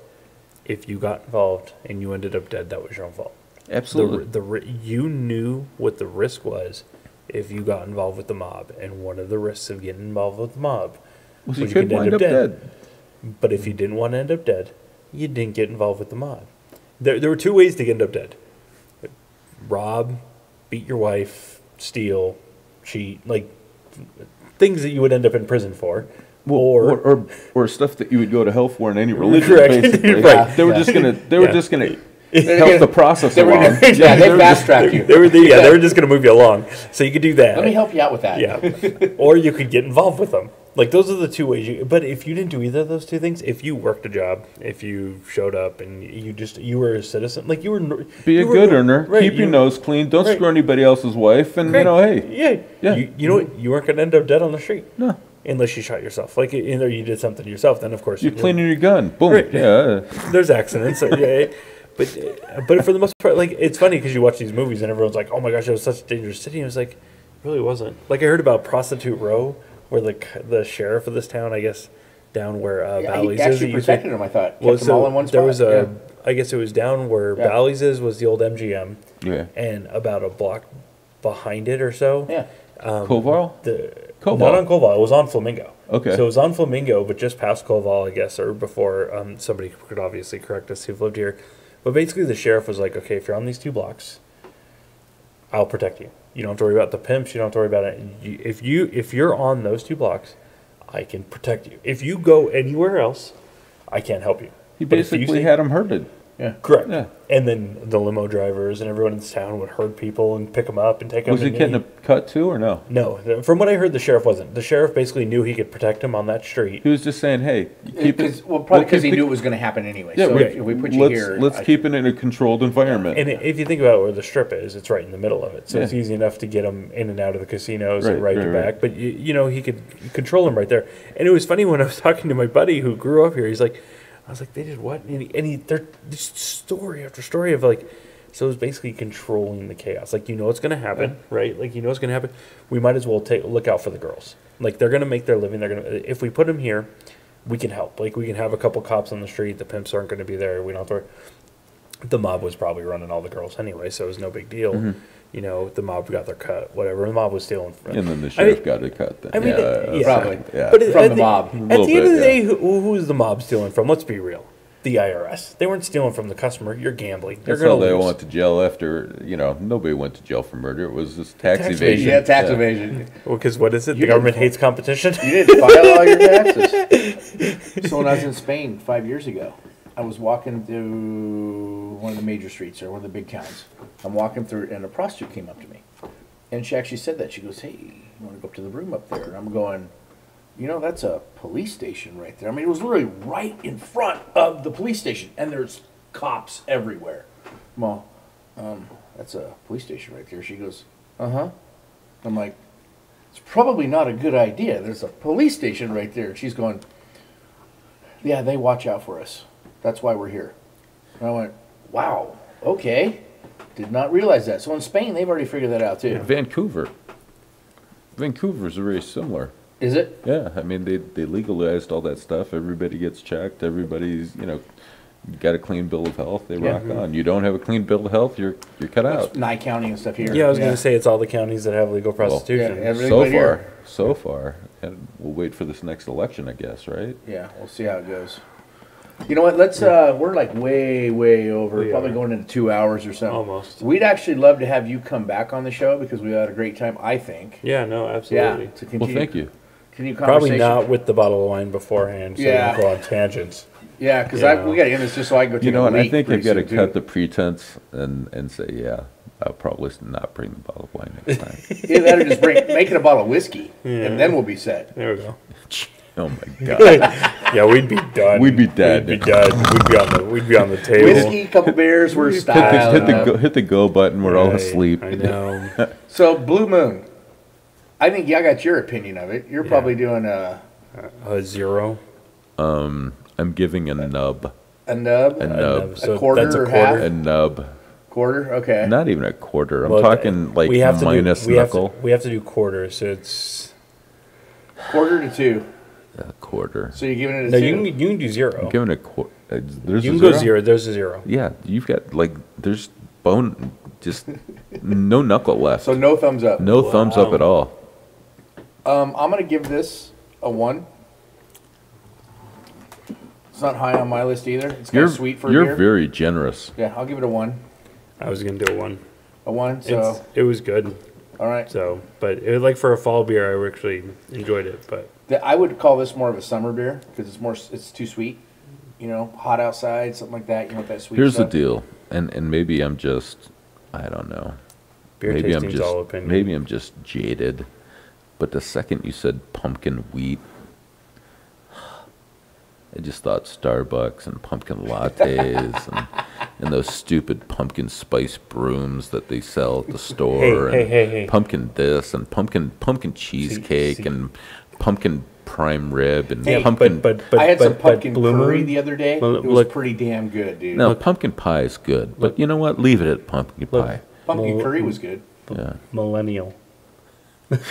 If you got involved and you ended up dead, that was your own fault. Absolutely. You knew what the risk was if you got involved with the mob, and one of the risks of getting involved with the mob you could wind up dead. But if you didn't want to end up dead, you didn't get involved with the mob. There were two ways to end up dead: rob, beat your wife, steal, cheat, like things that you would end up in prison for. Or stuff that you would go to hell for in any religion. Correct. Basically, Right. They were just gonna. They were just gonna help the process along. Yeah, they fast tracked you. They were just going to move you along. So you could do that. Let me help you out with that. Yeah. Or you could get involved with them. Like, those are the two ways but if you didn't do either of those two things, if you worked a job, if you showed up and you were a citizen, like you were... Be a good earner. Right, Keep your nose clean. Don't screw anybody else's wife. And, hey. Yeah. You know what? You weren't going to end up dead on the street. No. Unless you shot yourself. Like, either you did something to yourself, then of course... You're cleaning your gun. Boom. Right. Yeah. There's accidents. Yeah. But for the most part, like, it's funny because you watch these movies and everyone's like, oh my gosh, it was such a dangerous city. And I was like, it really wasn't. Like, I heard about Prostitute Row, where the sheriff of this town, I guess, down where Bally's he is. actually protected them, I thought. Kept them all in one spot. There was I guess it was down where Bally's was the old MGM. Yeah. And about a block behind it or so. Yeah. Koval? Not on Koval. It was on Flamingo. Okay. So it was on Flamingo, but just past Koval, I guess, or before. Somebody could obviously correct us who've lived here. But basically, the sheriff was like, okay, if you're on these 2 blocks, I'll protect you. You don't have to worry about the pimps. You don't have to worry about it. If you're on those 2 blocks, I can protect you. If you go anywhere else, I can't help you. He basically had them herded. Yeah. Correct. Yeah. And then the limo drivers and everyone in this town would herd people and pick them up and take them. Was he getting a cut too, or no? No. From what I heard, the sheriff wasn't. The sheriff basically knew he could protect him on that street. He was just saying, hey, keep it. Well, probably because he knew it was going to happen anyway. Yeah, so right. if we put you here... Let's keep it in a controlled environment. And if you think about where the strip is, it's right in the middle of it. So it's easy enough to get them in and out of the casinos and right back. But, he could control them right there. And it was funny when I was talking to my buddy who grew up here. He's like... I was like, they did what? And they're just story after story of like, so it was basically controlling the chaos. Like, it's going to happen, right? Like, it's going to happen. We might as well look out for the girls. Like, they're going to make their living. If we put them here, we can help. Like, we can have a couple cops on the street. The pimps aren't going to be there. We don't have to worry. The mob was probably running all the girls anyway, so it was no big deal. Mm-hmm. The mob got their cut, whatever. The mob was stealing. And then the sheriff got a cut. Then. Probably. Yeah. But from the mob. At the end of the day, who's the mob stealing from? Let's be real. The IRS. They weren't stealing from the customer. You're gambling. That's how they went to jail after, nobody went to jail for murder. It was just tax evasion. Yeah, tax evasion. Well, because what is it? The government hates competition? You didn't file all your taxes. So when I was in Spain 5 years ago, I was walking through one of the major streets or one of the big towns. I'm walking through, and a prostitute came up to me. And she actually said that. She goes, hey, you want to go up to the room up there? And I'm going, that's a police station right there. I mean, it was literally right in front of the police station. And there's cops everywhere. Well, that's a police station right there. She goes, uh-huh. I'm like, it's probably not a good idea. There's a police station right there. And she's going, yeah, they watch out for us. That's why we're here. And I went, wow, okay. Did not realize that. So in Spain, they've already figured that out, too. Vancouver's very similar. Is it? Yeah, I mean, they legalized all that stuff. Everybody gets checked. Everybody's, got a clean bill of health. They rock on. You don't have a clean bill of health, you're cut out. Nye County and stuff here. Yeah, I was going to say it's all the counties that have legal prostitution. Yeah, so far. And we'll wait for this next election, I guess, right? Yeah, we'll see how it goes. You know what? Let's. We're like way over. Probably going into 2 hours or so. Almost. We'd actually love to have you come back on the show because we had a great time. I think. Yeah. No. Absolutely. Yeah. To continue. Well, thank you. Continue conversation. Probably not with the bottle of wine beforehand. So you don't go on tangents. Yeah, because we got to end this just so I can go take a leak. And I think I've got to cut the pretense and say, yeah, I'll probably not bring the bottle of wine next time. Either that or just make it a bottle of whiskey, and then we'll be set. There we go. Oh my God! Yeah, we'd be done. We'd be dead. We'd be done. We'd be on the table. Whiskey, couple beers, we're styled. Hit the go button. We're all asleep. I know. So Blue Moon, I think I got your opinion of it. You're probably doing a 0. I'm giving a nub. A nub. A nub. So a quarter that's a or quarter? half. A nub. Quarter. Okay. Not even a quarter. I'm talking like minus knuckle. We have to do quarters. So it's quarter to 2. A quarter. So you're giving it a 2? You can do 0. I'm giving a quarter. You can go 0. There's a 0. Yeah, you've got there's bone, just no knuckle left. So no thumbs up. No thumbs up at all. I'm gonna give this a 1. It's not high on my list either. It's kind of sweet for a beer. You're very generous. Yeah, I'll give it a 1. I was gonna do a 1. A 1. So it was good. All right. So, but it, like for a fall beer, I actually enjoyed it. But I would call this more of a summer beer because it's too sweet. hot outside, something like that. You want that sweet Here's stuff. the deal, and maybe I'm just, I don't know. Beer Maybe I'm tasting's all opinion. maybe I'm just jaded. But the second you said pumpkin wheat, I just thought Starbucks and pumpkin lattes and those stupid pumpkin spice brooms that they sell at the store. Hey. Pumpkin this and pumpkin cheesecake see. and pumpkin prime rib and Hey, pumpkin. But I had some pumpkin Blue curry Moon? the other day. Well, It was look- pretty damn good, dude. No, pumpkin pie is good, but you know what? Leave it at pumpkin Look. pie. Pumpkin Well, curry was good. Yeah. Millennial. Think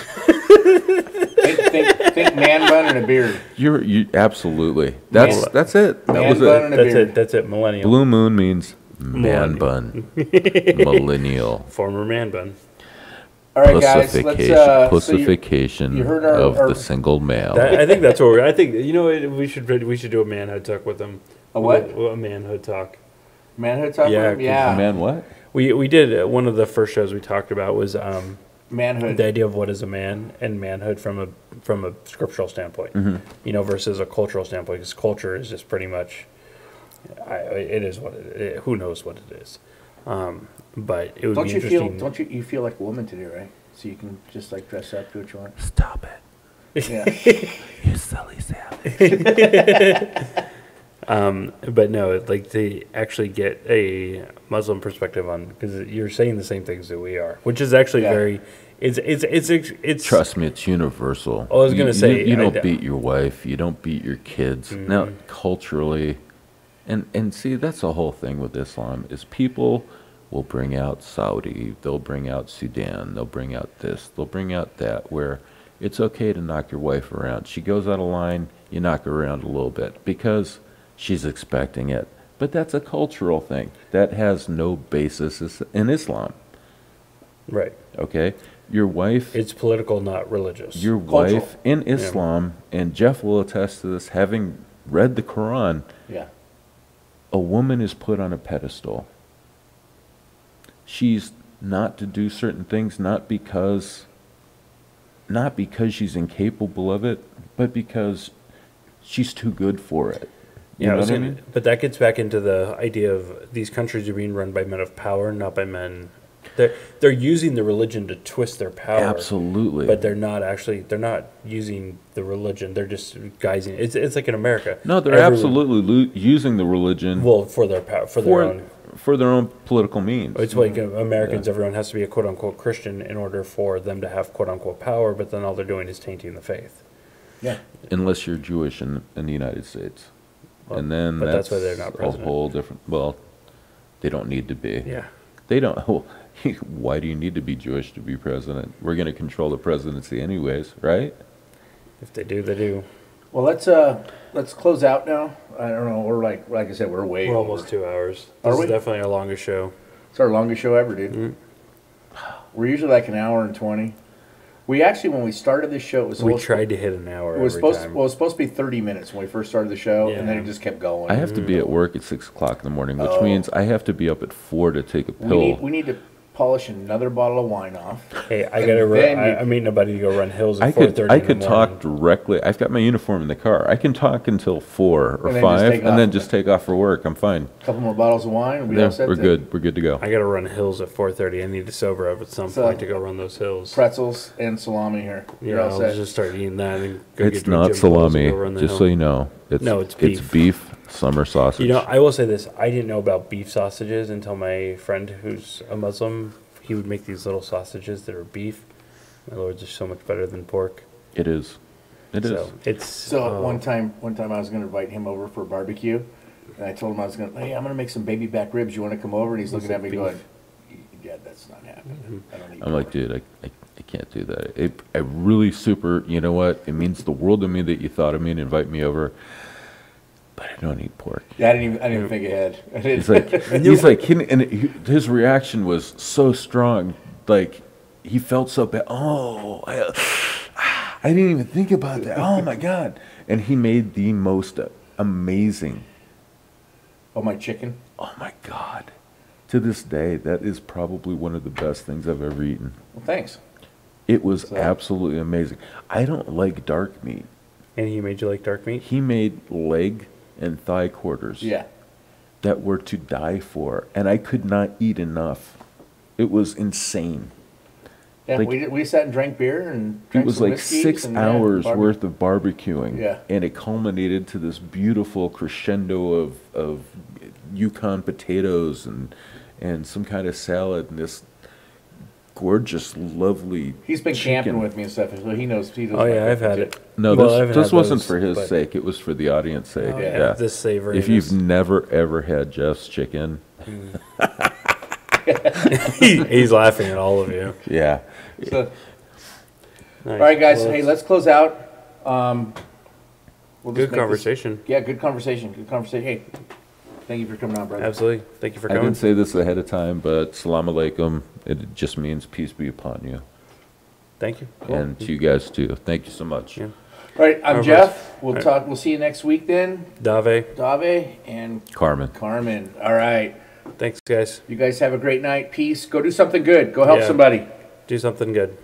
man bun and a beard. You absolutely. That's it. That Man was bun it. and a That's beard. it. That's it. Millennial. Blue moon means man bun. Millennial. Former man bun. All right, guys. Let's. Pussification you heard of our- the single male. I think that's what I think. We should do a manhood talk with them. A what? A manhood talk. Manhood talk. Yeah, Yeah. Man, what? We did one of the first shows we talked about was Manhood. the idea of what is a man and manhood from a scriptural standpoint, versus a cultural standpoint. Because culture is just pretty much, it is what who knows what it is. But it would Don't be you feel? interesting. Don't you feel like a woman today, right? So you can just like dress up, do what you want. Stop it. Yeah. You silly savage. But no, like to actually get a Muslim perspective on, because you're saying the same things that we are, which is actually Yeah. very. It's Trust me, it's universal. I was gonna say, you don't I- beat your wife. You don't beat your kids. Now, culturally, and see, that's the whole thing with Islam is people will bring out Saudi, they'll bring out Sudan, they'll bring out this, they'll bring out that, where it's okay to knock your wife around. She goes out of line, you knock her around a little bit because she's expecting it. But that's a cultural thing that has no basis in Islam. right. Okay, your wife. It's political, not religious. Your Cultural. wife in Islam, and Jeff will attest to this, having read the Quran, Yeah. a woman is put on a pedestal. She's not to do certain things, not because she's incapable of it, but because she's too good for it. You Yeah, know what I mean? but that gets back into the idea of these countries are being run by men of power, not by men. They're using the religion to twist their power. Absolutely. But they're not using the religion. They're just guising. It's like in America. No, they're Everyone- absolutely using the religion well for their power, for their own. for their own political means. It's like Americans. Everyone has to be a quote unquote Christian in order for them to have quote unquote power. But then all they're doing is tainting the faith. Yeah. Unless you're Jewish in the United States. Well, And then but that's, that's why they're not a president. whole different, well, they don't need to be. Yeah. They don't, why do you need to be Jewish to be president? We're going to control the presidency anyways, right? If they do, they do. Well, let's close out now. I don't know. We're like I said, we're way. We're over. almost 2 hours. Are This we? is definitely our longest show. It's our longest show ever, dude. We're usually like an hour and 20. We actually, when we started this show, it was We supposed tried to hit an hour It was every supposed time. well, it was supposed to be 30 minutes when we first started the show, and then Yeah. it just kept going. I have to be at work at 6 o'clock in the morning, which Oh. means I have to be up at 4 to take a we pill. need to polish another bottle of wine off. Hey, I And gotta. then you- I'm meeting a buddy to go run hills at I 4:30. could talk directly. I've got my uniform in the car. I can talk until 4 or And then just 5, take and off. then just take off for work. I'm fine. A couple more bottles of wine, and we Yeah, all set we're to good. We're good to go. I gotta run hills at 4:30. I need to sober up at some So- point to go run those hills. Pretzels and salami here. You're Yeah, all I'll set. just start eating that and go It's get my not gym clothes and salami, go run the just hill. so you know. No, it's It's beef summer sausage. You know, I will say this: I didn't know about beef sausages until my friend, who's a Muslim, he would make these little sausages that are beef. My lord, they're so much better than pork. It is. It is. So it's So one time I was going to invite him over for a barbecue, and I told him hey, I'm going to make some baby back ribs. You want to come over? And he's looking at me beef. going, yeah, that's not happening. I don't eat I'm like, pork." dude, I can't do that. I really super, you know what? It means the world to me that you thought of me and invite me over, but I don't eat pork. Yeah, I didn't even think ahead. I didn't- He's like, his reaction was so strong. Like, he felt so bad. Oh, I didn't even think about that. Oh my God. And he made the most amazing, oh, my chicken. oh my God. To this day, that is probably one of the best things I've ever eaten. Well, thanks. It was So- absolutely amazing. I don't like dark meat. and he made you like dark meat. He made leg and thigh quarters Yeah. that were to die for, and I could not eat enough. It was insane. Yeah, Like- we sat and drank beer and drank It was some like whiskeys 6 and, hours barbe- worth of barbecuing, Yeah. and it culminated to this beautiful crescendo of Yukon potatoes and some kind of salad and this gorgeous, lovely. He's been chicken. camping with me and stuff, so he knows. He knows Oh my yeah, I've cooking, had too. it. No, Well, I haven't this had wasn't those, for his but- sake. It was for the audience sake. Oh, yeah. This savory. If you've never ever had Jeff's chicken, He's laughing at all of you. yeah. So, Nice. all right, guys. Well, Hey, let's close out. We'll just good make this- conversation. Yeah, good conversation. Good conversation. Hey, thank you for coming on, brother. Absolutely. Thank you for I coming. didn't say this ahead of time, but salam alaikum. It just means peace be upon you. Thank you. And to you guys too. Thank you so much. Yeah. All right, I'm All right, Jeff. We'll All right. talk. We'll see you next week then. Dave. Dave and Carmen. Carmen. All right. Thanks, guys. You guys have a great night. Peace. Go do something good. Go help Yeah. somebody. Do something good.